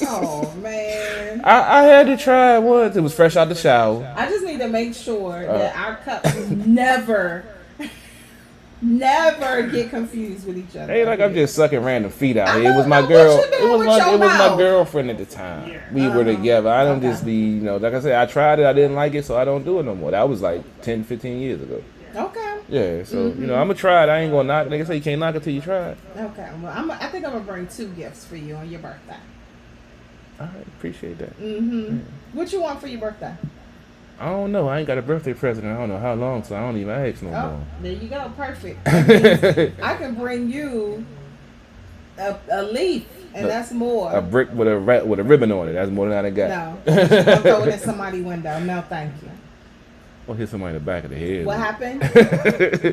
Oh man. I had to try it once. It was fresh out the shower. I just need to make sure that our cups never get confused with each other. Ain't like I'm just sucking random feet out I here. It know, was my what girl. you doing It was with my your my mouth? girlfriend at the time. Yeah. We were together. I don't Okay. just be, like I said, I tried it, I didn't like it, so I don't do it no more. That was like 10, 15 years ago. Okay. Yeah, so I'm gonna try it. I ain't gonna knock it. Like I say, you can't knock it till you try it. Okay. Well, I think I'm gonna bring 2 gifts for you on your birthday. All right, appreciate that. What you want for your birthday? I don't know. I ain't got a birthday present. I don't know how long, so I don't even ask no Oh, more. there you go. Perfect. I can bring you a leaf, and that's more. A brick with a ribbon on it. That's more than I done got. No, I'm throw it in somebody's window. No, thank you. Or hit somebody in the back of the head. What happened?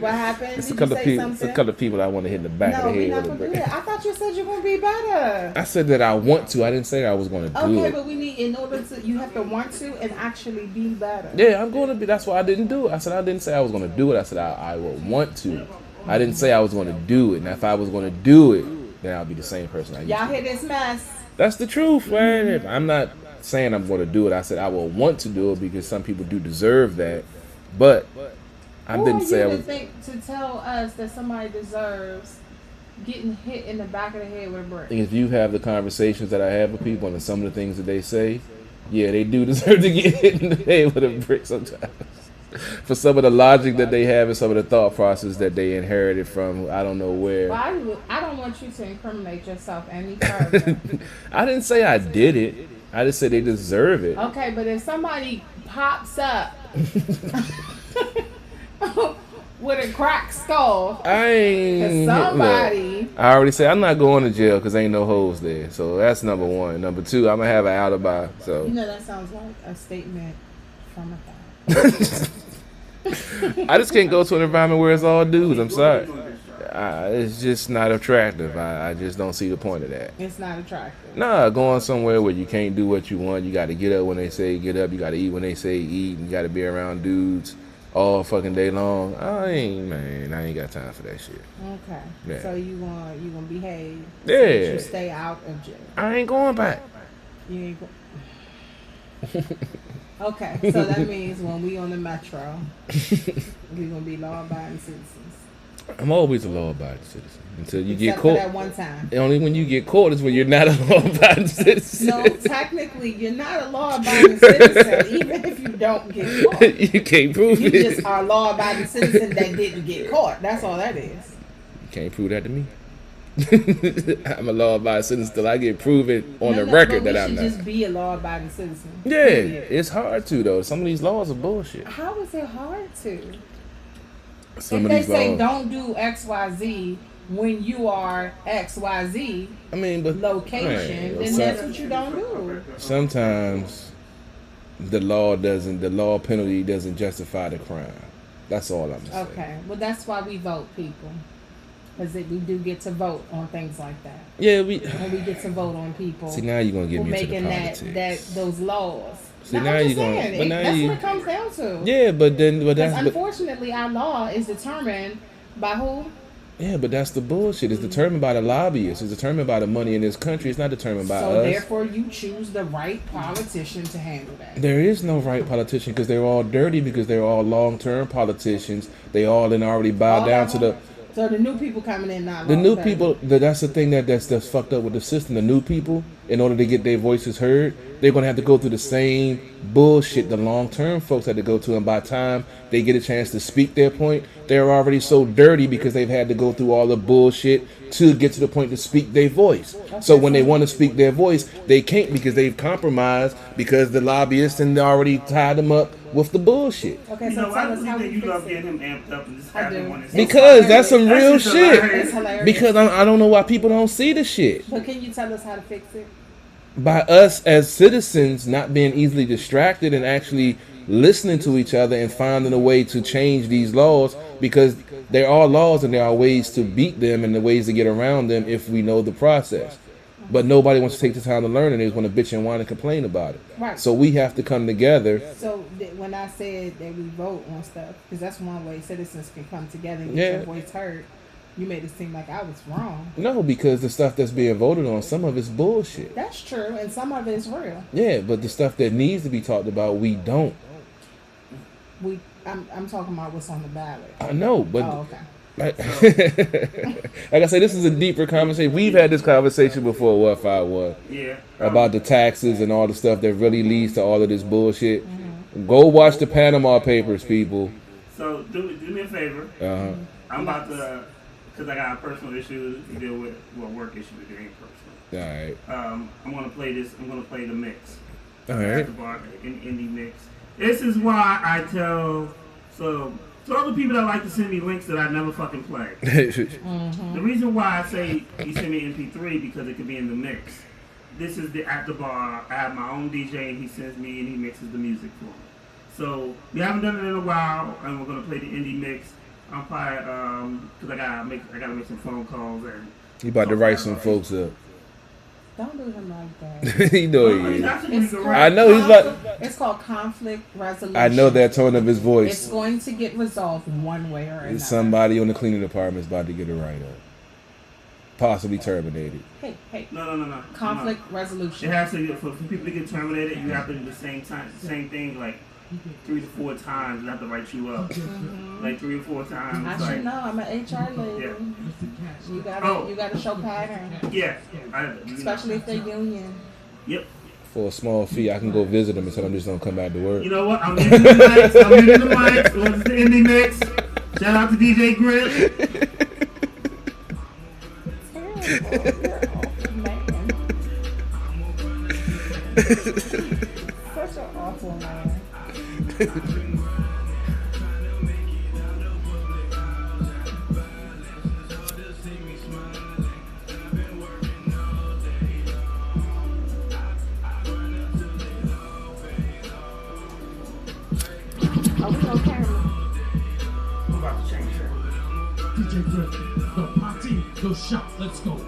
What happened? It's Did a you couple of say people. something? It's a couple of people I want to hit in the back No, of the we're head not with a gonna do brick. that. I thought you said you're gonna be better. I said that I want to. I didn't say I was going to do Okay, it. but we need, in order to, you have to want to and actually be better. Yeah, I'm going to be. That's why I didn't do it. I said I didn't say I was going to do it. I said I would want to. I didn't say I was going to do it. And if I was going to do it, then I'll be the same person I used Y'all to. hear this mess? That's the truth, man. If I'm not saying I'm going to do it. I said I will want to do it because some people do deserve that. But I Who didn't are say I you was. to think to tell us that somebody deserves getting hit in the back of the head with a brick? If you have the conversations that I have with people and some of the things that they say, yeah, they do deserve to get hit in the head with a brick sometimes. For some of the logic that they have and some of the thought process that they inherited from I don't know where. Well, I don't want you to incriminate yourself any further. I didn't say I did it. I just said they deserve it. Okay, but if somebody pops up with a cracked skull, I ain't. somebody. Look, I already said I'm not going to jail because ain't no hoes there. So that's number one. Number two, I'm gonna have an alibi. So You know, that sounds like a statement from a thought. I just can't go to an environment where it's all dudes. I'm sorry. It's just not attractive. I just don't see the point of that. It's not attractive. Nah, going somewhere where you can't do what you want. You got to get up when they say get up. You got to eat when they say eat. And you got to be around dudes all fucking day long. I ain't got time for that shit. Okay. Yeah. So you gonna behave. Yeah. So that you stay out of jail. I ain't going back. You ain't go- Okay, so that means when we on the metro, we gonna be law-abiding citizens. I'm always a law-abiding citizen until you get Except for caught. that one time. Only when you get caught is when you're not a law-abiding citizen. No, technically, you're not a law-abiding citizen, even if you don't get caught. You can't prove You it. just are a law-abiding citizen that didn't get caught. That's all that is. You can't prove that to me. I'm a law-abiding citizen till I get proven on the No, record but that I'm we not. should just be a law-abiding citizen. Yeah, Period. it's hard to though. Some of these laws are bullshit. How is it hard to? Some If of they these say laws. don't do XYZ when you are XYZ I mean, but location, man, then that's what you don't do. sometimes the law penalty doesn't justify the crime. That's all I'm saying. Okay, well that's why we vote, people, because we do get to vote on things like that, Yeah, and we get to vote on people see now you're gonna who get me into the making that politics. those laws. See, No, now I'm just you gonna- saying, but now that's you- what it comes down to. Yeah, but Because that's unfortunately, our law is determined by who? yeah, but that's the bullshit. It's determined by the lobbyists. It's determined by the money in this country. It's not determined by So us. therefore, you choose the right politician to handle that. There is no right politician because they're all dirty because they're all long-term politicians. They all then already bow All down of to them? the So the new people coming in not the law new abiding. people. That's the thing that's fucked up with the system. The new people, in order to get their voices heard, they're gonna have to go through the same bullshit the long-term folks had to go to. And by the time they get a chance to speak their point, they're already so dirty because they've had to go through all the bullshit to get to the point to speak their voice. So when they want to speak their voice, they can't because they've compromised because the lobbyists and they already tied them up with the bullshit. Okay, You so know, I tell us how believe that we you fix love it. getting him amped up and just I having do. one. Because that's some That's real just shit. hilarious. It's hilarious. Because I don't know why people don't see the shit. But can you tell us how to fix it? By us as citizens not being easily distracted and actually listening to each other and finding a way to change these laws, because there are laws and there are ways to beat them and the ways to get around them if we know the process. But nobody wants to take the time to learn and they just want to bitch and whine and complain about it. Right. So we have to come together. So when I said that we vote on stuff, because that's one way citizens can come together and Yeah. get your voice heard, you made it seem like I was wrong. No, because the stuff that's being voted on, some of it's bullshit. That's true, and some of it is real. Yeah, but the stuff that needs to be talked about, we don't. I'm talking about what's on the ballot. I know, but Oh, okay. like, like I say, this is a deeper conversation. We've had this conversation before, what, 5-1, Yeah. about the taxes and all the stuff that really leads to all of this bullshit. Go watch the Panama Papers, people. So do me a favor. Uh-huh. I'm about to, because I got a personal issue to deal with, well, work issue to deal with personal. All right. I'm gonna play this. I'm gonna play the mix. All right. At the bar, indie mix. This is why I tell so all the people that like to send me links that I never fucking play. The reason why I say you send me MP3 because it could be in the mix. This is the at the bar. I have my own DJ and he sends me and he mixes the music for me. So we haven't done it in a while, and we're gonna play the indie mix. I'm probably because I gotta make some phone calls and. You about to write some folks up. Don't do him like that. You know Well, he he's is. actually It's good called I know he's about- It's called conflict resolution. I know that tone of his It's voice. going to get resolved one way or another. Somebody on the cleaning department is about to get a write-up. Possibly terminated. Hey. No. Conflict No. resolution. It has to for people to get terminated. You have to do the same thing like 3 to 4 times. They have to write you up like 3 or 4 times. I like, should know. I'm an HR lady. Yeah. You gotta show pattern, Yeah. especially if they're union. Yep. For a small fee, I can go visit them and tell them just don't come back to work. You know what? I'm using the mics. I'm using the mics. What's the indie mix? Shout out to DJ Grip. Terrible. You're awful man. Such an awful man. Are we on camera? I'm about to change that. DJ Griff, go party, go shop, let's go.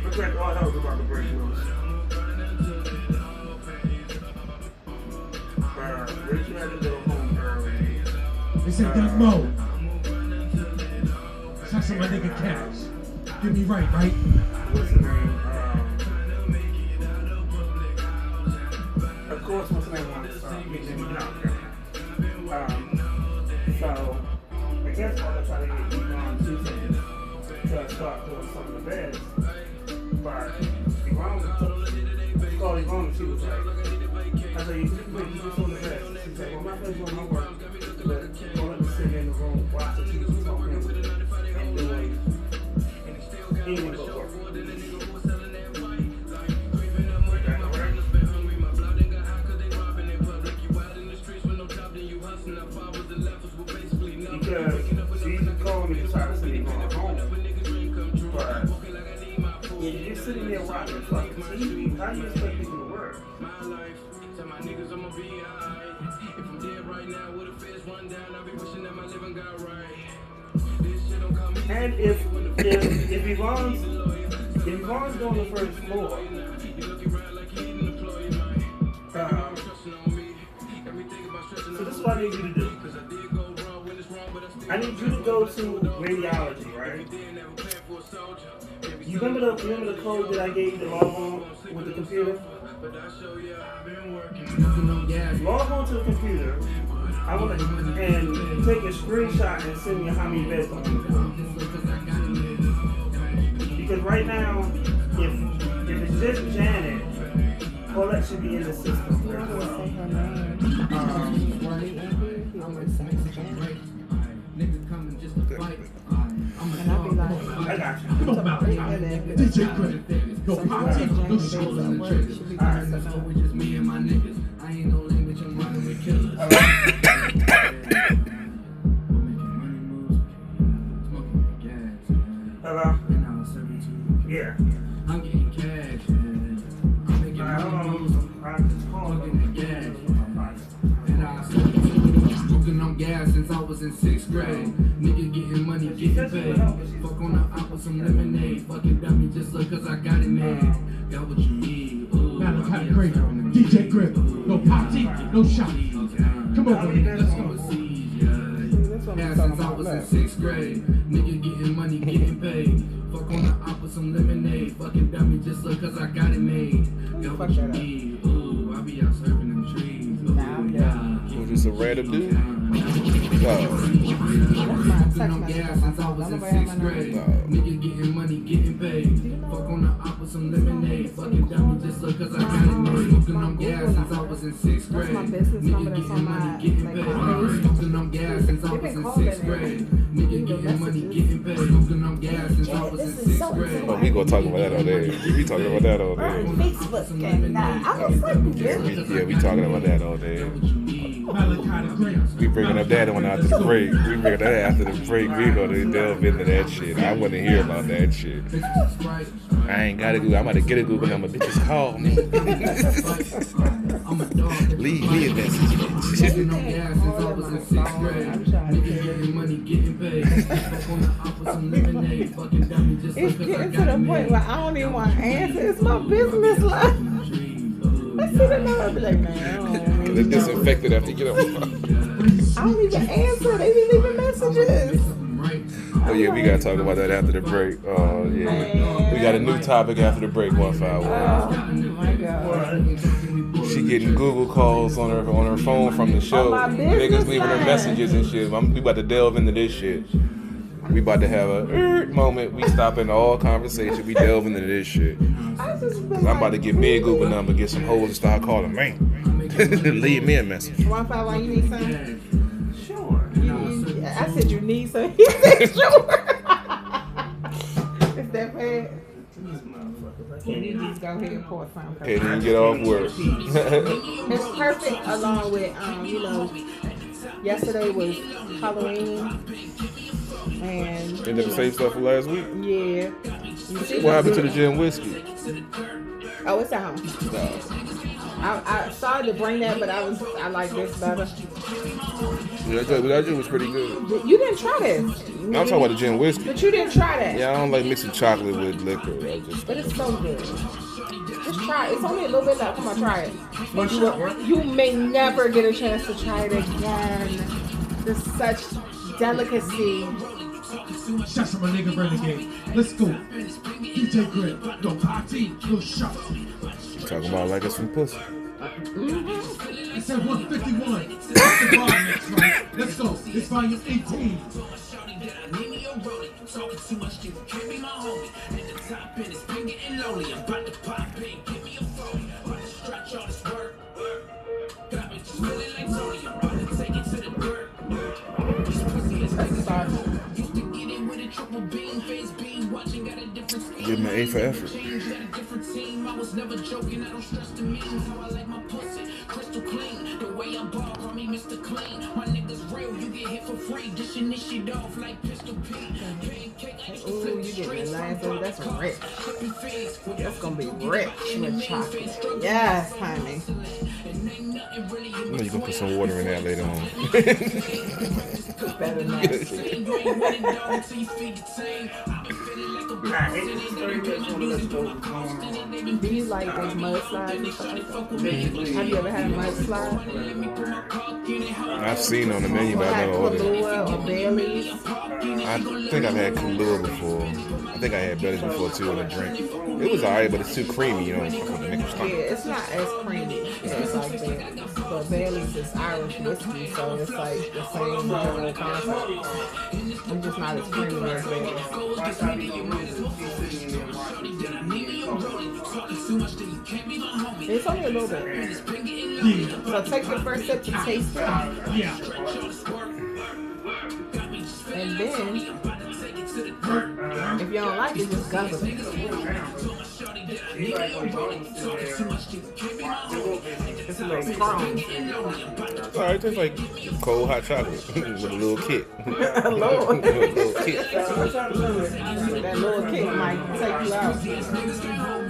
Looks like all hell's about to break loose. Rich had to go home early. They said Doug Mo. Shots of my nigga Cash. Get me right, right? What's the name? Of course, what's the name wants me to be out there. So, I guess I'll try to get Yvonne to start doing some of the beds. But Yvonne called Yvonne and she was like, I said, you do some of the beds. She said, well, my place doing my work, but don't let me sit in the room watching TV talking and doing evening book work. Because she's calling me to try to send me going home. But if you're sitting there watching fucking TV, how do you expect people to work? And if Yvonne's going to the first floor, so this is what I need you to do. I need you to go to radiology, right? You remember the code that I gave you to log on with the computer? Log on to the computer. I want to and take a screenshot and send me how many beds I'm going to do. Because right now, if it's just Janet, all that should be in the system as well. And I'll be like, I got you. Go about it. DJ Griff, go party, go shop. Alright. Just me and my niggas. I ain't no language, I'm running with killers. Hello? Yeah. I'm getting cash, man. I'm making money moves. Smoking the gas. And I smoking on gas since I was in 6th grade. Nigga getting money, getting paid. Fuck on the op with some lemonade. Fucking dummy just look cause I got it made. Got what you need. Ooh, Now look how great. DJ Griff, no party, no shop. Come over here. Let's go overseas, yeah, since I was in 6th grade. Nigga getting money, getting paid. Fuck on the op with some lemonade. Fucking dummy just look cause I got it made. Got what you need. Ooh, I be out surfing them trees. Ooh, yeah. Was this a random dude? Fucking on gas since I was in 6th grade. Nigga getting money, getting paid. Fuck on the op with some lemonade. Fucking dummy just look cause I got it made. Fucking on gas since I was in 6th grade. Nigga getting money, getting paid. Fucking on gas since I was in 6th grade. Nigga getting money, getting paid. Fucking on gas since I was in 6th grade. Oh, we gonna talk about that all day. We talking about that all day. Facebook and I was like, really? We talking about that all day. Malachi the Great. We bringing up that one after the break. We bringing that after the break. We gonna delve into that shit. I want to hear about that shit. I ain't gotta Google. I'm about to get a Google number. Bitches call me. Leave me a message. Fucking on gas since I was in 6th grade. Nigga getting money, getting paid. Fuck on the op with some lemonade. Fucking dummy just It's look cause I getting to got the it point made. where I don't even want to answer. It's my business life. I see the number, I be like, man, They're disinfected after you get on the phone. I don't even answer. They didn't even messages. Oh yeah, we gotta talk about that after the break. Oh yeah, we got a new topic after the break. 151. Oh my God. She getting Google calls on her phone from the show. On my business Niggas leaving her line. messages and shit. We about to delve into this shit. We about to have a moment. We stopping all conversation. We delve into this shit. I just been I'm about to get big Google number, get some hoes and start calling me. Leave me a message. 151, you need something? Sure. I said you need some. He said sure. Go ahead and pour some. Can't even get off work. It's perfect along with, you know, yesterday was Halloween. And Ended the same stuff for last week. yeah. You see What happened to the gin whiskey? Oh, it's at home. I started to bring that, but I like this better. Yeah, that gin was pretty good. You didn't try this. I'm talking about the gin whiskey. But you didn't try that. Yeah, I don't like mixing chocolate with liquor. But it's so good. Just try it. It's only a little bit left. Come on, try it. One shot. You may never get a chance to try it again. There's such delicacy. Shots from my nigga Renegade. Let's go. DJ Grip. No party, no shot. Talking about like it's some pussy. It's at 151. That's the bar next, right? Let's go. It's volume 18. Give him an A for effort. I was never joking, I don't stress the means. How I like my pussy, crystal clean. The way I ball, call me Mr. Clean. My niggas real, you get hit for free. Dishing this shit off like Pistol Pete. Ooh, you getting a nice one. That's rich. That's gonna be rich with chocolate. Yes, honey. You know you can put some water in that later on. Better nasty. I hate this 30 minutes when let's go. Do you like those mudslides and stuff like that? Have you ever had a mudslide? I've seen on the menu, but I never ordered it. Kahlua or Bailey's? I think I've had Kahlua before. I think I had Bailey's before too in a drink. It was alright, but it's too creamy, you know. It's fucking make you Yeah, stomach. it's not as creamy. It's like Bailey's. But Bailey's is Irish whiskey, so it's like the same general concept. I'm just not as creamy as Bailey's. It's only a little bit. So take the first sip to taste it. Yeah. And then, if you don't like it, just guzzle it. It's a little strong. It's alright, it tastes like cold hot chocolate with a little kick. A little. With a little kick. That little kick might take you out.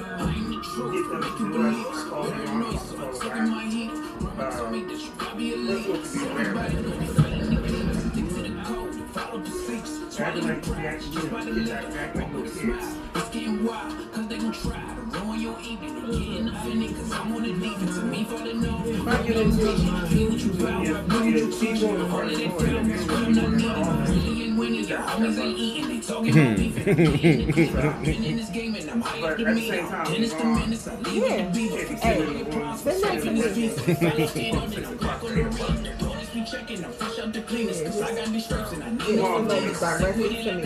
It's getting wild, cause they gon' try to ruin your evening. Getting offended, cause I wanna leave it to me, falling off. I get into it, feel what you found, do what you teach. All of that time is what I'm not needing. Really ain't winning, your homies ain't eating. They talking about beef. I've been in this game and I'm hyped But to at the meet. same time, Dennis the menace, I leave Yeah. it beef. Hey, send that to me. Be checking, I'm fresh out the cleanest, cause I got these stripes and I need It's the ladies directly to me.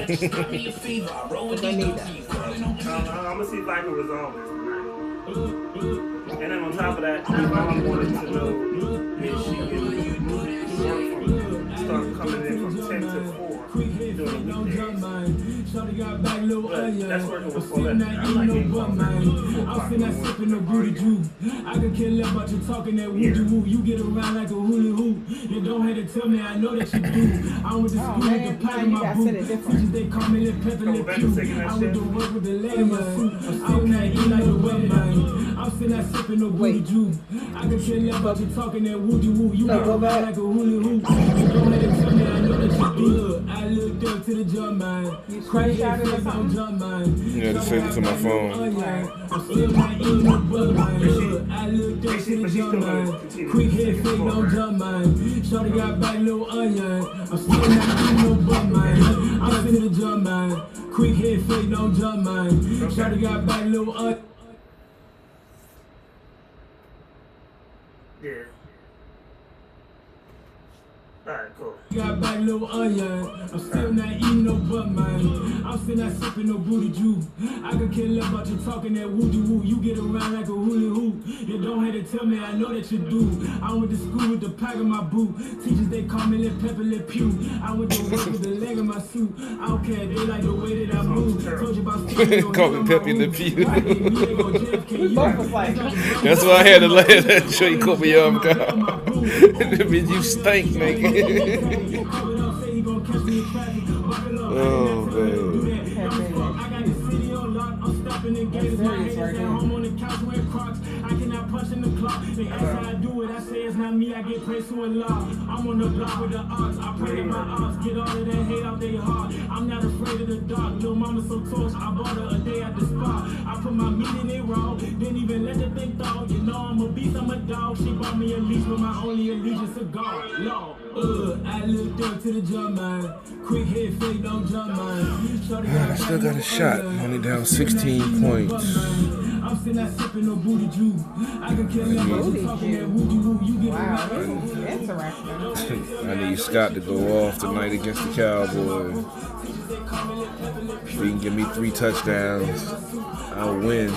me a fever. I roll with They these need goofies. that. I'm gonna see if I can resolve this tonight. And then on top of that, my mom wanted to know if she can start coming in from 10 to 4 during the weekdays. But that's working with Paulette. I'm like getting called at 4 o'clock in the morning. I could care less about you talking that woo woo. You get around like a hula hoop. You don't have to tell me, I know that you do. I went to Oh, school man, with the pot now in you my gotta boot. send it different. Teachers, they call me the pepper Couple lip bands taking that I went to shit. work with the lady in my suit. I'm still not eating like a wet man. I'm still not sipping no booty juice. I could care less about you talking that woo woo. You No, get go around back. like a hula hoop. You don't have to tell me, I know that you do. I looked up to the jump man. Crazy screenshot it or face on something? jump man. Yeah, just send it to my phone. I'm still not eating no butter man. I looked up to the jump man. Quick head fake no jump man. Shorty got back little onion. I'm still not eating no butter man. I'm still the jump man. Quick head fake no jump man. Shorty got back little onion. Yeah. Alright, cool. Got back little onion. I'm still not eating no butt, man. I'm still not sipping no booty juice. I could care less about you talking that woody woo. You get around like a hula hoop. You don't have to tell me, I know that you do. I went to school with the pack of my boot. Teachers, they call me Lil Pepper, Lil Pew. I went to work with the leg of my suit. I don't care, they like the way that I move. Told you about Call me Peppy Lil Pew. Both was like, That's why I had to laugh that show you caught me off guard. That means you stink, nigga. Oh, man. serious right now. I cannot punch in the clock. They ask how I do it. I say it's not me. I get praised to Allah. I'm on the block with the odds. I pray that my odds get all of that hate out their heart. I'm not afraid of the dark. Little mama so torch. I bought her a day at the spot. I put my meat in it raw. Didn't even let the thing thaw. You know I'm a beast. I'm a dog. She bought me a leash with my only allegiance to God. Lord. I looked up to the jump man. Quick hit, fake, don't jump man. I still got a shot. Only down 16 points. I'm still not sipping no booty juice. I can kill that talking that woody woo. You get Wow, this is interesting. I need Scott to go off tonight against the Cowboys. If he can give me 3 touchdowns, I'll win.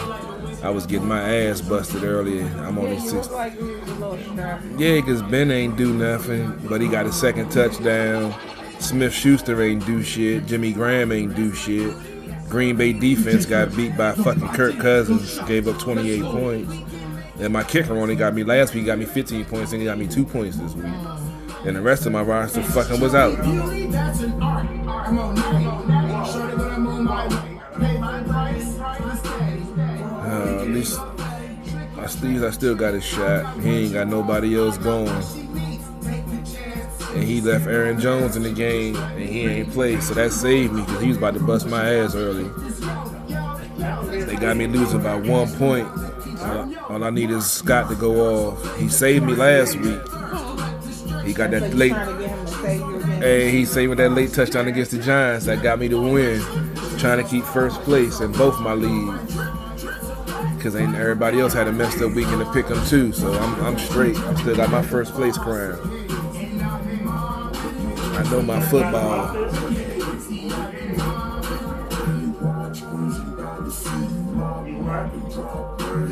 I was getting my ass busted earlier. I'm only You 6. look like you was a little strapped. Yeah, because Ben ain't do nothing, but he got a second touchdown. Smith-Schuster ain't do shit. Jimmy Graham ain't do shit. Green Bay defense got beat by fucking Kirk Cousins, gave up 28 points. And my kicker only got me last week, got me 15 points, and he got me 2 points this week. And the rest of my roster fucking was out. At least I still got a shot. He ain't got nobody else going. And he left Aaron Jones in the game, and he ain't played, so that saved me because he was about to bust my ass early. They got me losing by 1 point. All I need is Scott to go off. He saved me last week. He got that late. Trying to get him to save you again. Hey, he saved with that late touchdown against the Giants that got me to win. Trying to keep first place in both my leagues. Because everybody else had a messed up weekend to pick them too, so I'm straight. I still got my first place crown. I know my football.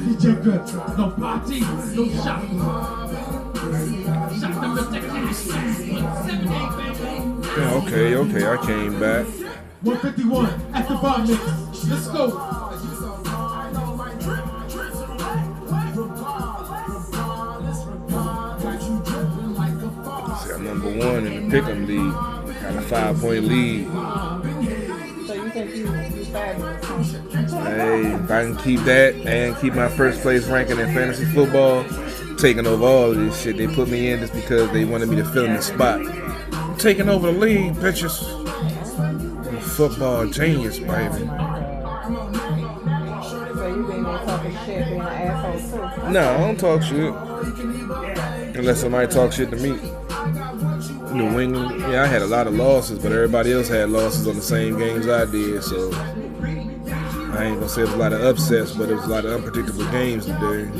DJ Good, no party, no shot. Shot them with the cash. 7-8, baby. Yeah, okay, I came back. 151 at the bar mix. Let's go. See, I'm number 1 in the pick'em league. Got a 5-point lead. So you think you fabulous? Hey, if I can keep that and keep my first place ranking in fantasy football, taking over all of this shit. They put me in just because they wanted me to fill in the spot. I'm taking over the league, bitches. I'm a football genius, baby. So you been there talking shit, being an asshole too? No, I don't talk shit. Unless somebody talk shit to me. New England, yeah, I had a lot of losses, but everybody else had losses on the same games I did, so I ain't gonna say it was a lot of upsets, but it was a lot of unpredictable games today.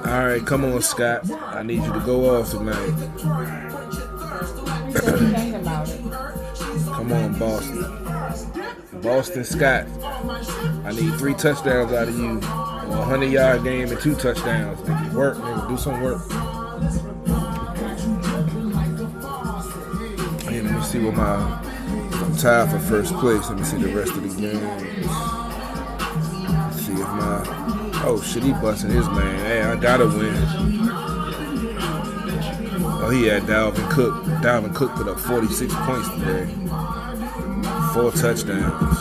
Alright, come on, Scott. I need you to go off tonight. What you think about it? Come on, Boston. Boston Scott. I need 3 touchdowns out of you. A 100-yard game and 2 touchdowns. Nigga, work, nigga. Do some work. Hey, let me see what I'm tied for first place. Let me see the rest of the games. See if oh shit, he busting his man. Hey, I gotta win. Oh, he had Dalvin Cook. Dalvin Cook put up 46 points today. 4 touchdowns.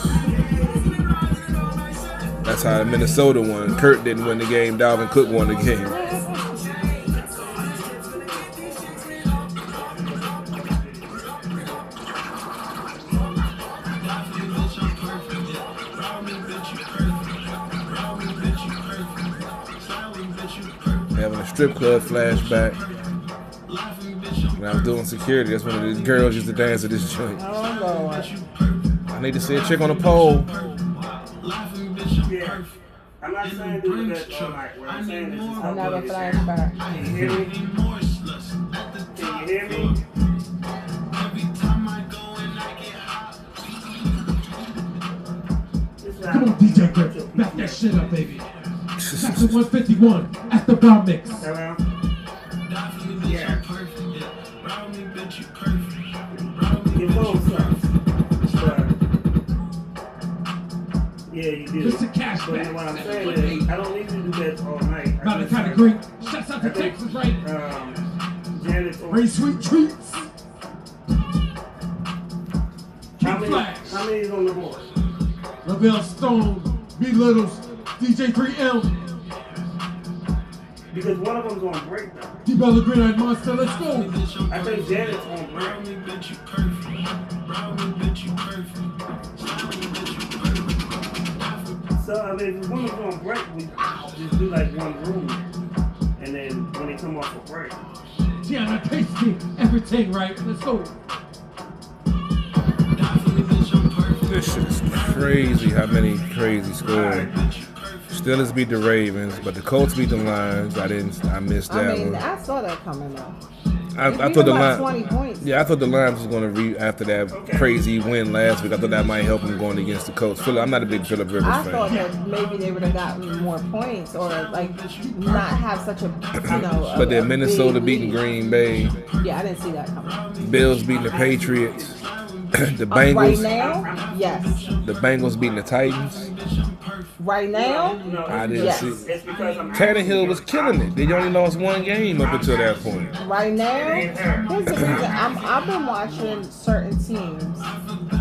That's how Minnesota won. Kurt didn't win the game. Dalvin Cook won the game. Having a strip club flashback. When I was doing security, that's when these girls used to dance at this joint. Oh Lord. I need to see a chick on the pole. Yeah. I'm not saying do that all night. What I'm saying is just Another flashback. Can you hear me? Can you hear me? Come on, DJ Grip. Back that shit up, baby. Section 151 at the bar mix. Hello? Yeah. Your phone sucks. But, yeah, you do. Mr. Cashback. But what I'm saying is, I don't need to do that all night. Not the kind of great. Shouts out to Texas, right? Janet, Very sweet treats. how many is on the board? Lavelle Stone, B Littles, DJ 3M, Because one of them's on break though. D Bella Green Eyed Monster, let's go. I think Janet's on break. So I mean, if one of them's on break, we just do like one room, and then when they come off a break. Tiana Tasty, everything right, let's go. This shit is crazy. How many crazy scores? Steelers beat the Ravens, but the Colts beat the Lions. I missed that I mean, one. I saw that coming though. I If thought you the got Lions. 20 points. Yeah, I thought the Lions was going to after that crazy win last week. I thought that might help them going against the Colts. I'm not a big Phillip Rivers I fan. thought that maybe they would have gotten more points or like not have such a But then a Minnesota big beating lead. Green Bay, Yeah, I didn't see that coming. Bills beating the Patriots, the Right Bengals, now, yes. the Bengals beating the Titans. Right now, No, I didn't yes. see. it's because I'm Tannehill was killing it. They only lost one game up until that point. Right now, here's the thing. I've been watching certain teams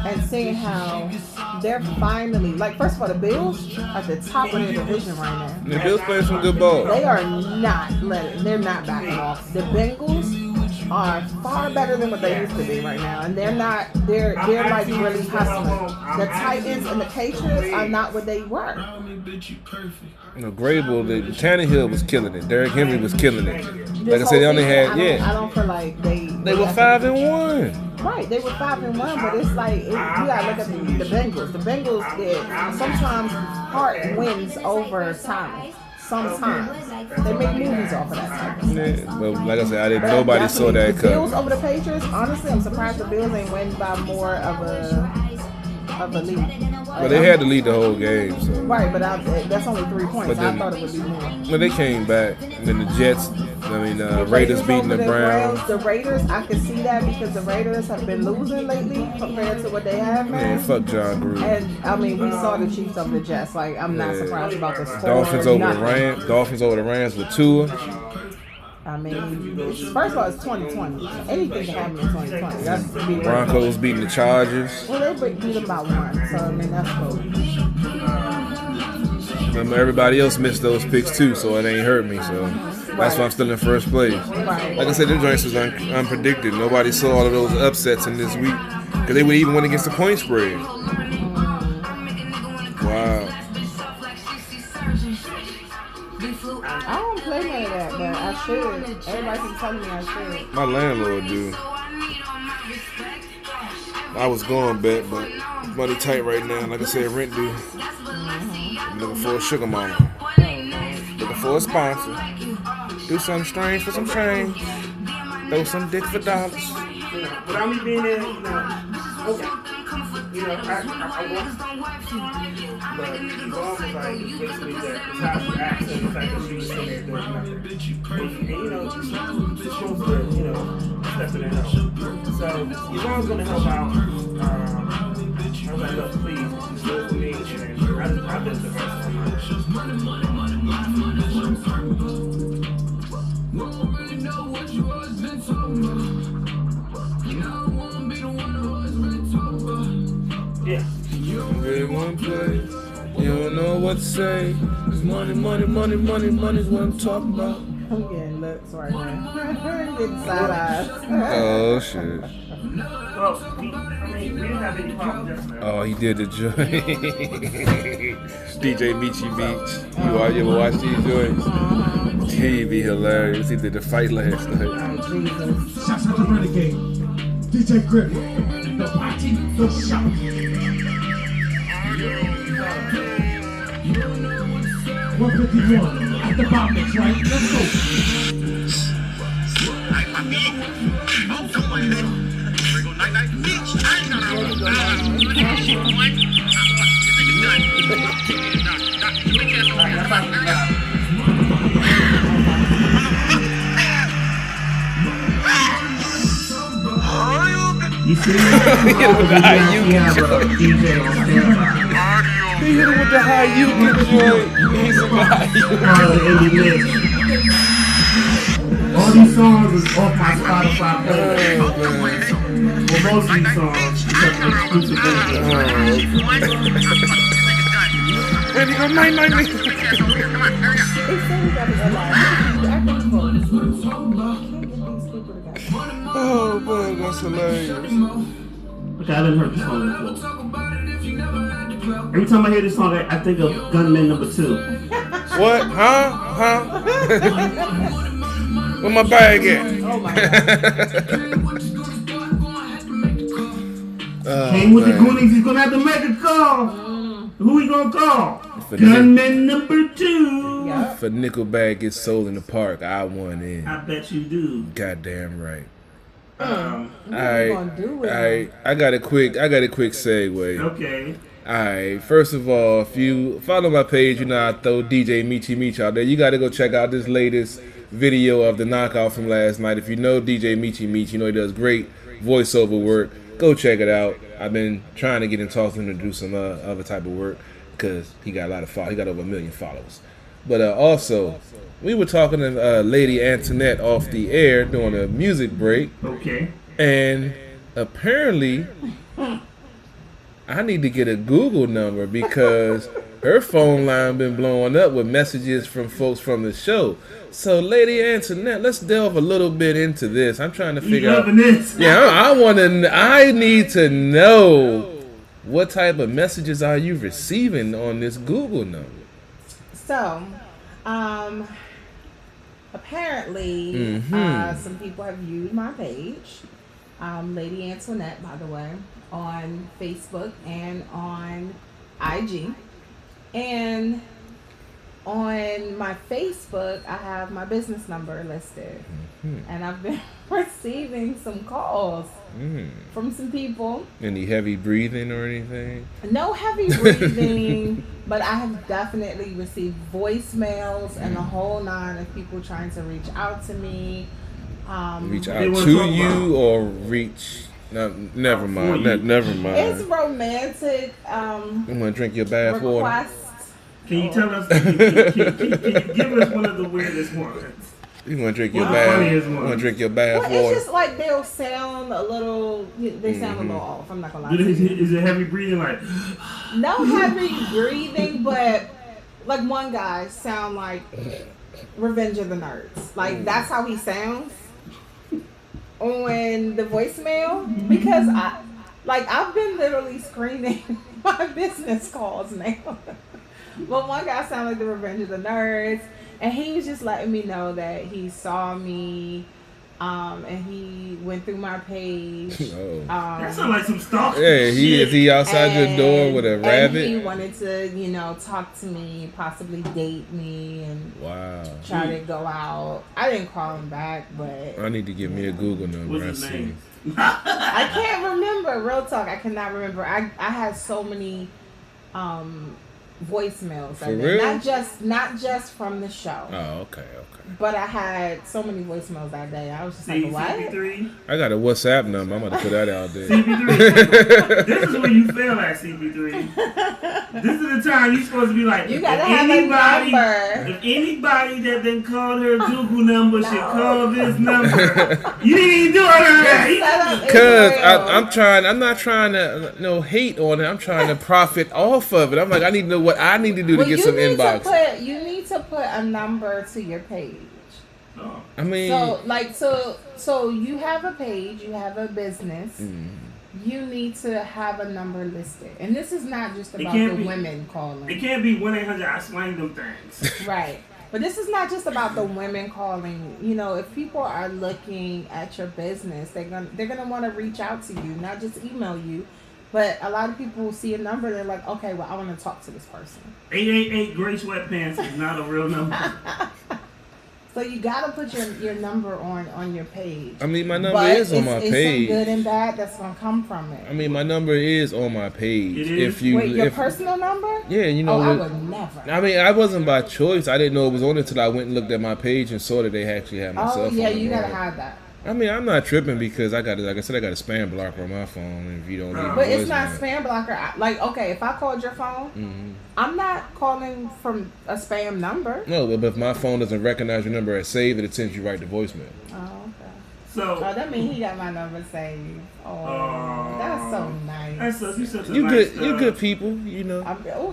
and seeing how they're finally, like, first of all, the Bills are at the top of their division right now. The Bills playing some good ball. They are they're not backing off. The Bengals are far better than what they used to be right now, and they're like really hustling. The Titans and the Patriots are not what they were. Grable, the Tannehill was killing it. Derrick Henry was killing it. Like I said, they only had I don't feel like they were 5-1. Right, they were 5-1, but it's like you gotta look at the Bengals. The Bengals did sometimes heart wins over time. Sometimes they make movies off of that type of stuff. Yeah, but like I said, But nobody saw definitely, that the Bills coming. over the Patriots. Honestly, I'm surprised the Bills ain't win by more of a lead. But they had to lead the whole game. So. Right, but that's only 3 points. But then- I thought it would be more. When they came back, and then the Jets, Raiders beating the Browns. The Raiders, I can see that because the Raiders have been losing lately compared to what they have, Man, man. fuck John Gruden. And I mean, we saw the Chiefs over the Jets. Like, I'm not surprised about the score. Dolphins over the nothing. Rams. Dolphins over the Rams with Tua. I mean, first of all, it's 2020. Anything can happen in 2020. That's to be Broncos beating the Chargers. Well, they beat them by 1, so I mean that's cool. Remember, everybody else missed those picks too, so it ain't hurt me. So that's why I'm still in first place. Right. Like I said, them joints was unpredicted. Nobody saw all of those upsets in this week because they would even win against the point spread. Wow. I don't play none of that, but I should. Everybody keeps telling me I should. My landlord do. I was going bet, but money tight right now. Like I said, rent due. I'm looking for a sugar mama. Looking for a sponsor. Do something strange for some change. Throw some dick for dollars. Without me being there, okay. I want, but it's almost like it's basically that it's how she acts and the fact that she was sitting there doing nothing. And just shows her, stepping in help. So Yvonne's gonna help out. I was like, look, please, just do it for me, and I did the rest of my yeah. In one place, you don't know what to say. Money, money, money, money, money's what I'm talking about. I'm getting looks right now. Getting side eyes. Oh shit. Well, we didn't have any problem just now. Oh, he did the joint. DJ Michi Beach. You ever watch these joints? He be hilarious. He did the fight last night. Jesus. Shouts out to Renegade. DJ Grip. No party, no shout. 151 at the bar mix, right? Let's go. Night, bitch. I ain't gonna That's how you got it. You see, you have a DJ on standby. He hit him with the high you joint. He's a high Part of the indie mix. All these songs is off my Spotify playlist. Well, most of these songs because of exclusive versions. Ready go night night night. They said we got to go live. I can't get these people together. Oh man, that's hilarious. Okay, I haven't heard this song before. Every time I hear this song, I think of Gunman Number 2. What? Huh? Where my bag at? Oh my God. Came with the Goonies, he's gonna have to make a call. Who he gonna call? Gunman Number 2. Yep. If a Nickelback gets sold in the park, I want in. I bet you do. Goddamn right. What are you gonna do with them? I got a quick segue. Okay. Alright, first of all, if you follow my page, you know I throw DJ Michi out there. You gotta go check out this latest video of the knockout from last night. If you know DJ Michi, you know he does great voiceover work. Go check it out. I've been trying to get in talk to him to do some other type of work because he got a lot of followers. He got over 1 million followers. But also, we were talking to Lady Antoinette off the air during a music break. Okay. And apparently, I need to get a Google number because her phone line been blowing up with messages from folks from the show. So, Lady Antoinette, let's delve a little bit into this. I'm trying to figure out. This? Yeah, I need to know what type of messages are you receiving on this Google number. So, apparently, some people have viewed my page, Lady Antoinette, by the way, on Facebook and on IG. And on my Facebook, I have my business number listed. And I've been receiving some calls from some people. Any heavy breathing or anything? No heavy breathing, but I have definitely received voicemails and the whole nine of people trying to reach out to me. Reach out to you or reach... No, never mind. Never mind. It's romantic. You want to drink your bath water? Requests. Can you tell us? Can you give us one of the weirdest ones? You want to drink your bath? You want to drink your bath Well, water? it's just like they'll sound a little. They sound a little off. I'm not gonna lie. Is it heavy breathing? Like no heavy breathing, but like one guy sound like Revenge of the Nerds. Like that's how he sounds on the voicemail because I've been literally screening my business calls now. But one guy sounded like the Revenge of the Nerds, and he was just letting me know that he saw me, and he went through my page. That sounds like some stuff. Yeah, is he outside your door with a rabbit? And he wanted to, talk to me, possibly date me, and try to go out. I didn't call him back, but I need to give me a Google number. What's his name? I can't remember. Real talk, I cannot remember. I had so many voicemails. For real? Not just from the show. Oh, okay. But I had so many voicemails that day. I was just like, what? CP3? I got a WhatsApp number. I'm going to put that out there. CP3. This is when you fail at CP3. This is the time you're supposed to be like, you gotta have a number. If anybody that then called her Google number should call this number. You didn't even do it. Because I'm not trying to hate on it. I'm trying to profit off of it. I'm like, I need to know what I need to do to get some inbox. You need to put a number to your page. Oh. I mean, so you have a page, you have a business. You need to have a number listed, and this is not just about the women calling. It can't be 1-800. I slang them things. Right, but this is not just about the women calling. If people are looking at your business, they're gonna want to reach out to you, not just email you. But a lot of people see a number, they're like, okay, well, I want to talk to this person. 888 gray sweatpants is not a real number. So you gotta put your number on your page. I mean, my number But is on my it's page. some good and bad that's gonna come from it. I mean, my number is on my page. It is? If you, Wait, your if, personal number? yeah, you know. Oh, I what- would never. I mean, I wasn't by choice. I didn't know it was on until I went and looked at my page and saw that they actually had my cell Oh phone yeah, you number gotta on it. hide that. I mean, I'm not tripping because I got, like I said, I got a spam blocker on my phone. If you don't, leave a But it's not voicemail. spam blocker. Like, okay, if I called your phone, Mhm. I'm not calling from a spam number. No, but if my phone doesn't recognize your number as saved, it sends you right to voicemail. Oh, okay. So Oh, that means he got my number saved. Oh, that's so nice. that's you such a You nice good? You good people? You know.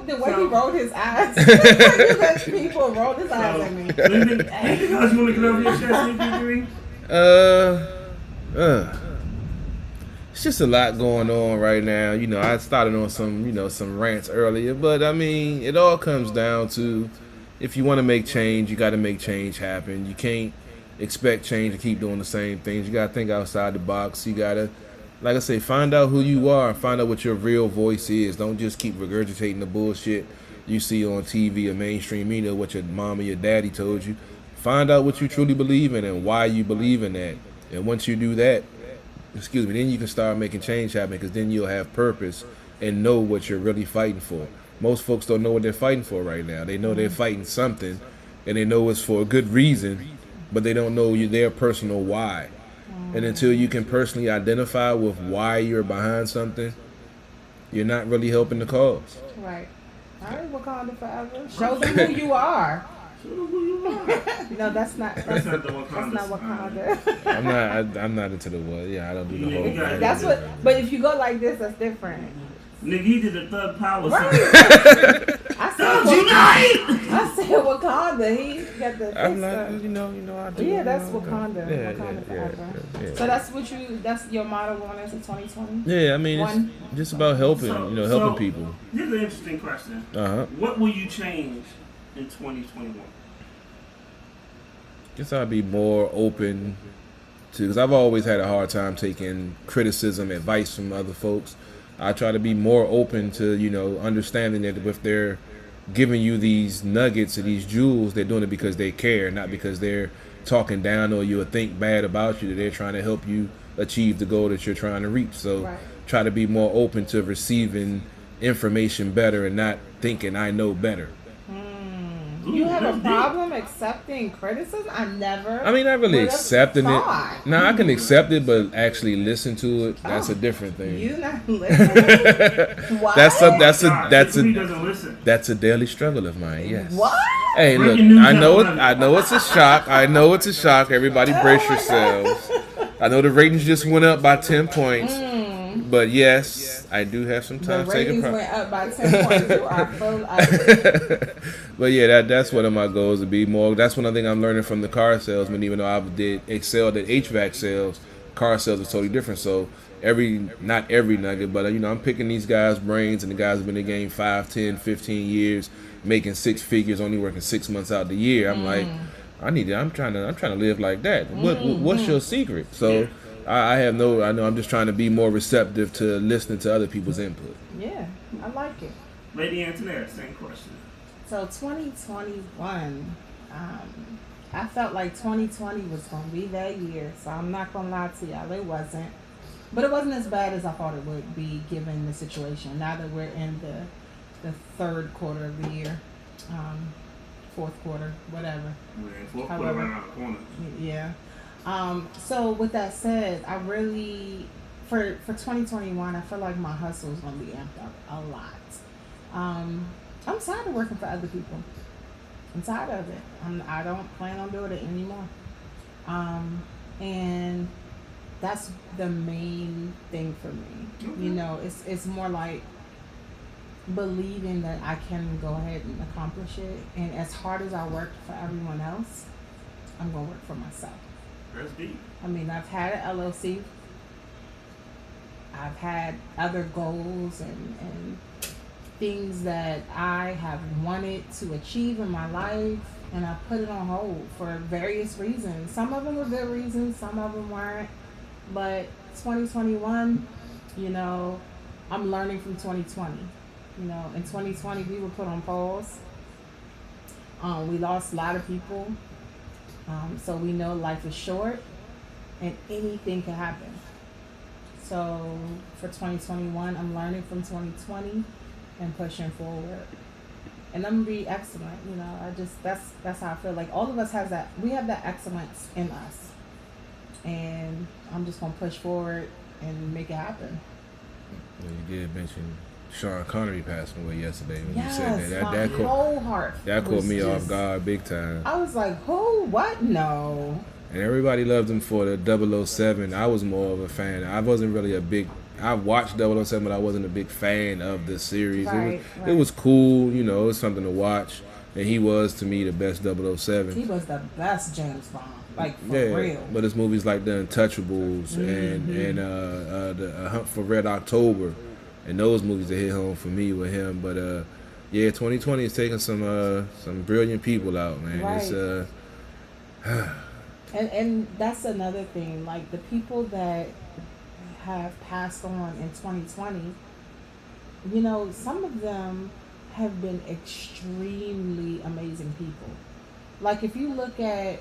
The way he So- rolled his eyes. You let people roll his eyes at me. Anything else you want to get over your chest, Nick? It's just a lot going on right now. You know, I started on some rants earlier, but I mean, it all comes down to if you want to make change, you got to make change happen. You can't expect change to keep doing the same things. You got to think outside the box. You got to, like I say, find out who you are and find out what your real voice is. Don't just keep regurgitating the bullshit you see on TV or mainstream media, what your mom or your daddy told you. Find out what you truly believe in and why you believe in that. And once you do that, then you can start making change happen, because then you'll have purpose and know what you're really fighting for. Most folks don't know what they're fighting for right now. They know they're fighting something, and they know it's for a good reason, but they don't know their personal why. And until you can personally identify with why you're behind something, you're not really helping the cause. Right. All right, Wakanda forever. Show them who you are. No, that's not. That's not the Wakanda. That's not Wakanda. I'm not into the what. Yeah, I don't do the whole. Yeah, That's what. But if you go like this, that's different. Nigga, he did the thug power. Right. I said Unite! I said Wakanda. He got the. I'm not. stuff. You know. I do. Yeah, that's you know, Wakanda. Yeah, Wakanda forever. yeah. So that's what you. That's your motto going into 2020. Yeah, I mean, One. it's just about helping. Helping people. Here's an interesting question. Uh-huh. What will you change in 2021? Guess I'd be more open to, because I've always had a hard time taking criticism, advice from other folks. I try to be more open to, understanding that if they're giving you these nuggets or these jewels, they're doing it because they care, not because they're talking down or you think bad about you, that they're trying to help you achieve the goal that you're trying to reach. So Right. try to be more open to receiving information better and not thinking I know better. You have a problem accepting criticism? I never. I mean, not really would've accepting thought. it. No, I can accept it, but actually listen to it, that's a different thing. You not listening? What? That's He a doesn't listen. that's a daily struggle of mine. Yes. What? Hey, look, Breaking news I know it. at 11. I know it's a shock. I know it's a shock. Everybody, brace yourselves. I know the ratings just went up by 10 points, but yes, I do have some The time to take a ratings pro- went up by 10 points. You are full of it. But yeah, that's one of my goals to be more. That's one thing I'm learning from the car salesman. Even though I excelled at HVAC sales, car sales is totally different. So not every nugget, but I'm picking these guys' brains, and the guys have been in the game 5, 10, 15 years, making 6 figures, only working 6 months out the year. I'm like, I'm trying to live like that. What's your secret? So I know I'm just trying to be more receptive to listening to other people's input. Yeah, I like it. Lady Antoinette, same question. So 2021, I felt like 2020 was going to be that year. So I'm not going to lie to y'all, it wasn't. But it wasn't as bad as I thought it would be given the situation. Now that we're in the third quarter of the year, fourth quarter, whatever. Man, fourth quarter However. right around the corner. Yeah. So with that said, I really, for 2021, I feel like my hustle is going to be amped up a lot. I'm tired of working for other people. I'm tired of it. I don't plan on doing it anymore. And that's the main thing for me. It's more like believing that I can go ahead and accomplish it. And as hard as I worked for everyone else, I'm going to work for myself. That's deep. I mean, I've had an LLC. I've had other goals and things that I have wanted to achieve in my life, and I put it on hold for various reasons. Some of them were good reasons, some of them weren't. But 2021, I'm learning from 2020. In 2020, we were put on pause. We lost a lot of people. So we know life is short and anything can happen. So for 2021, I'm learning from 2020 and pushing forward. And I'm gonna be excellent, you know. That's how I feel. Like all of us has that. We have that excellence in us, and I'm just gonna push forward and make it happen. Well, you did mention Sean Connery passing away yesterday when Yes, you said that. my That whole heart. caught was me off just- guard big time. I was like, who? What? No. And everybody loved him for the 007. I was more of a fan. I wasn't really a big. I watched 007, but I wasn't a big fan of the series. Right, It was cool, you know. It was something to watch, and he was to me the best 007. He was the best James Bond, like for Yeah, real. but it's movies like The Untouchables and the Hunt for Red October, and those movies that hit home for me with him. But yeah, 2020 is taking some brilliant people out, man. Right. It's And that's another thing. Like the people that have passed on in 2020, you know, some of them have been extremely amazing people. Like if you look at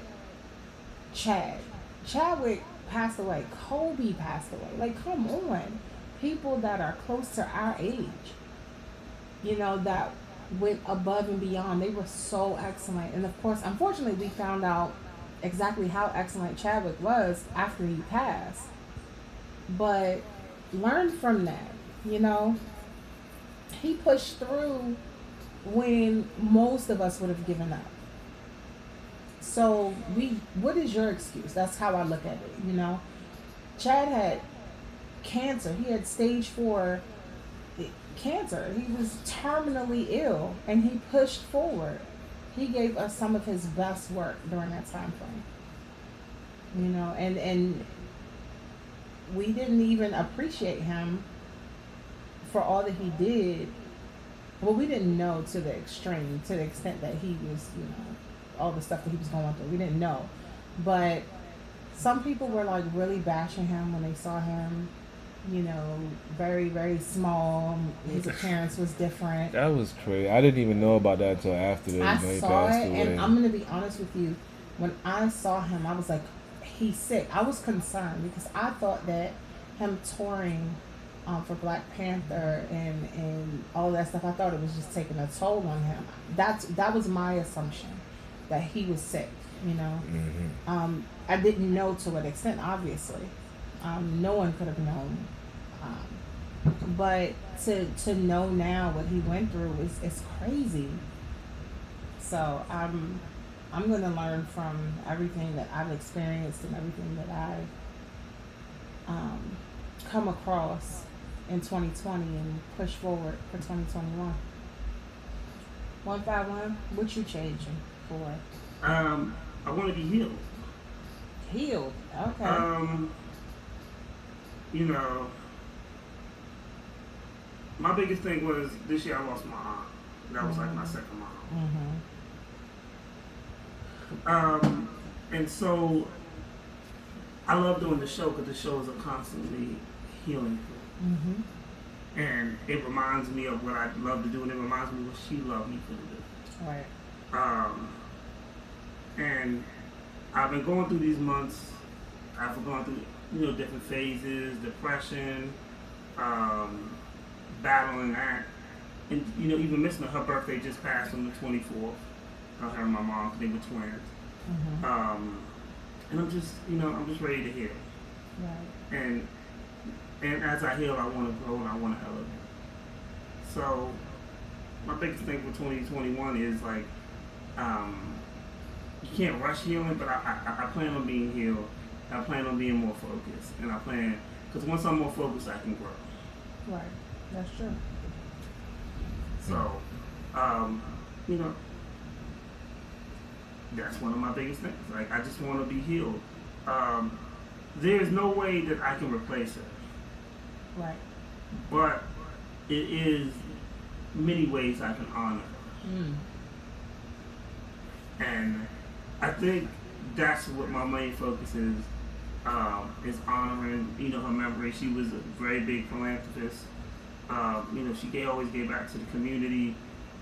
Chadwick passed away, Kobe passed away. Like come on, people that are close to our age, you know, that went above and beyond. They were so excellent. And of course, unfortunately, we found out exactly how excellent Chadwick was after he passed. But learn from that, you know. He pushed through when most of us would have given up. So what is your excuse? That's how I look at it, you know. Chad had cancer. He had stage 4 cancer. He was terminally ill and he pushed forward. He gave us some of his best work during that time frame. You know, and we didn't even appreciate him for all that he did. Well, we didn't know to the extreme, to the extent that he was, you know, all the stuff that he was going through. We didn't know. But some people were like really bashing him when they saw him, you know, very, very small. His appearance was different. that was crazy. I didn't even know about that until after I he saw passed it, away. and I'm gonna be honest with you. When I saw him, I was like, he's sick. I was concerned because I thought that him touring for Black Panther and all that stuff, I thought it was just taking a toll on him. That was my assumption, that he was sick. You know, I didn't know to what extent. Obviously, no one could have known. But to know now what he went through is crazy. So I'm gonna learn from everything that I've experienced and everything that I've come across in 2020 and push forward for 2021. 151, what you changing for? I want to be healed. Healed. Okay. You know, my biggest thing was this year I lost my aunt. That was like my second mom. And so I love doing the show because the shows are constantly healing. And it reminds me of what I love to do, and it reminds me of what she loved me to do. Right. And I've been going through these months. I've gone through, you know, different phases, depression, battling that, and you know, even missing her birthday just passed on the 24th. Her and my mom, they were twins. And I'm just, you know, I'm just ready to heal. Right. And as I heal, I want to grow and I want to elevate. So my biggest thing for 2021 is like, you can't rush healing, but I plan on being healed. I plan on being more focused, and I plan, because once I'm more focused, I can grow. Right. That's true. So, you know, that's one of my biggest things. Like, I just want to be healed. There's no way that I can replace her, Right. but it is many ways I can honor her. And I think that's what my main focus is honoring, you know, her memory. She was a very big philanthropist. You know, she always gave back to the community.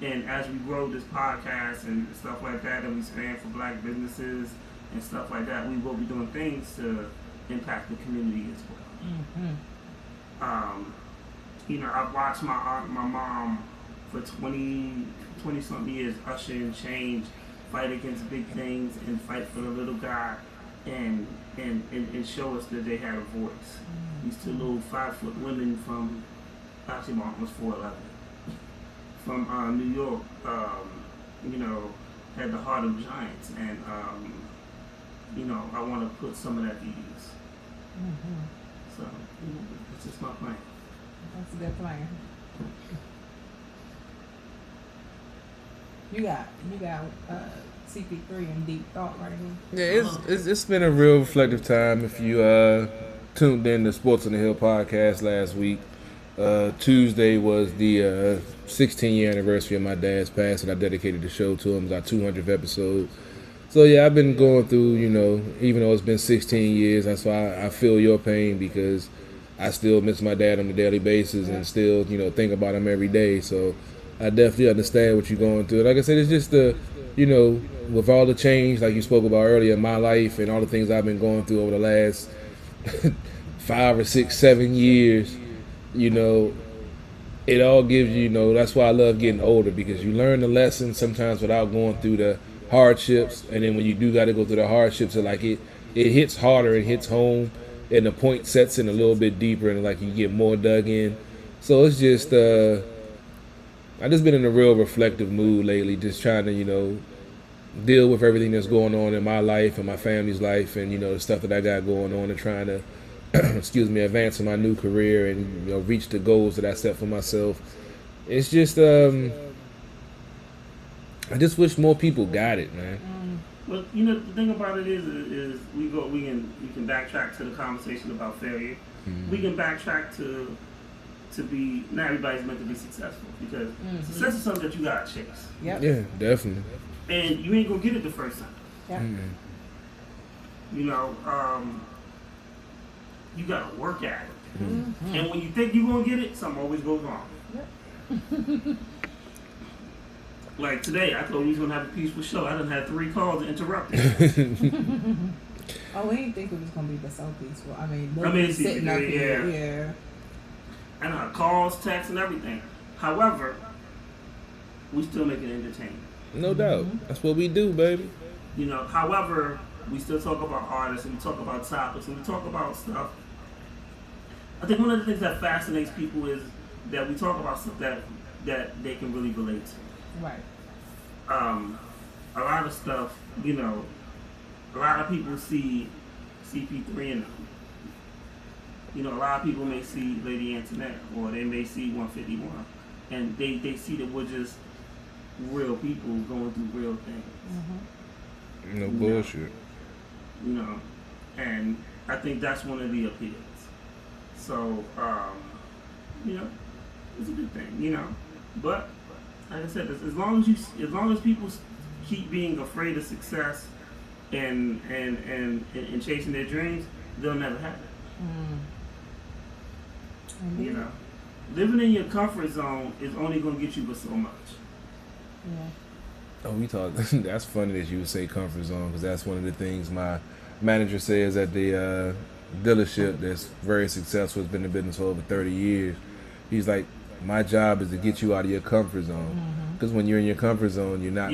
And as we grow this podcast and stuff like that, and we stand for Black businesses and stuff like that, we will be doing things to impact the community as well. You know, I've watched my aunt and my mom for 20 something years usher in change, fight against big things, and fight for the little guy, and show us that they had a voice. These two little 5-foot women from, actually my aunt was 4'11", from New York, you know, had the heart of giants, and you know, I want to put some of that to use. So, you know, that's just my plan. That's a good plan. You got CP3 and deep thought right here. Yeah, it's been a real reflective time. If you tuned in to Sports on the Hill podcast last week, Tuesday was the 16-year anniversary of my dad's passing. I dedicated the show to him. It was our 200th episode. So yeah, I've been going through, you know, even though it's been 16 years, that's why I feel your pain, because I still miss my dad on a daily basis and still, you know, think about him every day. So I definitely understand what you're going through. Like I said, it's just you know, with all the change, like you spoke about earlier, in my life and all the things I've been going through over the last 5 or 6, 7 years, you know, it all gives you, you know, that's why I love getting older, because you learn the lessons sometimes without going through the hardships, and then when you do got to go through the hardships, it hits harder, it hits home, and the point sets in a little bit deeper, and like you get more dug in. So it's just I just been in a real reflective mood lately, just trying to, you know, deal with everything that's going on in my life and my family's life, and, you know, the stuff that I got going on, and trying to advance in my new career and, you know, reach the goals that I set for myself. It's just I just wish more people got it, man. Well, you know, the thing about it is we can backtrack to the conversation about failure. We can backtrack to be, not everybody's meant to be successful, because success is something that you gotta chase. Yep. Yeah, definitely. And you ain't gonna get it the first time. Yep. You know, you gotta work at it. And when you think you're gonna get it, something always goes wrong. Yep. Like today, I thought we was gonna have a peaceful show. I done had 3 calls to interrupt it. Oh, we didn't think it was gonna be so peaceful. I mean, it's sitting up here, yeah. And calls, texts, and everything. However, we still make it entertaining. No doubt. That's what we do, baby. You know, however, we still talk about artists, and we talk about topics, and we talk about stuff. I think one of the things that fascinates people is that we talk about stuff that they can really relate to. Right. A lot of stuff, you know, a lot of people see CP3 in them. You know, a lot of people may see Lady Antoinette, or they may see 151, and they see that we're just real people going through real things. No bullshit. You know, and I think that's one of the appeals. So, you know, it's a good thing, you know. But like I said, as long as people keep being afraid of success and chasing their dreams, they'll never have it. You know, living in your comfort zone is only going to get you but so much. Yeah. Oh, we talk. That's funny that you would say comfort zone, because that's one of the things my manager says at the dealership that's very successful, has been in business for over 30 years. He's like, my job is to get you out of your comfort zone, because when you're in your comfort zone, you're not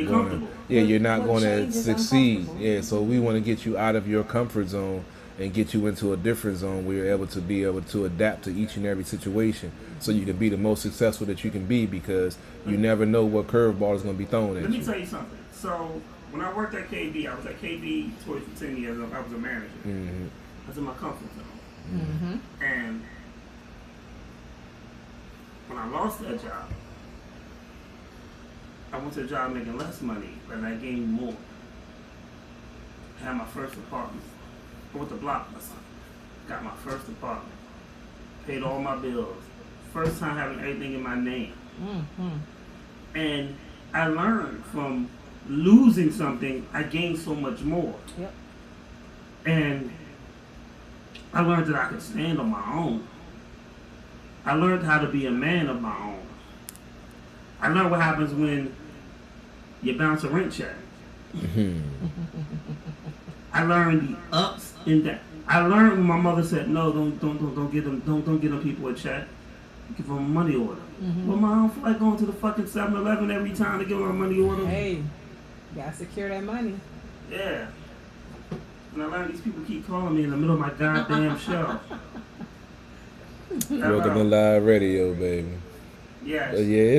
going to succeed. Yeah, so we want to get you out of your comfort zone and get you into a different zone where you're able to adapt to each and every situation, so you can be the most successful that you can be, because you never know what curveball is going to be thrown at you. Let me tell you something. So when I worked at KB, I was at KB for 10 years. I was a manager. I was in my comfort zone. And when I lost that job, I went to a job making less money, but I gained more. I had my first apartment. I went to Blockbuster, got my first apartment, paid all my bills, first time having everything in my name. And I learned from losing something, I gained so much more. Yep. And I learned that I could stand on my own. I learned how to be a man of my own. I learned what happens when you bounce a rent check. I I learned the ups and downs. I learned when my mother said, "No, don't get them people a check. Give them a money order." Well, Mom, I don't feel like going to the fucking 7-Eleven every time to give them a money order. Hey, you gotta secure that money. Yeah. And I learned these people keep calling me in the middle of my goddamn show. Welcome to live radio, baby. Yes. But yeah,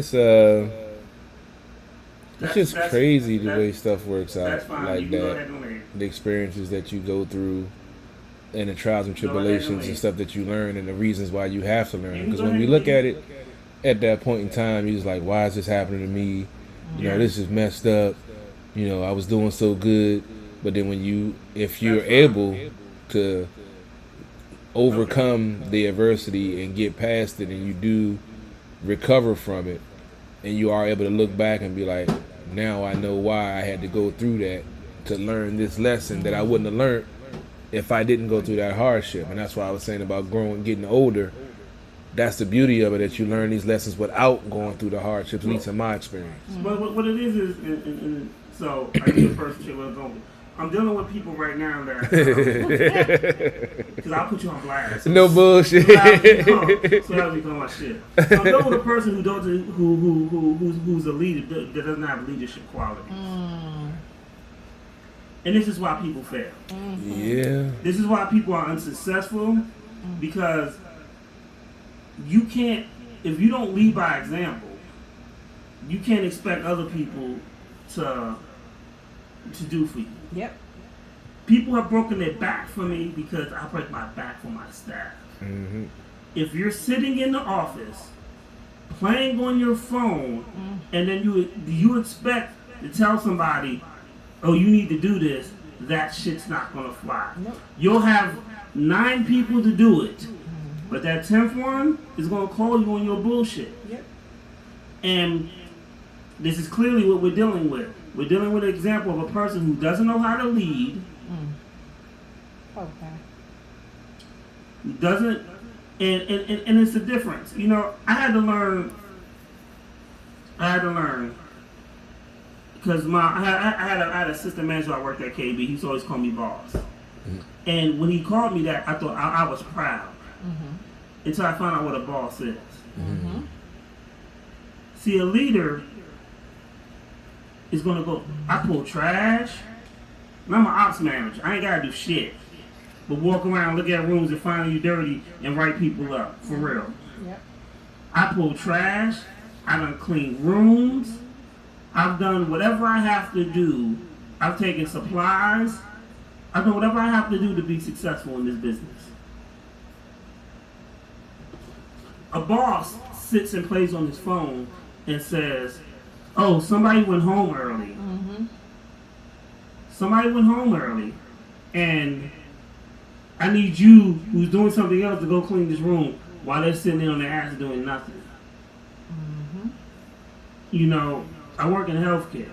it's just crazy the way stuff works out That's fine. like You can go that. ahead and leave. The experiences that you go through and the trials and Go ahead and tribulations and leave. stuff that you learn and the reasons why you have to learn. You can Because go when we ahead look and at it at that point in time, you're just like, why is this happening to me? You know, this is messed up. You know, I was doing so good. But then if you're able to overcome the adversity and get past it and you do recover from it and you are able to look back and be like, now I know why I had to go through that to learn this lesson that I wouldn't have learned if I didn't go through that hardship. And that's why I was saying about growing, getting older. That's the beauty of it, that you learn these lessons without going through the hardships, at least in my experience. But what it is and so I get the first shit where it's going. I'm dealing with people right now that because I'll put you on blast. No bullshit. So how's he calling my shit? So I'm dealing with a person who's a leader that doesn't have leadership qualities. And this is why people fail. Yeah. This is why people are unsuccessful, because you can't, if you don't lead by example, you can't expect other people to do for you. Yep. People have broken their back for me because I break my back for my staff. Mm-hmm. If you're sitting in the office playing on your phone and then you expect to tell somebody, oh, you need to do this, that shit's not gonna fly. Nope. You'll have 9 people to do it, but that 10th one is gonna call you on your bullshit. Yep. And this is clearly what we're dealing with. We're dealing with an example of a person who doesn't know how to lead, Okay. who doesn't, and it's the difference. You know, I had to learn, because I had an assistant manager I worked at KB. He used to always call me boss. And when he called me that, I thought I was proud. Until I found out what a boss is. See, a leader is gonna go, I pull trash, and I'm an ops manager. I ain't gotta do shit. But walk around, look at rooms and find you dirty and write people up. For real. Yep. I pull trash, I done clean rooms, I've done whatever I have to do. I've taken supplies, I've done whatever I have to do to be successful in this business. A boss sits and plays on his phone and says, oh, somebody went home early. Somebody went home early. And I need you, who's doing something else, to go clean this room while they're sitting there on their ass doing nothing. You know, I work in healthcare.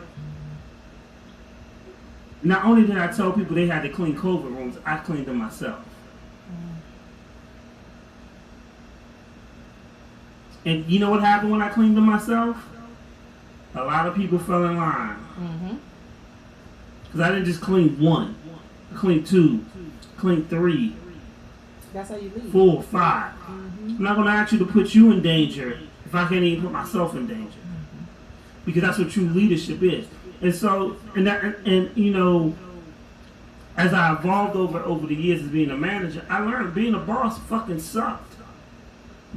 Not only did I tell people they had to clean COVID rooms, I cleaned them myself. And you know what happened when I cleaned them myself? A lot of people fell in line. Because I didn't just clean one. I cleaned 2, cleaned 3, That's how you lead. 4, 5. I'm not going to ask you to put you in danger if I can't even put myself in danger. Because that's what true leadership is. And so, and you know, as I evolved over the years as being a manager, I learned being a boss fucking sucked.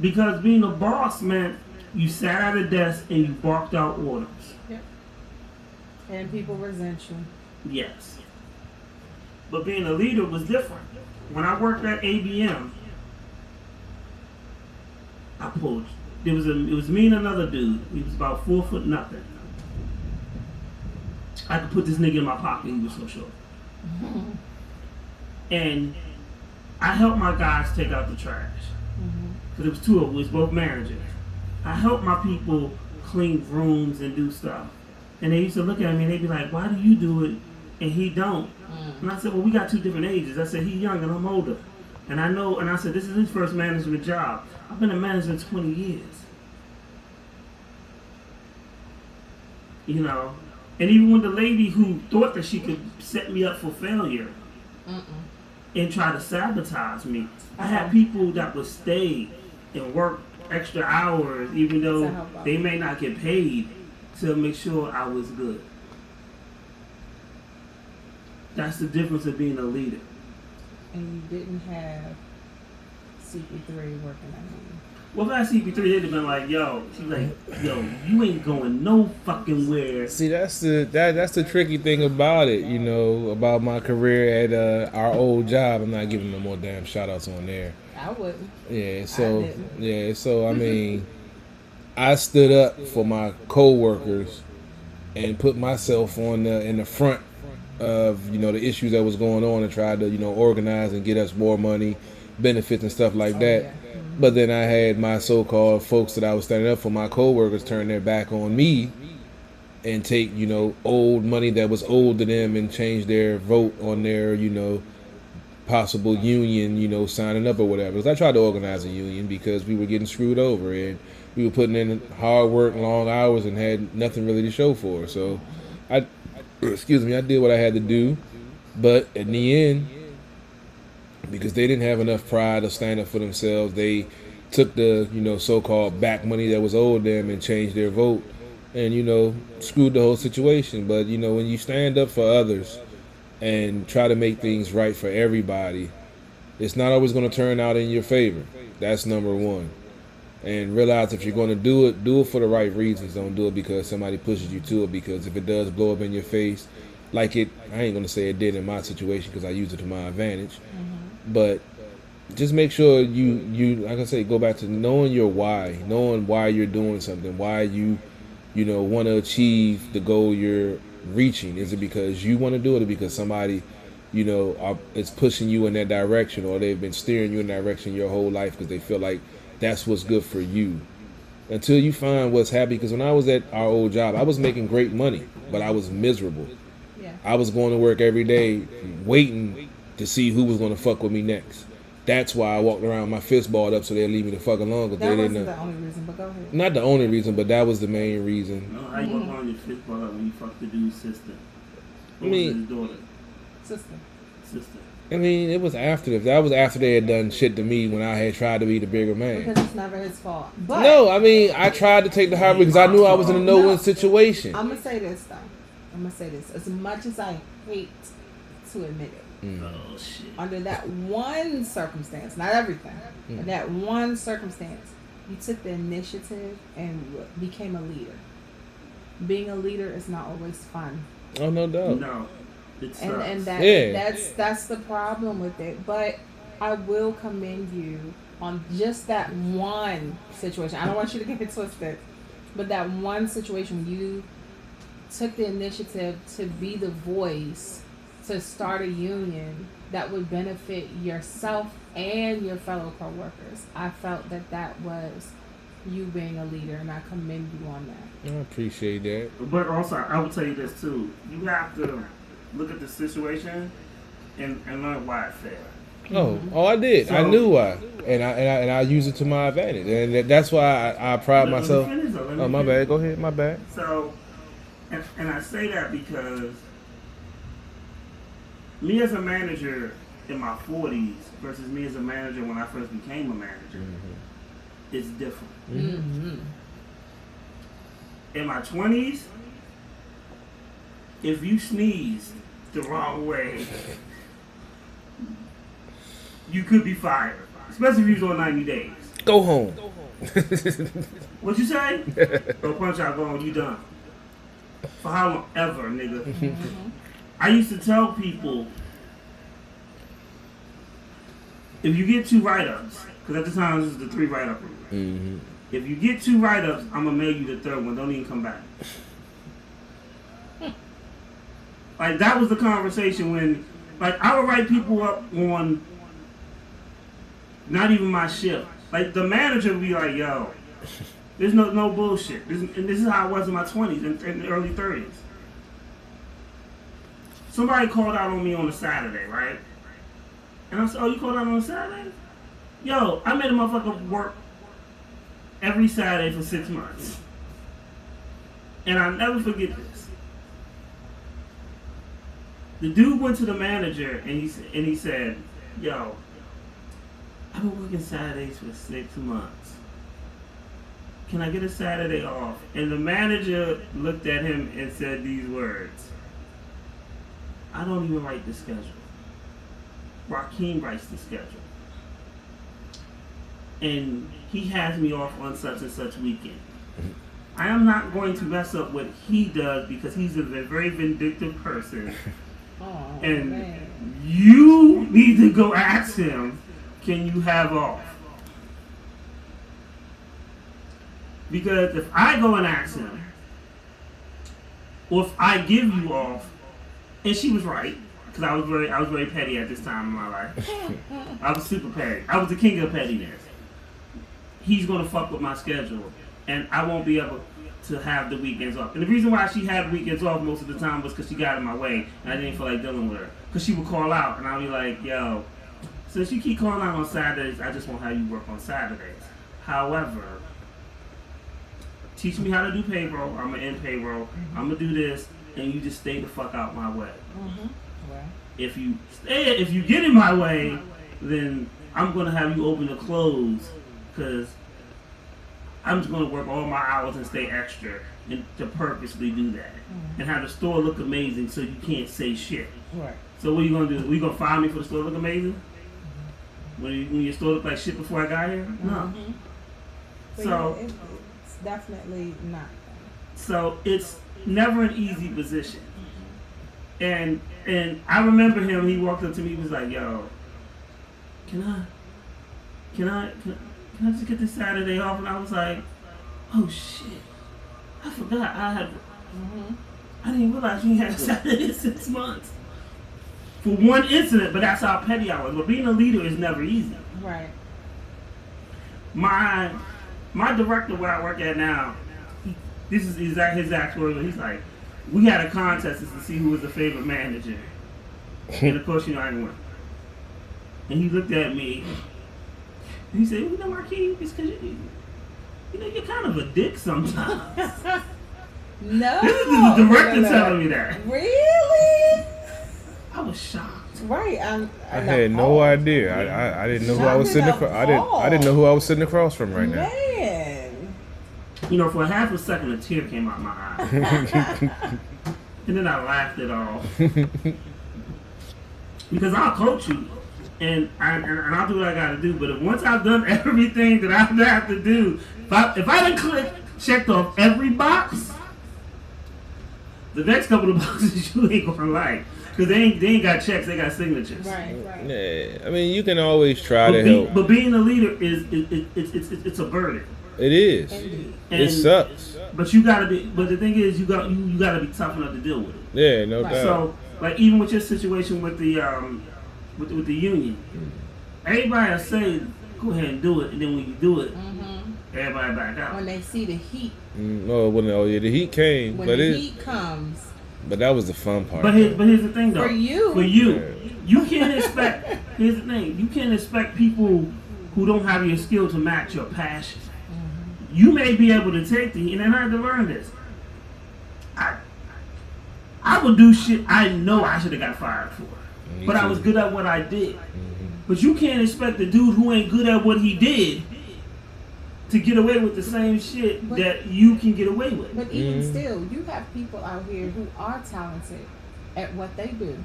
Because being a boss meant you sat at a desk and you barked out orders. Yep. And people resent you. Yes. But being a leader was different. When I worked at ABM, I pulled. It was me and another dude. He was about 4 foot nothing. I could put this nigga in my pocket. He was so short. And I helped my guys take out the trash. Because it was 2 of them. We was both managers. I helped my people clean rooms and do stuff. And they used to look at me and they'd be like, why do you do it and he don't? And I said, well, we got 2 different ages. I said, he's young and I'm older. And I know, and I said, this is his first management job. I've been in management 20 years. You know, and even when the lady who thought that she could set me up for failure, and try to sabotage me. I had people that would stay and work extra hours, even though they may not get paid, to make sure I was good. That's the difference of being a leader. And you didn't have CP3 working on you. Well, if I had CP3, they'd have been like, yo, she's like, yo, you ain't going no fucking where. See, that's the tricky thing about it, you know, about my career at our old job. I'm not giving no more damn shout outs on there. I wouldn't. So I mean, I stood up for my co-workers and put myself in the front of, you know, the issues that was going on and tried to, you know, organize and get us more money, benefits and stuff like that. Yeah. But then I had my so-called folks that I was standing up for, my co-workers, turn their back on me and take, you know, old money that was owed to them and change their vote on their, you know, possible union, you know, signing up or whatever. Because I tried to organize a union because we were getting screwed over and we were putting in hard work, long hours, and had nothing really to show for. So I did what I had to do. But in the end, because they didn't have enough pride to stand up for themselves, they took the, you know, so-called back money that was owed them and changed their vote and, you know, screwed the whole situation. But, you know, when you stand up for others and try to make things right for everybody, it's not always going to turn out in your favor. That's number one. And realize if you're going to do it for the right reasons. Don't do it because somebody pushes you to it, because if it does blow up in your face, like it, I ain't going to say it did in my situation because I used it to my advantage. But just make sure you like I say, go back to knowing your why, knowing why you're doing something, why you know, want to achieve the goal you're reaching. Is it because you want to do it, or because somebody, you know, is pushing you in that direction, or they've been steering you in that direction your whole life because they feel like that's what's good for you? Until you find what's happy. Because when I was at our old job, I was making great money, but I was miserable. Yeah. I was going to work every day waiting to see who was going to fuck with me next. That's why I walked around with my fist balled up so they'd leave me the fuck alone. Cause That they wasn't didn't. the only reason, but go ahead. Not the only reason, but that was the main reason. No, how you walk around your fist ball up when you fuck the dude's sister? I mean- his daughter? Sister. I mean, it was after that was after they had done shit to me when I had tried to be the bigger man. Because it's never his fault. But No, I mean, I tried to take the high because I knew I was in a no-win situation. I'm going to say this, though. As much as I hate to admit it, Oh shit. under that one circumstance, not everything, but that one circumstance, you took the initiative and became a leader. Being a leader is not always fun. Oh, no doubt. No. It sucks. And Yeah. that's the problem with it. But I will commend you on just that one situation. I don't want you to get it twisted, but that one situation when you took the initiative to be the voice to start a union that would benefit yourself and your fellow coworkers. I felt that was you being a leader, and I commend you on that. I appreciate that. But also, I will tell you this too. You have to look at the situation and learn why it failed. Oh, I did. I So- knew why, and I use it to my advantage, and that's why I pride Let me myself. finish, though. Let me Oh, my finish. bad. Go ahead. My bad. So, and I say that because me as a manager in my 40s versus me as a manager when I first became a manager is different. In my 20s, if you sneezed the wrong way, you could be fired. Especially if you was on 90 days. Go home. What you say? Go punch out, go on, you done. For how long? Ever, nigga. I used to tell people, if you get 2 write-ups, because at the time this is the 3 write-up rule. If you get 2 write-ups, I'm going to mail you the 3rd one. Don't even come back. Like, that was the conversation when, like, I would write people up on not even my shift. Like, the manager would be like, yo, there's no bullshit. And this is how I was in my 20s and the early 30s. Somebody called out on me on a Saturday, right? And I said, oh, you called out on a Saturday? Yo, I made a motherfucker work every Saturday for 6 months. And I'll never forget this. The dude went to the manager and he said, "Yo, I've been working Saturdays for 6 months. Can I get a Saturday off?" And the manager looked at him and said these words: "I don't even write the schedule. Rakeem writes the schedule. And he has me off on such and such weekend. I am not going to mess up what he does because he's a very vindictive person. Oh, And man. you need to go ask him, can you have off? Because if I go and ask him, or if I give you off," and she was right, because I was very petty at this time in my life. I was super petty. I was the king of pettiness. He's gonna fuck with my schedule, and I won't be able to have the weekends off. And the reason why she had weekends off most of the time was because she got in my way, and I didn't feel like dealing with her. Because she would call out, and I'd be like, "Yo, since you keep calling out on Saturdays, I just won't have you work on Saturdays. However, teach me how to do payroll. I'm gonna end payroll. I'm gonna do this, and you just stay the fuck out my way. Well, If you get in my way, then I'm gonna have you open the close, because I'm just gonna work all my hours and stay extra, and to purposely do that, and have the store look amazing so you can't say shit. right. So what are you gonna do? We gonna fire me for the store look amazing? When your store looked like shit before I got here? No. But So yeah, it's definitely not. So it's never an easy position. And I remember him, he walked up to me, he was like, "Yo, can I just get this Saturday off?" And I was like, "Oh shit, I forgot I didn't realize you had a Saturday in 6 months." For one incident, but that's how petty I was. But being a leader is never easy. Right. My director where I work at now, this is his exact words. He's like, "We had a contest to see who was the favorite manager." And of course, I didn't win. And he looked at me and he said, "You know, Rakeem, it's because you're kind of a dick sometimes." No. This is the director telling me that. Really? I was shocked. Right. I had no idea. I didn't know who I was sitting across. I didn't know who I was sitting across from right now. Man. For a half a second, a tear came out my eye. And then I laughed it off. Because I'll coach you, and I'll do what I gotta do. But once I've done everything that I have to do, if I done checked off every box, the next couple of boxes you ain't gonna like. Because they ain't got checks, they got signatures. Right. Yeah, I mean, you can always try to help. But being a leader it's a burden. It is. Indeed. It sucks. But you gotta be. But the thing is, you gotta be tough enough to deal with it. Yeah, no doubt. So, like, even with your situation with the with the union, everybody will say, "Go ahead and do it," and then when you do it, everybody back out. When they see the heat. The heat came, When but the heat comes. But that was the fun part. But here's the thing, though. For you. You can't expect. Here's the thing: you can't expect people who don't have your skill to match your passion. You may be able to take the heat, and I had to learn this. I would do shit I know I should have got fired for, but I was good at what I did. But you can't expect the dude who ain't good at what he did to get away with the same shit that you can get away with. But even still, you have people out here who are talented at what they do,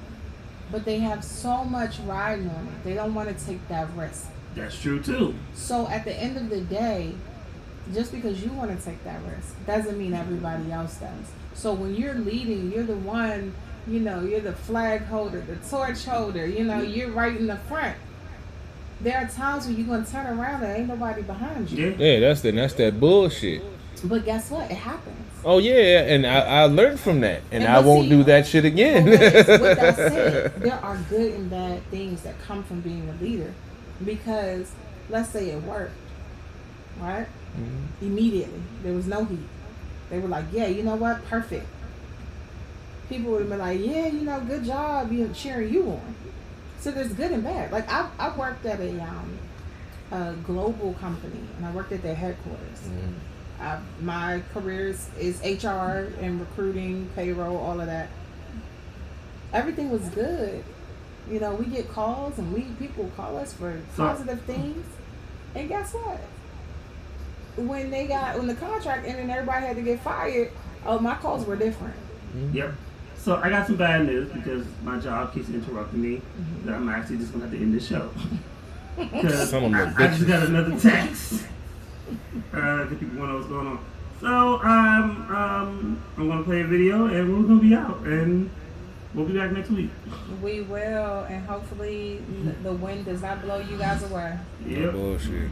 but they have so much riding on it. They don't want to take that risk. That's true too. So at the end of the day, just because you want to take that risk doesn't mean everybody else does. So when you're leading, you're the one, you're the flag holder, the torch holder, you're right in the front. There are times when you're going to turn around and ain't nobody behind you. Yeah, that's that bullshit. But guess what? It happens. Oh, yeah, and I learned from that, and I won't do that shit again. With that said, there are good and bad things that come from being a leader. Because, let's say it worked, right? Immediately. There was no heat. They were like, yeah, you know what? Perfect. People would have been like, yeah, good job, cheering you on. So there's good and bad. Like, I worked at a global company, and I worked at their headquarters. My career is HR and recruiting, payroll, all of that. everything was good. You know, we get calls and people call us for positive things. And guess what? When the contract ended and everybody had to get fired, my calls were different. Yep. So I got some bad news because my job keeps interrupting me. That I'm actually just gonna have to end the show. Because I just got another text. The people want to know what's going on. So I'm gonna play a video and we're gonna be out and we'll be back next week. We will, and hopefully the wind does not blow you guys away. Yep. Bullshit.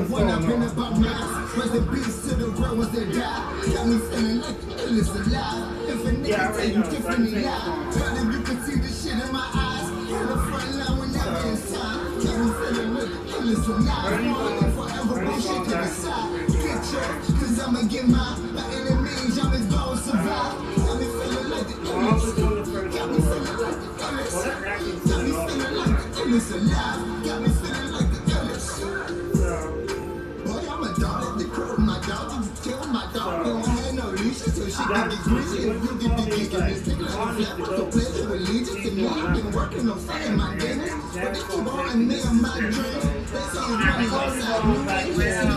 When I've been about mine, was the beast to the real ones that die. Got me feeling like the illest alive. If a nigga tell you differently lie, tell them you can see the shit in my eyes. In the front line whenever it's time. Got me feeling like the illest alive. Falling forever, bullshit to the side. Get yours, cause I'ma get mine. My enemies, y'all is gon' survive. Got me feeling like the illest. Got me feeling like the illest. Got me feeling like the illest alive. Got me feeling like the illest. My dog, you kill my dog, don't have no leashes, so she can get greasy. If you get the gig in this thing, like a flap, so pleasure with allegiance to me. I've been working on fighting my demons, but they keep on me on my dreams. They say it's money outside, new niggas, I'm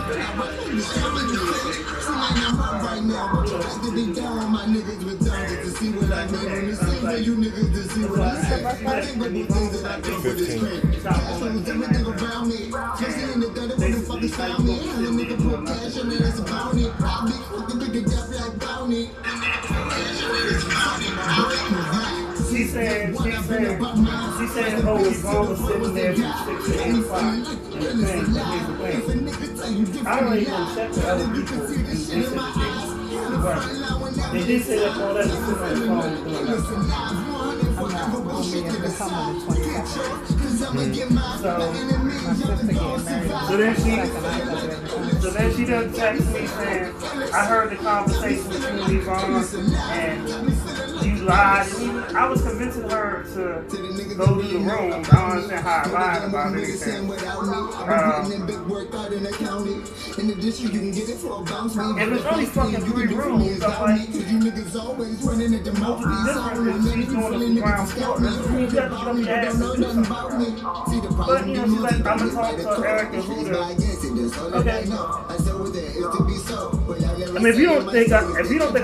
in the city. See, I'm up right now, but you have to be down on my niggas with time just to see what I mean. On the scene for you niggas to see what I say. I think about the things that I do for this train. Cash was everything around me. Especially in the gutter when the fuckers found me. And the nigga put cash on it, it's a bounty. I'll be fucking big and death like bounty. She said, oh, Yvonne was sitting there from 6 to 8 o'clock. And the thing. I don't even check the other people and they said the thing. But they did say that all that was sitting on the phone doing nothing. So then she done text me saying, I heard the conversation between Yvonne and you lied. And I was convincing her to go to the room. I don't understand how I lied about anything. And there's only fucking 3 rooms. I'm like, the difference is she's doing the ground floor. You got to come ask her to do something. But, you know, she's like, I'm going to talk to Erica Huda. Okay. I mean, if you don't think